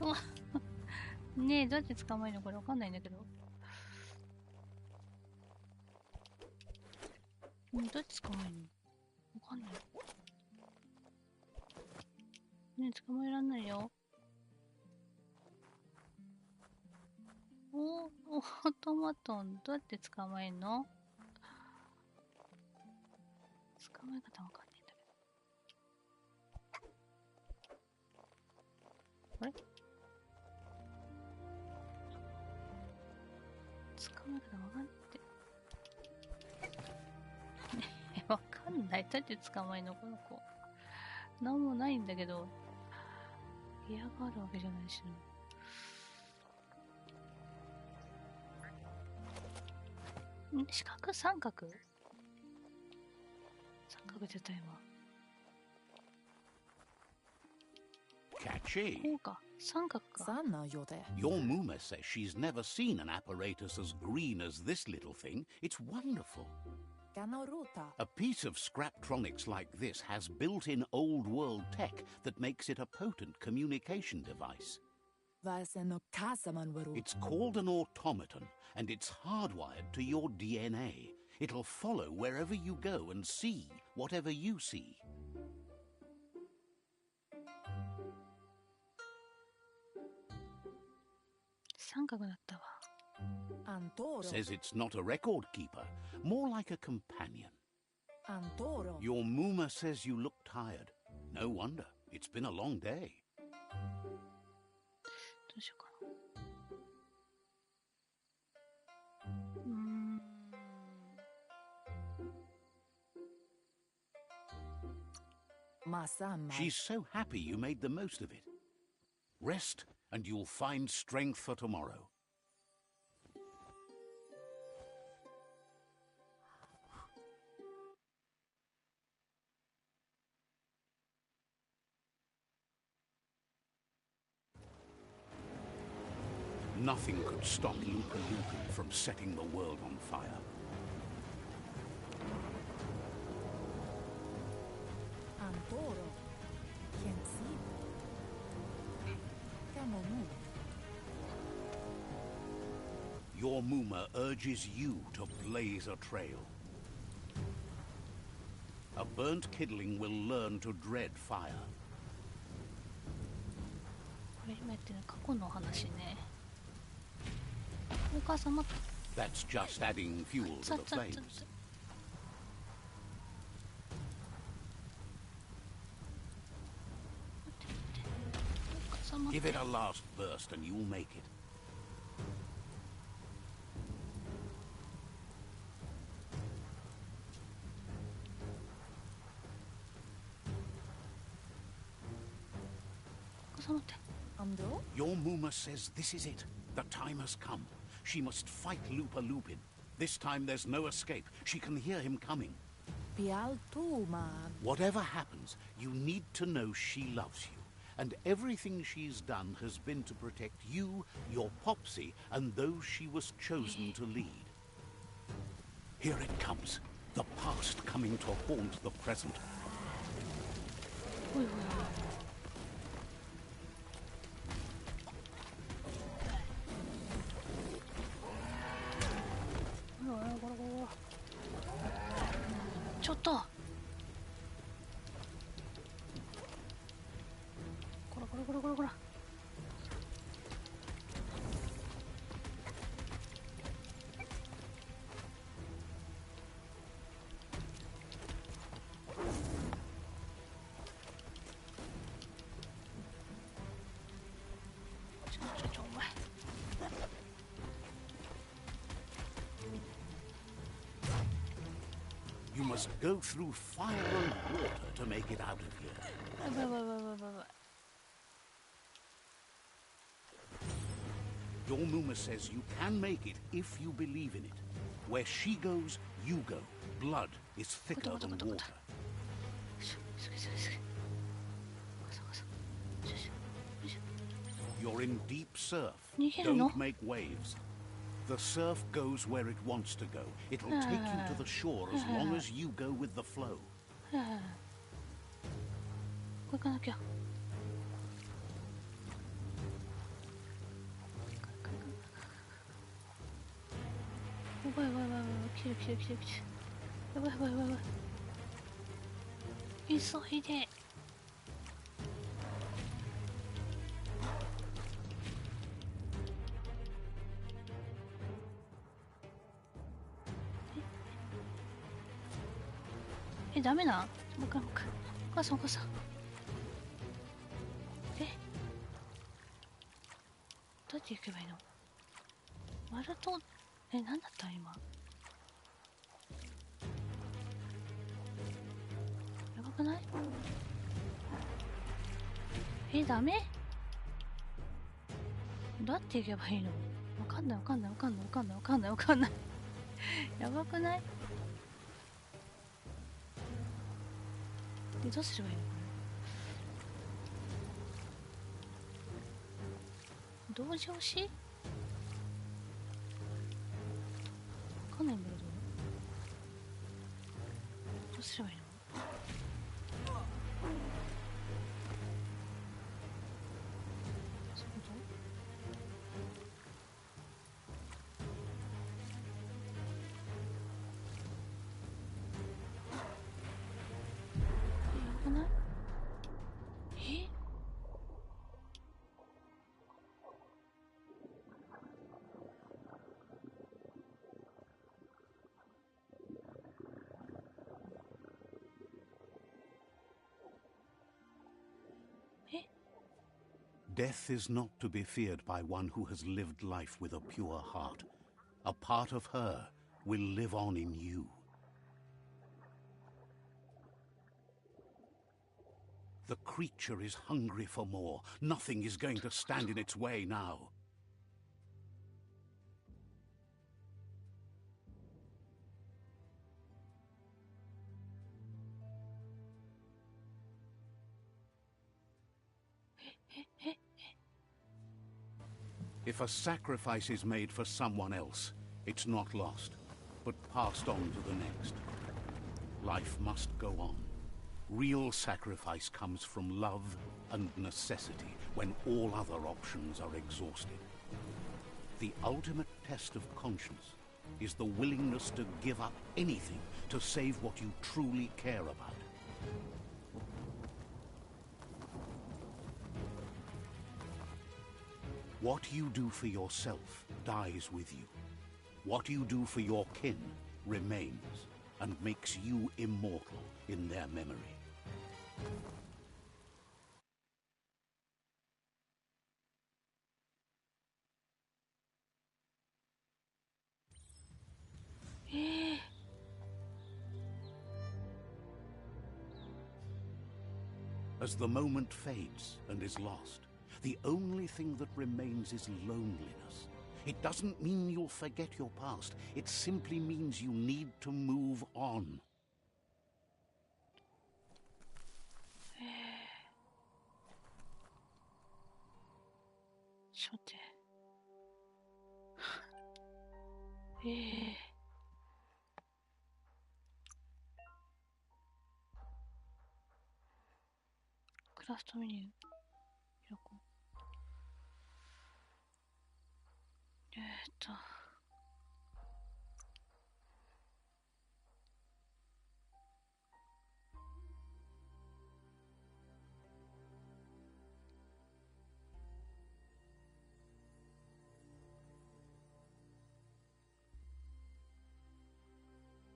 うわねえ、どうやって捕まえるのこれわかんないんだけど。どうやって捕まえるのわかんない。ねえ、捕まえらんないよ。オートマトン、どうやって捕まえんの。捕まえ方わかんないんだけど。あれ、捕まえ方わかんないって。ねえ、わかんない。どうやって捕まえんのこの子。なんもないんだけど。嫌があるわけじゃないしな。四角三角三角絶対今。Catchy. こうか。三角か。Sanna jote. Your Muma says she's never seen an apparatus as green as this little thing. It's wonderful. Kanoruta. A piece of Scraptronics like this has built-in old-world tech that makes it a potent communication device. Vaisen kasamanvaru. It's called an automaton, and it's hardwired to your DNA. It'll follow wherever you go and see whatever you see. 三角だったわ。 Antoro. Says it's not a record keeper, more like a companion. Antoro. Your Muma says you look tired. No wonder. It's been a long day. どうしようかな。Masama. She's so happy you made the most of it. Rest, and you'll find strength for tomorrow. Nothing could stop Lupa Lupa from setting the world on fire. Antoro. Kensi. Kamomu. Your Muma urges you to blaze a trail. A burnt kidling will learn to dread fire. これ今やってる過去の話ね。お母さん待って。 That's just adding fuel to the flames. お母さん待っ Give て。 it a last burst and you'll make it. そう思って。Ando? Your Muma says this is it. The time has come. She must fight Lupa Lupin. This time there's no escape. She can hear him coming. Pial tu, man. Whatever happens, you need to know she loves you. And everything she's done has been to protect you, your Popsy, and those she was chosen to lead. Here it comes. The past coming to haunt the present. おいおいおい。おいおい、こらこらこら。ちょっと。こらこらこらこらこら。お前。You must go through fire and water to make it out of here. やばいやばいやばいやばいやばい。Your Muma says you can make it if you believe in it. Where she goes, you go. Blood is thicker than water. すげすげすげ。ガサガサ。よいしょよいしょ。 You're in deep surf. 逃げるの？ Don't make waves. The surf goes where it wants to go. It'll take you to the shore as long as you go with the flow. これ行かなきゃ。やばいやばいやばいやばい。来てる来てる来てる来てる。やばいやばいやばいやばい。急いで。ダメなん？もう一回もう一回。お母さんお母さん。どうやって行けばいいの？丸と、なんだった今。やばくない？ダメ？どうやって行けばいいの？わかんないわかんないわかんないわかんないわかんないわかんない。やばくない？どうすればいいの？同時押し？わかんないんだけど。どうすればいいの？そういうこと？やばくない？Death is not to be feared by one who has lived life with a pure heart. A part of her will live on in you. The creature is hungry for more. Nothing is going to stand in its way now. If a sacrifice is made for someone else, it's not lost, but passed on to the next. Life must go on. Real sacrifice comes from love and necessity when all other options are exhausted. The ultimate test of conscience is the willingness to give up anything to save what you truly care about. What you do for yourself dies with you. What you do for your kin remains and makes you immortal in their memory. As the moment fades and is lost, The only thing that remains is loneliness. It doesn't mean you'll forget your past. It simply means you need to move on. ちょっと待って。クラフトメニュー開こう。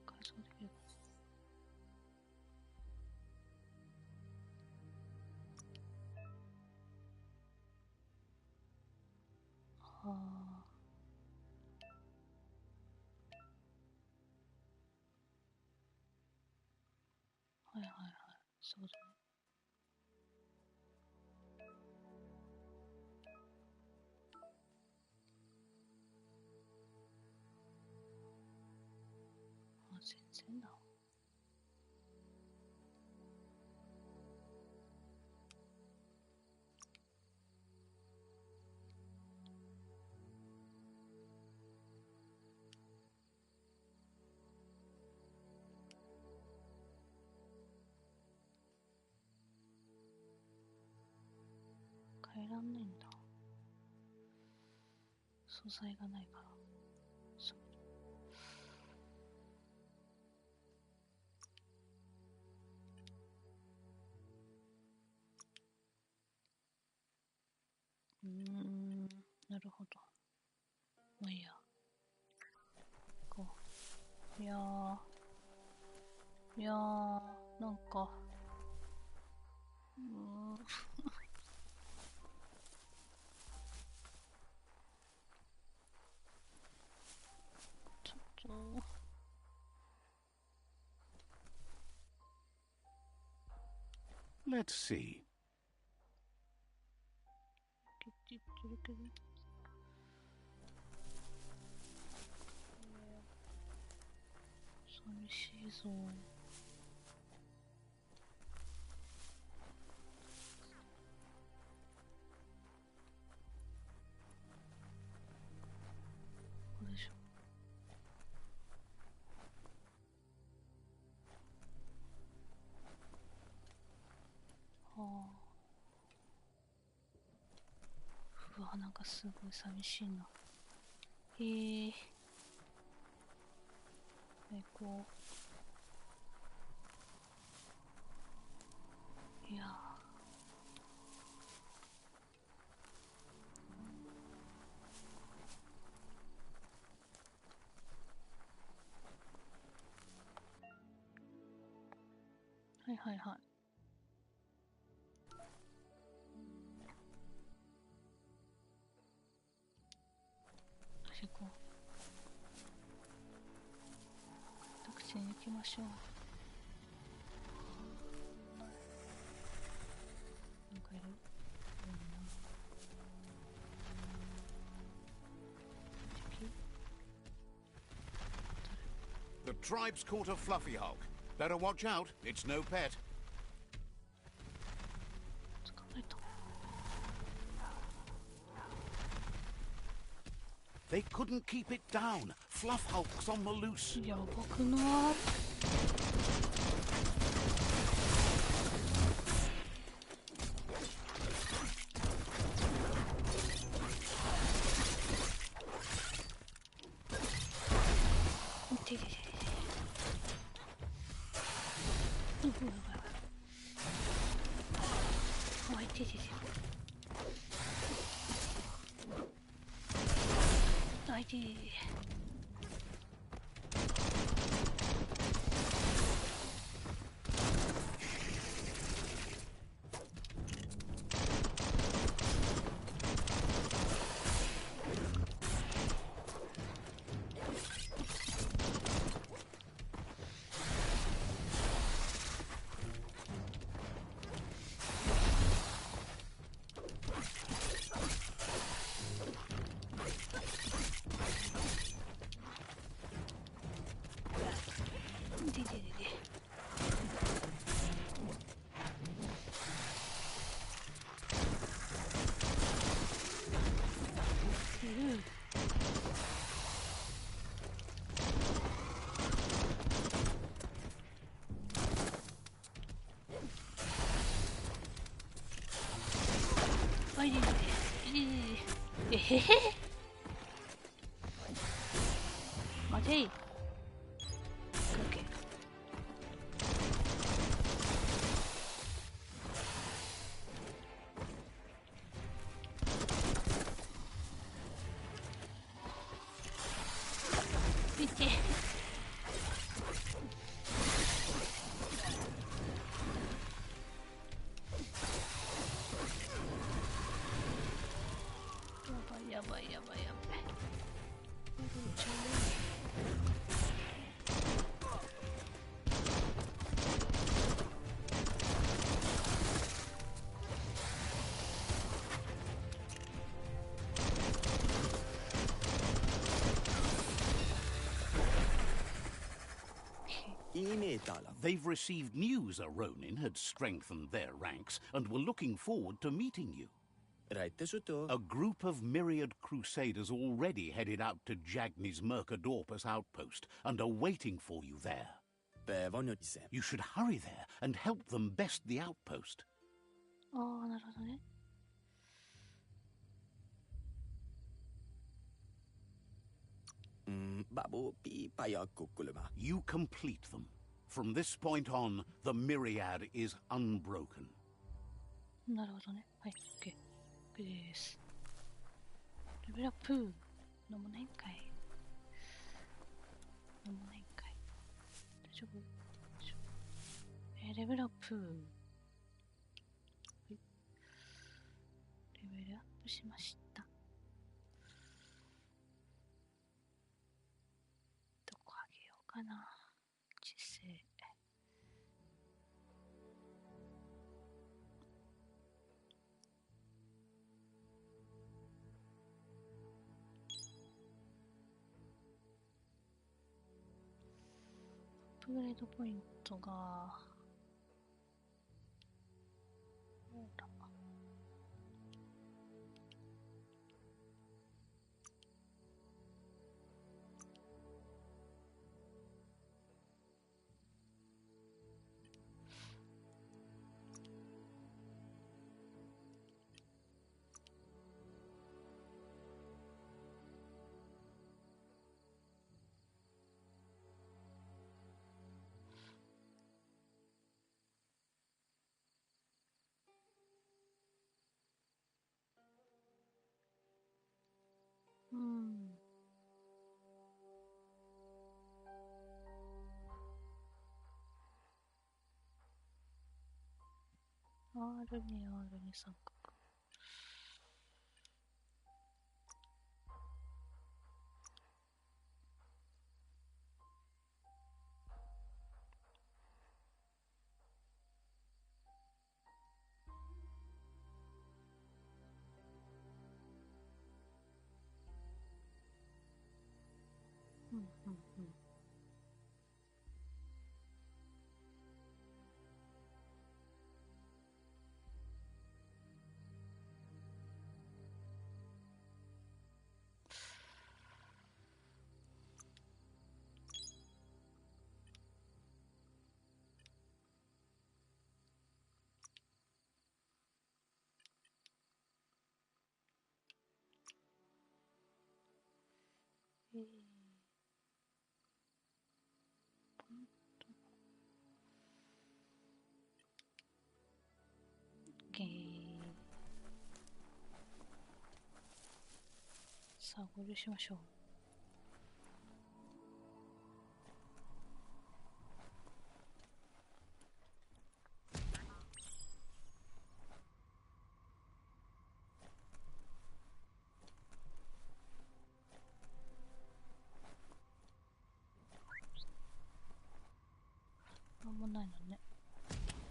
改装できるかな。はいはいはい、そうだね。全然だ。変えらんないんだ。素材がないから。そう。なるほど。まあいいや。こう。いやー、なんか。ちょっと。Let's see. 言ってるけど。寂しいぞ。これでしょ。はあ。うわ、なんかすごい寂しいな。こう。いやー。はいはいはい。行こう。タクシーに行きましょう。なんかいる？The tribe's caught a fluffy Hulk. Better watch out. It's no pet. 捕まえた。They couldn't keep it down. Fluff Hulk's on the loose. やばくない？てれれれ。あ、いてれれ。あ、いてれれ。えへへ。待てい。オッケー。見て。やばいやばいやばいやばい。They've received news a Ronin had strengthened their ranks and were looking forward to meeting you. A group of myriad crusaders already headed out to Jagni's Mercadorpus outpost and are waiting for you there. You should hurry there and help them best the outpost. ああ、なるほどね。You complete them. From this point on, the myriad is unbroken. なるほどね。はい、OK。OK です。レベルアップ。飲まないんかい。飲まないんかい。大丈夫？レベルアップ。はい。レベルアップしました。どこあげようかな。知性。アップグレードポイントがほらR に R に三角。さあ、合流しましょう。なんもないのね。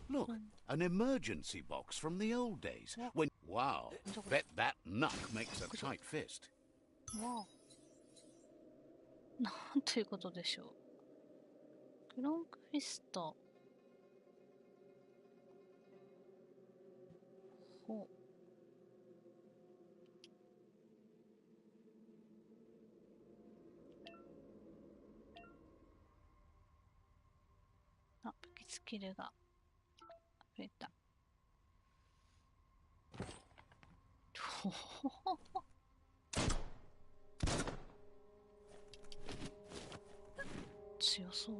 Look, an emergency box from the old days. When wow, bet that knuck makes a tight fist. わあ。なんということでしょう。クロンクフィスト。ほう。あ、武器スキルが増えた。ほほほほ。強そう。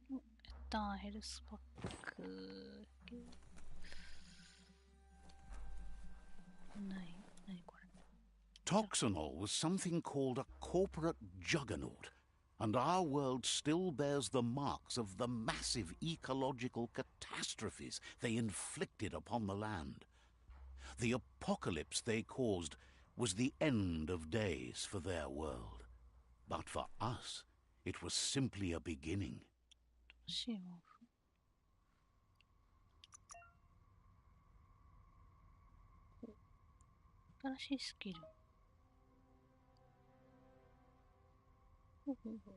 やったー、ヘルスパック。何これ。Toxanol was something called a corporate juggernaut, and our world still bears the marks of the massive ecological catastrophes they inflicted upon the land. The apocalypse they caused was the end of days for their world. But for us, it was simply a beginning. シーモフ。新しいスキル。ほうほうほう。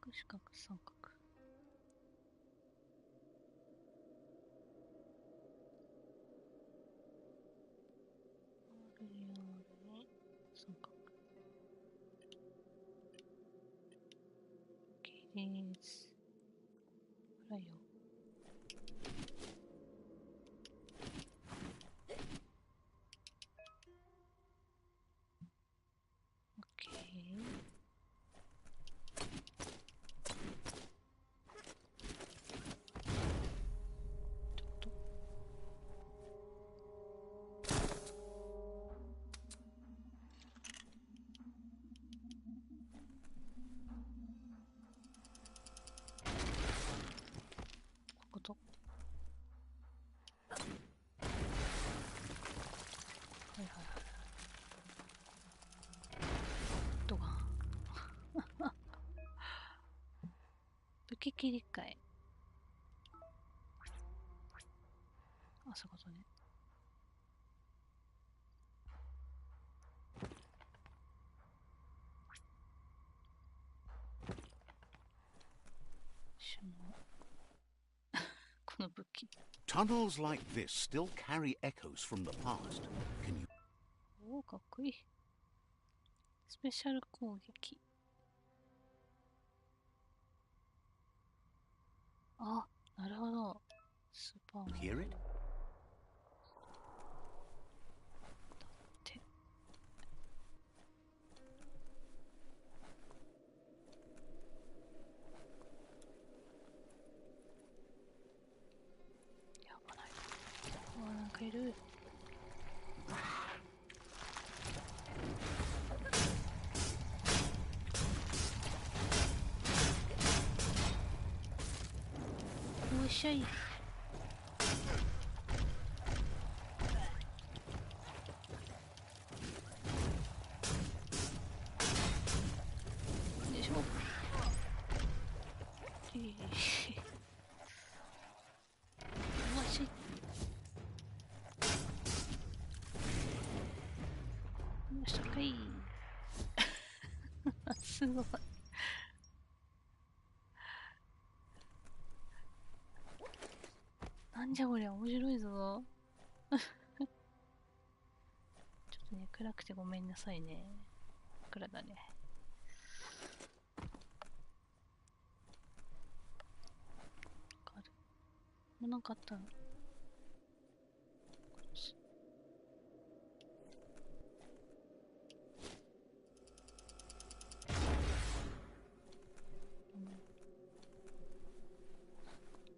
四角三角。三角。OK です。ほらよ。武器切り替え。あ、そういうことね。この武器。Tunnels like this still carry echoes from the past. Can you... おお、かっこいい。スペシャル攻撃。あ、なるほど。スーパーマン。Hear it? だって。やばない。あ、なんかいる。よいしょい。よいしょ。よし。よし、高い。すごい。なんじゃこりゃ、面白いぞ。ちょっとね、暗くてごめんなさいね。暗だね。もうなんかあったの？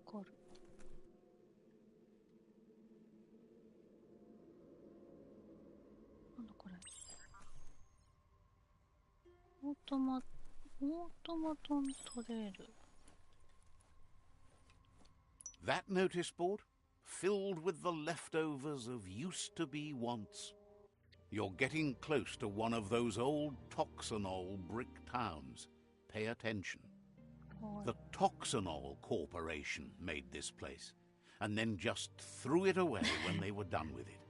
コール。なんだこれ。オートマトントレール。That notice board? Filled with the leftovers of used-to-be wants. You're getting close to one of those old Toxanol brick towns. Pay attention. The Toxanol Corporation made this place, and then just threw it away when they were done with it.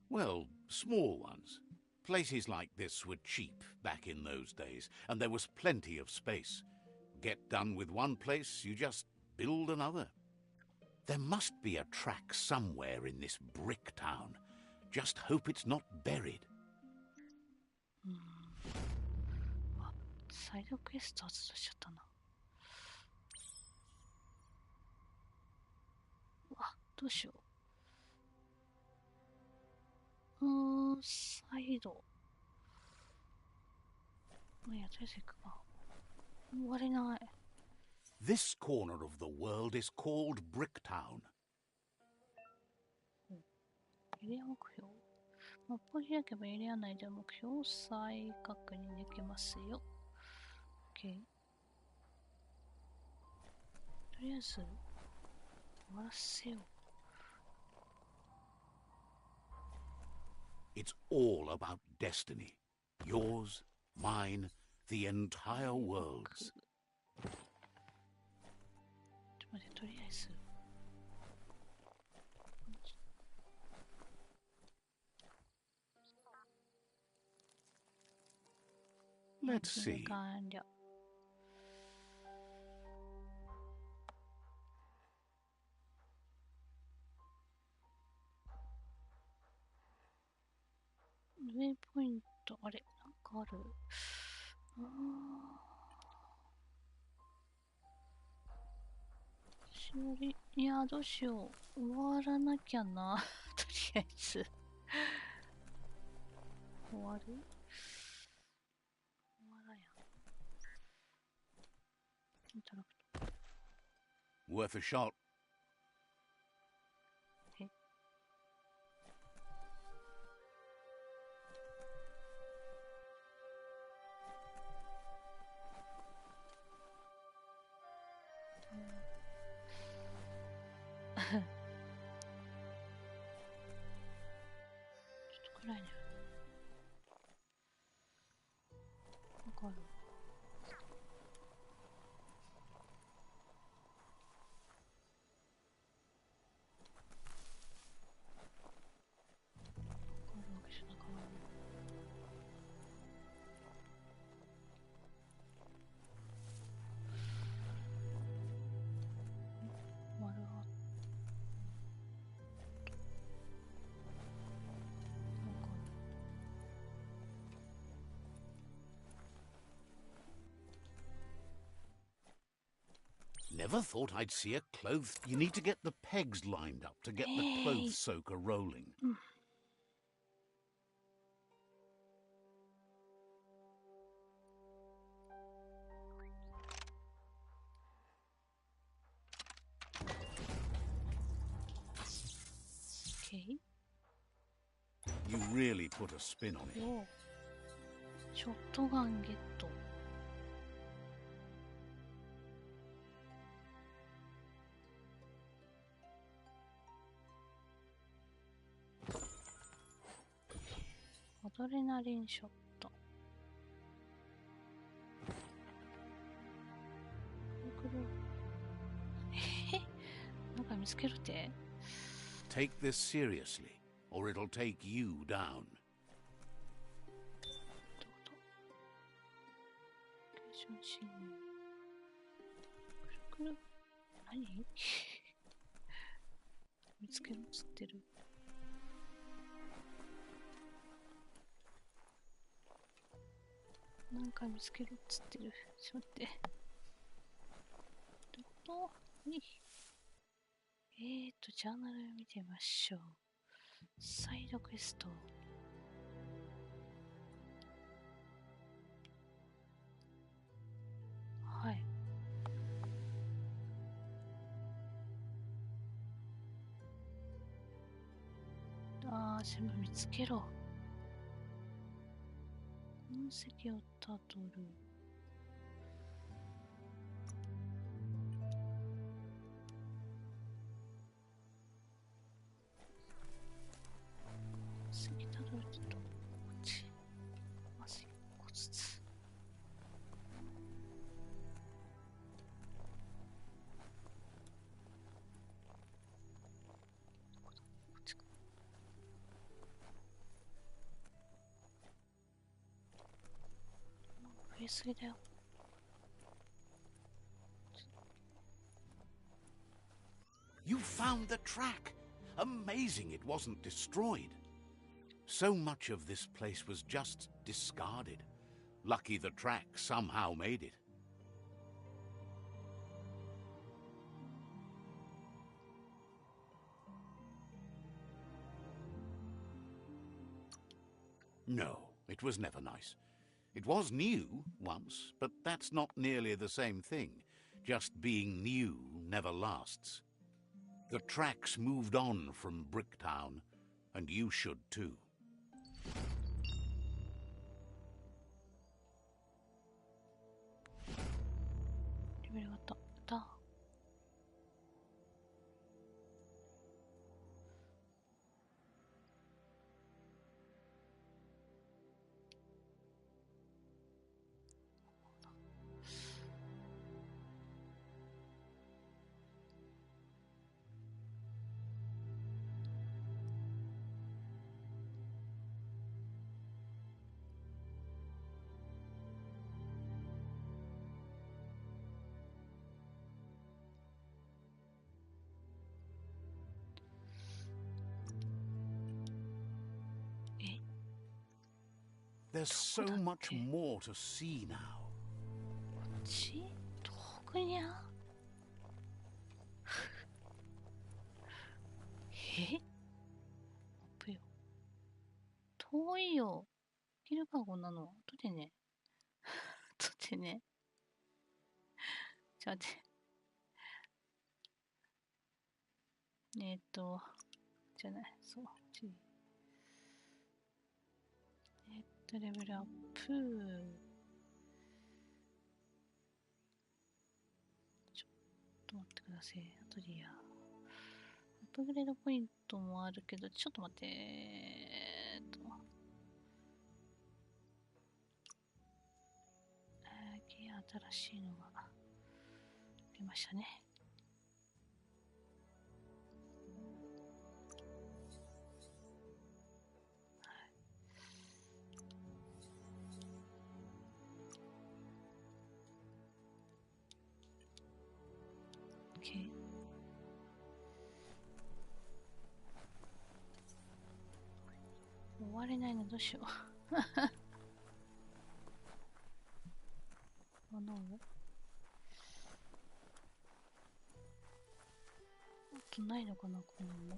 Well, small ones. Places like this were cheap back in those days, and there was plenty of space. Get done with one place, you just build another. There must be a track somewhere in this brick town. Just hope it's not buried. あ、サイドクエスト発動しちゃったな。あ、どうしよう。サイド。まあ、いや、とりあえず行くか。終われない。This corner of the world is called Bricktown. エリア目標。マップを開けばエリア内で目標を再確認できますよ。OK。とりあえず、終わらせよう。It's all about destiny. Yours, mine, the entire world's. ちょっと待って、とりあえず。Let's see. 完了。ウェイポイント、あれ、なんかある。しおり、いや、どうしよう。終わらなきゃな。とりあえず。終わる？終わらやん。インタラクト。Worth a shot. え？ちょっと暗いね。わかる。わかるわけじゃなかった。丸あなんか Never thought I'd see a clothes. You need to get the pegs lined up to get the clothes soaker rolling. OK? You really put a spin on it. おうショットガンゲット。アドレナリンショット。なんか見つけるって？ Take this seriously, or it'll take you down. どういうことロケーションシーン。くるくる。何見つけるっつってる。なんか見つけるっつってる。ちょっと待って。どういうことにジャーナル見てみましょう。サイドクエスト。はい。全部見つけろ。痕跡をたどる。痕跡たどるとこっち。まず一個ずつ。どこだ？こっちか。増えすぎだよ。You found the track. Amazing it wasn't destroyed. So much of this place was just discarded. Lucky the track somehow made it. No, it was never nice. It was new once, but that's not nearly the same thing. Just being new never lasts. The tracks moved on from Bricktown, and you should too. レベル上がった。やった。There's so much more to see now. 遠くにゃえマップよ。遠いよ。できるかこんなの。後でね。後でね。ちょっと待って。じゃない。そう。レベルアップ。ちょっと待ってください。後でや。アップグレードポイントもあるけど、ちょっと待って。新しいのが出ましたね。OK。終われないな、どうしよう。あのあとないのかな、こんなの。終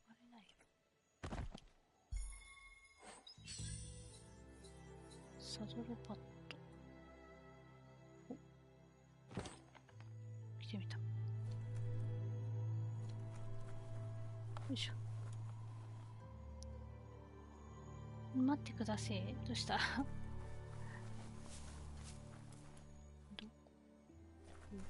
われないよ。サドルパッド。お、来てみた。よいしょ。待ってください。どうしたどこ？よ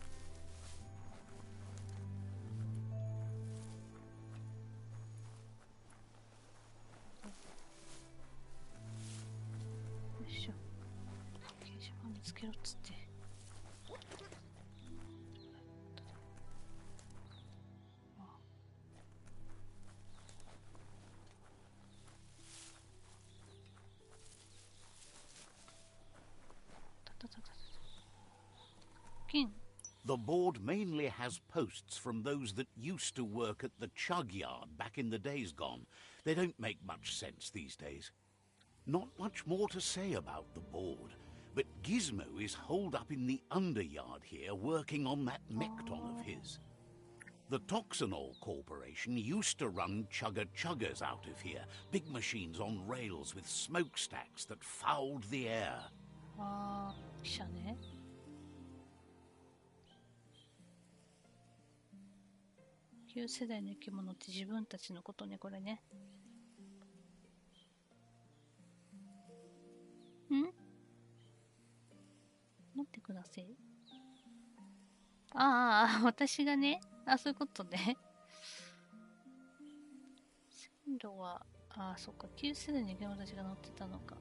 いしょ。掲示板見つけろっつって。The board mainly has posts from those that used to work at the chug yard back in the days gone. They don't make much sense these days. Not much more to say about the board, but Gizmo is holed up in the underyard here working on that Mekton of his. The Toxanol Corporation used to run chugger-chuggers out of here, big machines on rails with smokestacks that fouled the air. 記者ね。旧世代の生き物って自分たちのことね、これね。待ってください。私がね。そういうことね。線路は、そっか、旧世代の生き物たちが乗ってたのか。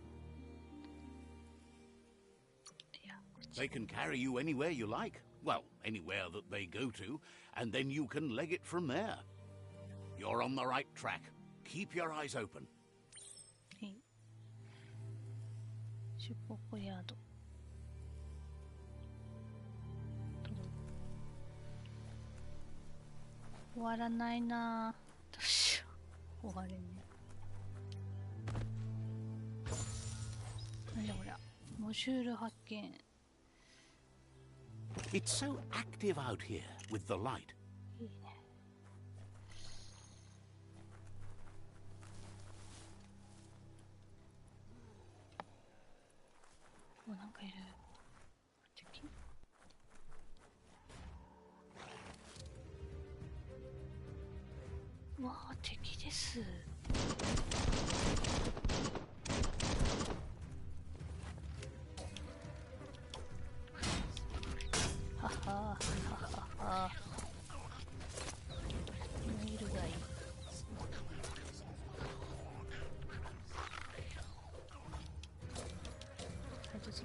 いや、こっち。They can carry you anywhere you like. Well, anywhere that they go to, and then you can leg it from there. You're on the right track. Keep your eyes open. はい。シュポポヤード。終わらないな。どうしよう。終われね。なんだこりゃ。モジュール発見。It's so active out here with the light. いいね。お、なんかいる。敵？わあ、敵です。ははははは。ネイルがいい。はい、どうぞ。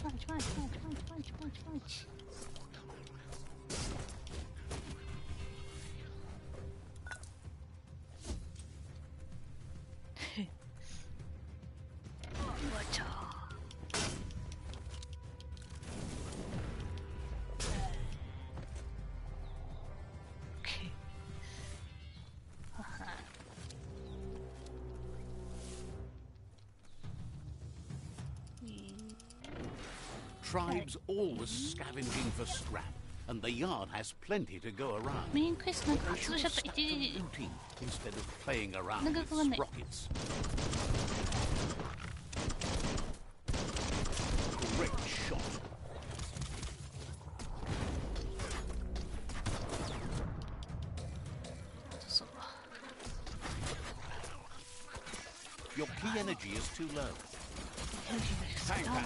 パンチパンチパンチパンチパンチパンチパンチ。わちゃー。はは。Tribes always scavenging for scrap, and the yard has plenty to go around. メインクエストなんか I 発 should 動しちゃ have った。 stuck い to ていていて。 looting instead of playing around Nagagawa with na eh. sprockets. Great shot. そう。 Your key energy is too low. Bang, bang.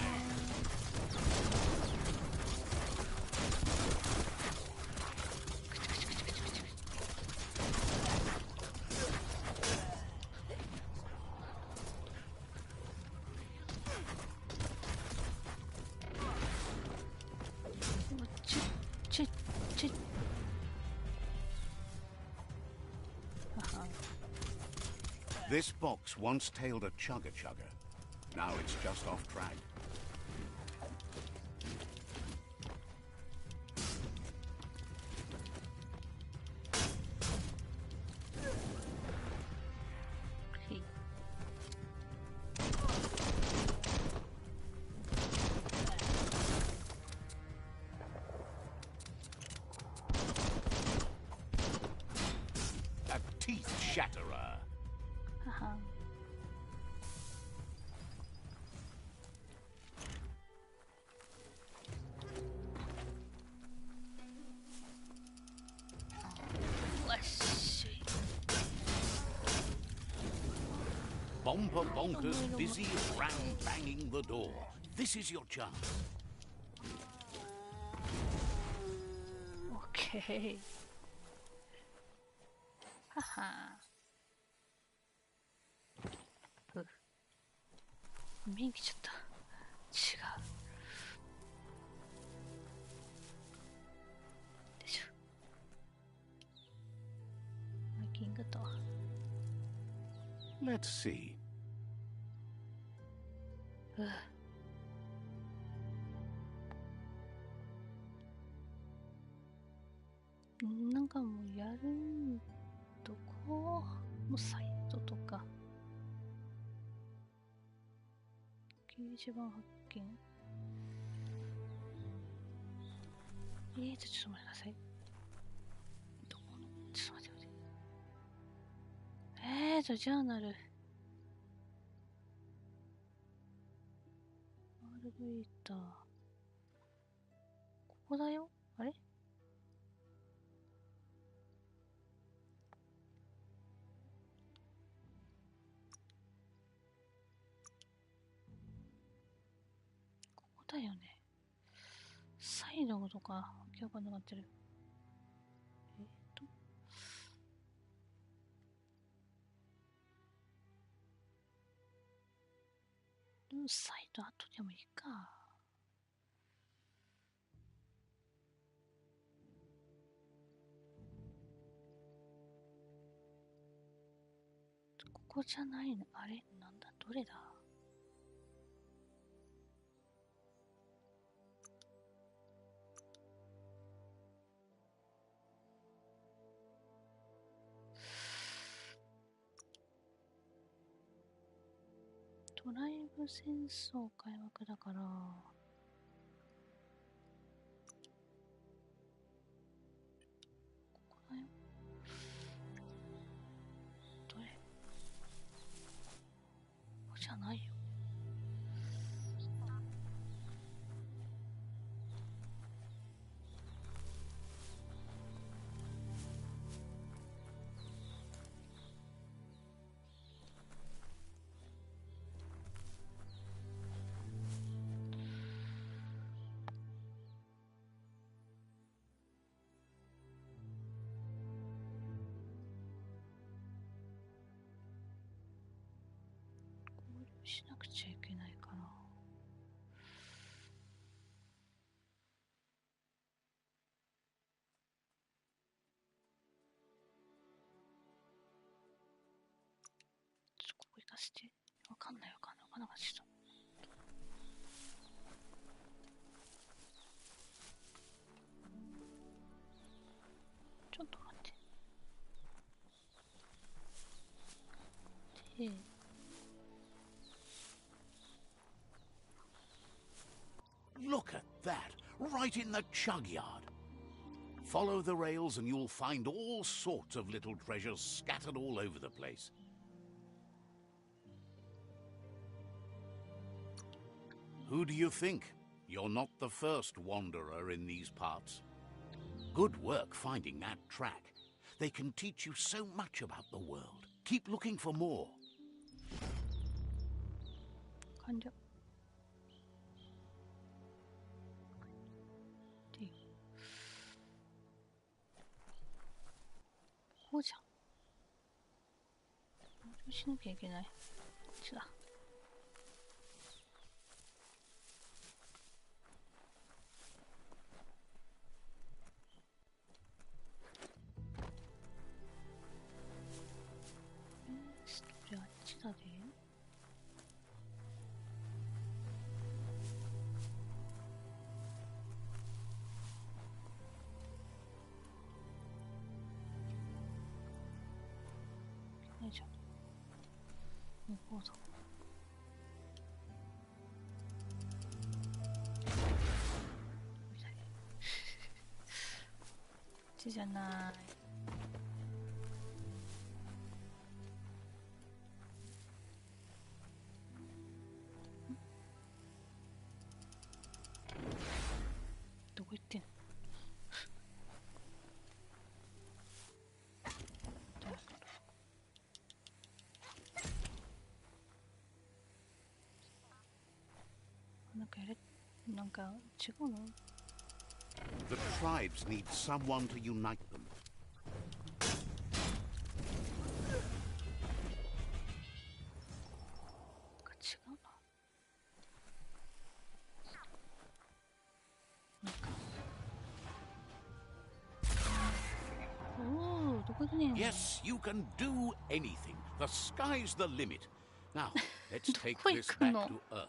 ちょちょ。はは。 This box once tailed a chugga-chugga. Now it's just off track. A teeth shatterer. はは。わっしょい。 Bomper Bonker's busy ram banging the door. This is your chance. オッケー。はは。メイン来ちゃった。違う。でしょ。マイキングと。 Let's see. なんかもうやるとこもうサイトとか掲示板発見。ちょっと待ってください。どこのちょっと待って待って。ジャーナル。RV だ。ここだよ。あれ？ここだよね。サイドとか、わけわかんなくなってる。サイト後でもいいか。ここじゃないの。あれなんだと。どれだ？ドライブ戦争開幕だから、ここだよ。どれ？ここじゃないよ。しなくちゃいけないかな。ちょっとここ行かせて。わかんない。ちょっと。ちょっと待って。で、Look at that, right in the chug yard. Follow the rails and you'll find all sorts of little treasures scattered all over the place. Who do you think? You're not the first wanderer in these parts. Good work finding that track. They can teach you so much about the world. Keep looking for more. 完了。で、こうじゃん。こうしなきゃいけない。こっちだ。あっちだで。よいしょ。向こうだ。こっちじゃない。どこ行ってんの？なんか違うの？ The tribes need someone to unite them. 違うの？なんかおお、どこ行くねん。 Yes, you can do anything. The sky's the limit. Now, let's take this back to Earth.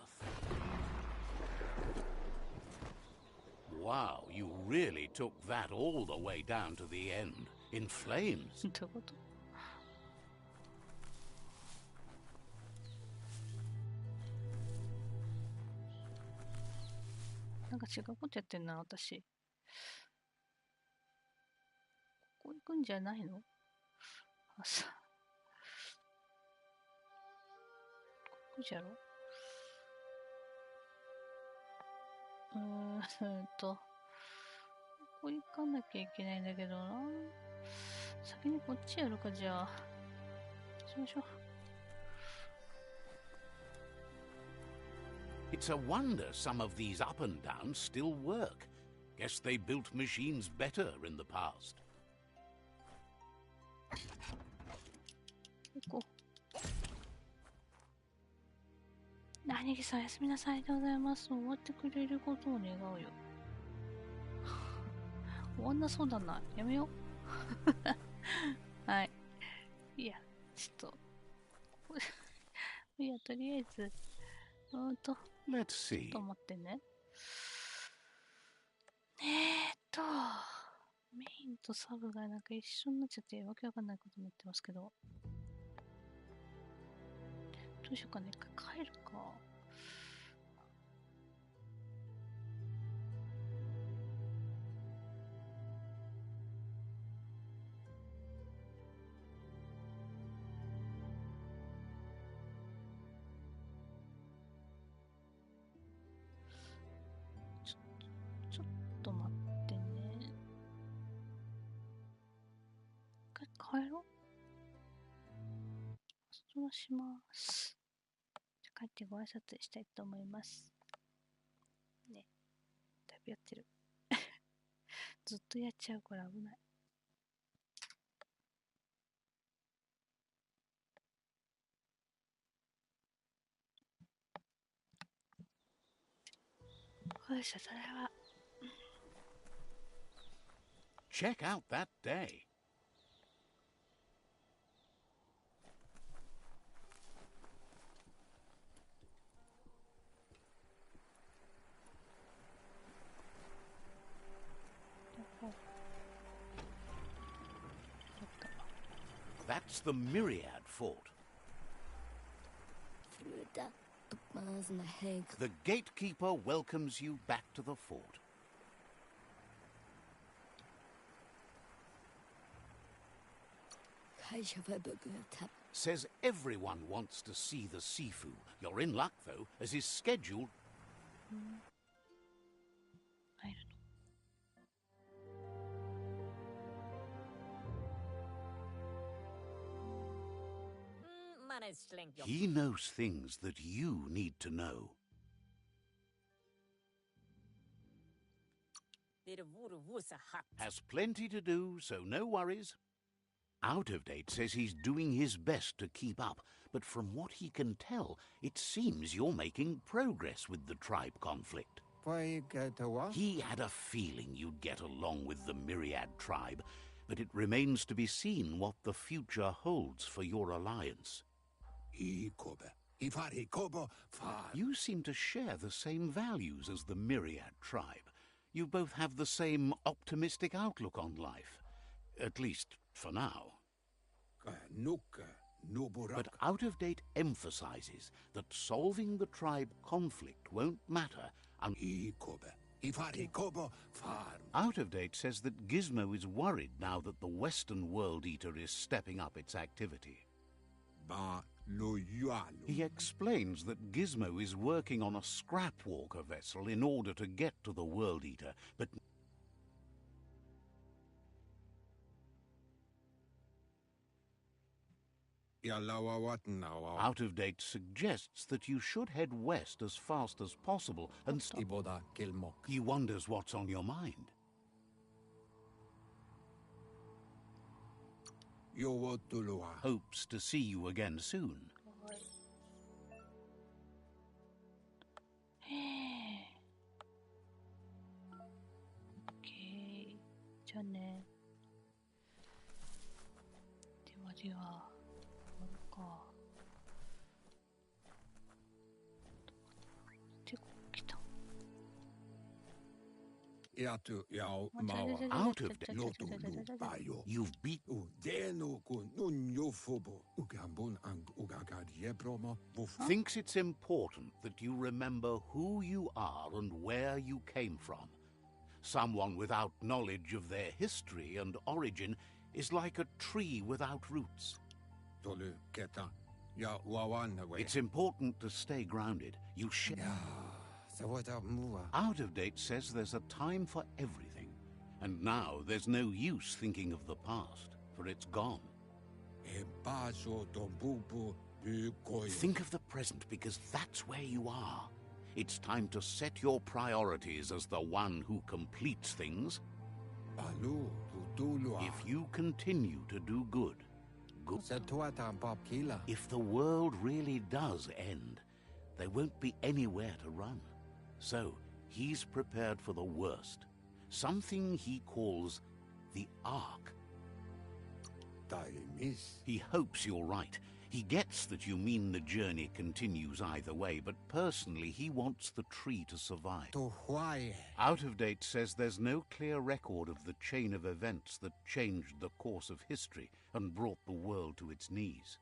Wow, you really took that all the way down to the end, in flames. どういうこと？なんか違うことやってんな、私。ここ行くんじゃないの？あ、さ。ここじゃろ？ここ行かなきゃいけないんだけどな。先にこっちやるか、じゃあ。しましょう。It's a wonder some of these up and downs still work. Guess they built machines better in the past. 行こう。兄貴さん、おやすみなさいでございます。終わってくれることを願うよ。終わんなそうだな。やめよう。はい。いや、ちょっと。いや、よ、とりあえず。Let's ちょっ see. と待ってね。メインとサブがなんか一緒になっちゃってわけわかんないことになってますけど。どうしようかね。一回帰るか。ちょっと待ってね。一回帰ろう。そうします。じゃあ帰ってご挨拶したいと思います。ね。だいぶやってる。ずっとやっちゃうから危ない。よいしょ、それは。Check out that day. That's the Myriad Fort. The gatekeeper welcomes you back to the fort. Says everyone wants to see the Sifu. You're in luck, though, as is scheduled. I don't know. He knows things that you need to know. Has plenty to do, so no worries. Out of Date says he's doing his best to keep up, but from what he can tell, it seems you're making progress with the tribe conflict. He had a feeling you'd get along with the Myriad tribe, but it remains to be seen what the future holds for your alliance. You seem to share the same values as the Myriad tribe. You both have the same optimistic outlook on life. At least, for now. But Out of Date emphasizes that solving the tribe conflict won't matter Out of Date says that Gizmo is worried now that the Western World Eater is stepping up its activity. He explains that Gizmo is working on a scrap walker vessel in order to get to the World Eater, but Out of Date suggests that you should head west as fast as possible and He wonders what's on your mind. Hopes to see you again soon. Okay. じゃあね。では。Out of Date. You've beaten. Thinks it's important that you remember who you are and where you came from. Someone without knowledge of their history and origin is like a tree without roots. It's important to stay grounded. You should. Out of Date says there's a time for everything. And now there's no use thinking of the past, for it's gone. Think of the present, because that's where you are. It's time to set your priorities as the one who completes things. If you continue to do good. If the world really does end, there won't be anywhere to run. So, he's prepared for the worst. Something he calls the Ark. He hopes you're right. He gets that you mean the journey continues either way, but personally he wants the tree to survive. Out of Date says there's no clear record of the chain of events that changed the course of history and brought the world to its knees.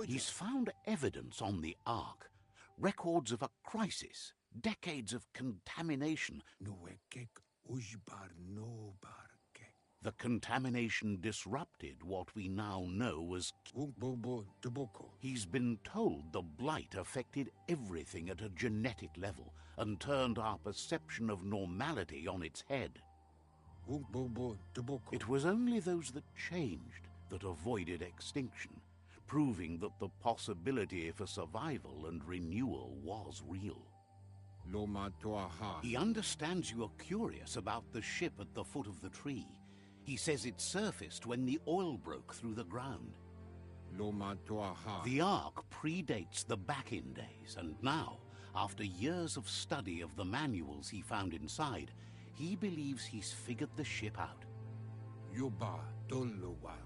He's found evidence on the Ark, records of a crisis, decades of contamination. The contamination disrupted what we now know as... He's been told the blight affected everything at a genetic level and turned our perception of normality on its head. It was only those that changed that avoided extinction, proving that the possibility for survival and renewal was real. He understands you are curious about the ship at the foot of the tree. He says it surfaced when the oil broke through the ground. The Ark predates the back-in days, and now, after years of study of the manuals he found inside, he believes he's figured the ship out.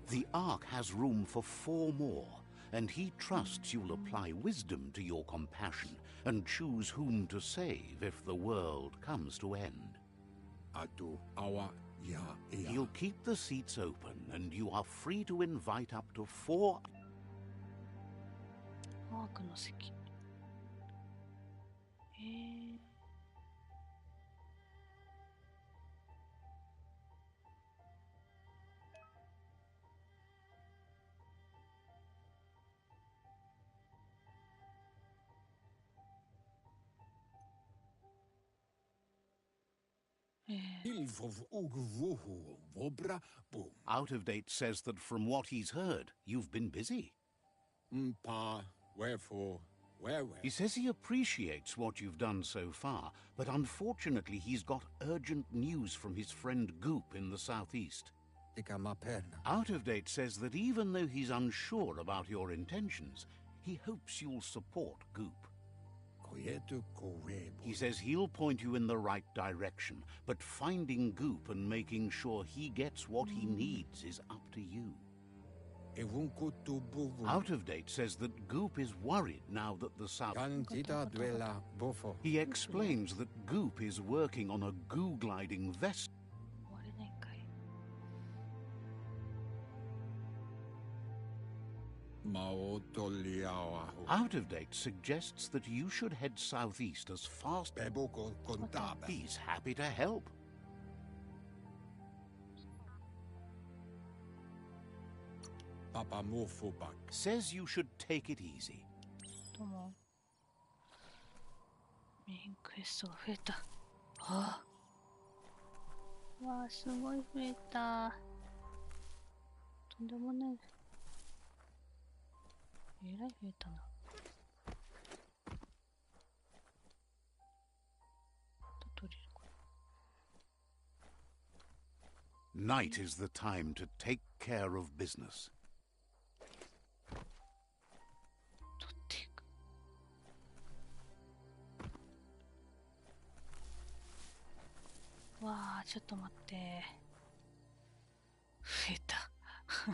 The Ark has room for 4 more, and he trusts you'll apply wisdom to your compassion and choose whom to save if the world comes to end. He'll keep the seats open, and you are free to invite up to 4... アークの席。Out of Date says that from what he's heard, you've been busy. He says he appreciates what you've done so far, but unfortunately he's got urgent news from his friend Goop in the southeast. Out of Date says that even though he's unsure about your intentions, he hopes you'll support Goop. He says he'll point you in the right direction, but finding Goop and making sure he gets what he needs is up to you. Out of Date says that Goop is worried now that the South... He explains that Goop is working on a goo-gliding vessel. Out of Date suggests that you should head southeast as fast as... He's happy to help. Says you should take it easy. どうも。メインクエストが増えた。ああ。わあ、すごい増えた。とんでもない。えらい増えたな。取れるかな。Night is the time to take care of business. 取っていく。わあ、ちょっと待って。増えた。め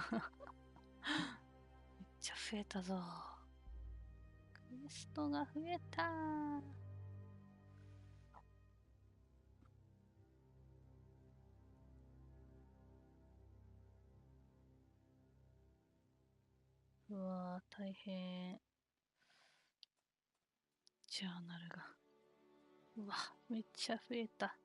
っちゃ増えたぞ。クエストが増えた。うわー、大変。ジャーナルが。うわ、めっちゃ増えた。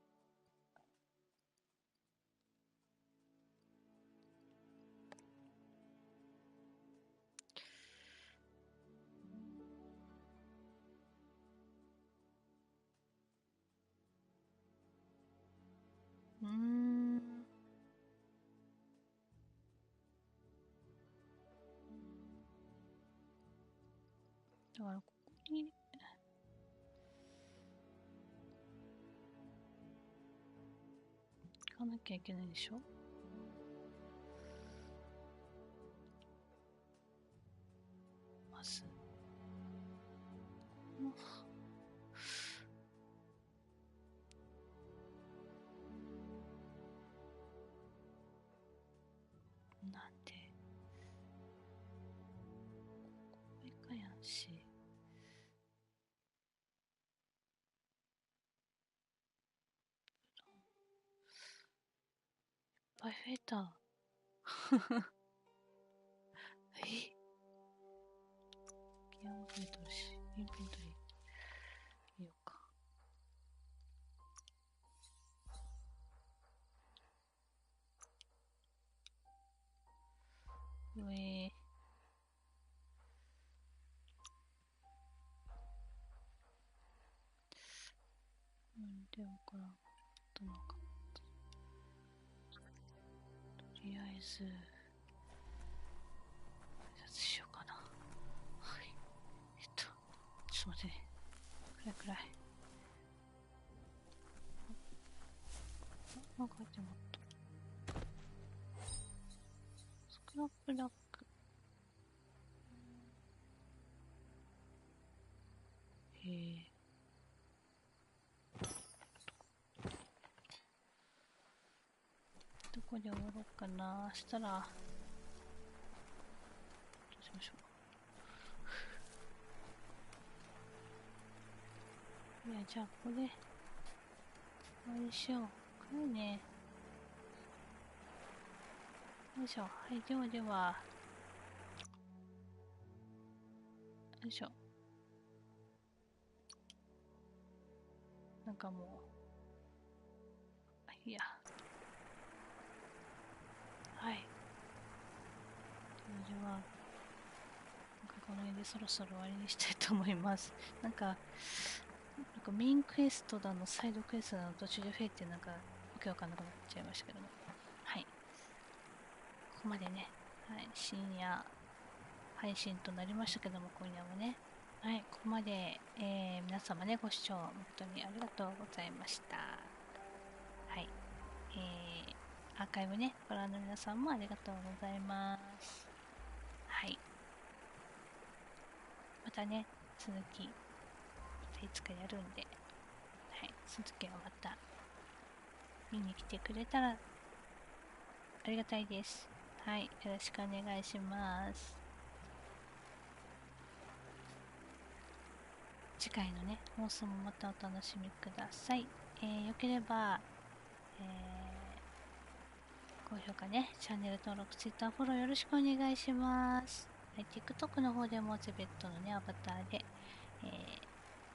だからここに行かなきゃいけないでしょ。まずなんでし。いっぱい増えた。え、ギアも増えとるし、インベントリー見ようか。うえでわからん。どのか。とりあえず、挨拶しようかな。はい。ちょっと待ってね。暗い暗い。なんか入ってもらった。スクラップラック。へえ。どこで終わろうかな。したら、どうしましょう。いや、じゃあ、ここで、終わりしよう。暗いね。よいしょ。はい、ではでは。よいしょ。なんかもう、いや。はい。では、なんかこの辺でそろそろ終わりにしたいと思います。なんかメインクエストだの、サイドクエストだの途中で増えて、なんか、わけわかんなくなっちゃいましたけども。はい。ここまでね、はい、深夜配信となりましたけども、今夜もね。はい、ここまで、皆様ね、ご視聴本当にありがとうございました。はい。アーカイブね、ご覧の皆さんもありがとうございます。はい。またね、続き、またいつかやるんで、はい、その時はまた見に来てくれたらありがたいです。はい、よろしくお願いします。次回のね、放送もまたお楽しみください。よければ、高評価ね、チャンネル登録、Twitter フォローよろしくお願いします。はい、TikTok の方でもゼベットのね、アバターで、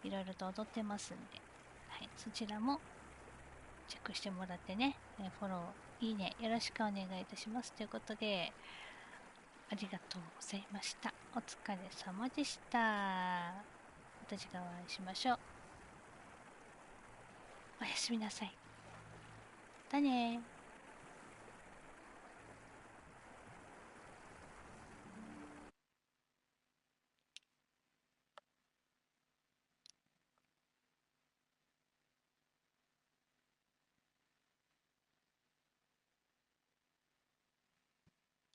いろいろと踊ってますんで、はい、そちらもチェックしてもらってね、フォロー、いいね、よろしくお願いいたします。ということで、ありがとうございました。お疲れ様でした。また次回お会いしましょう。おやすみなさい。またねー。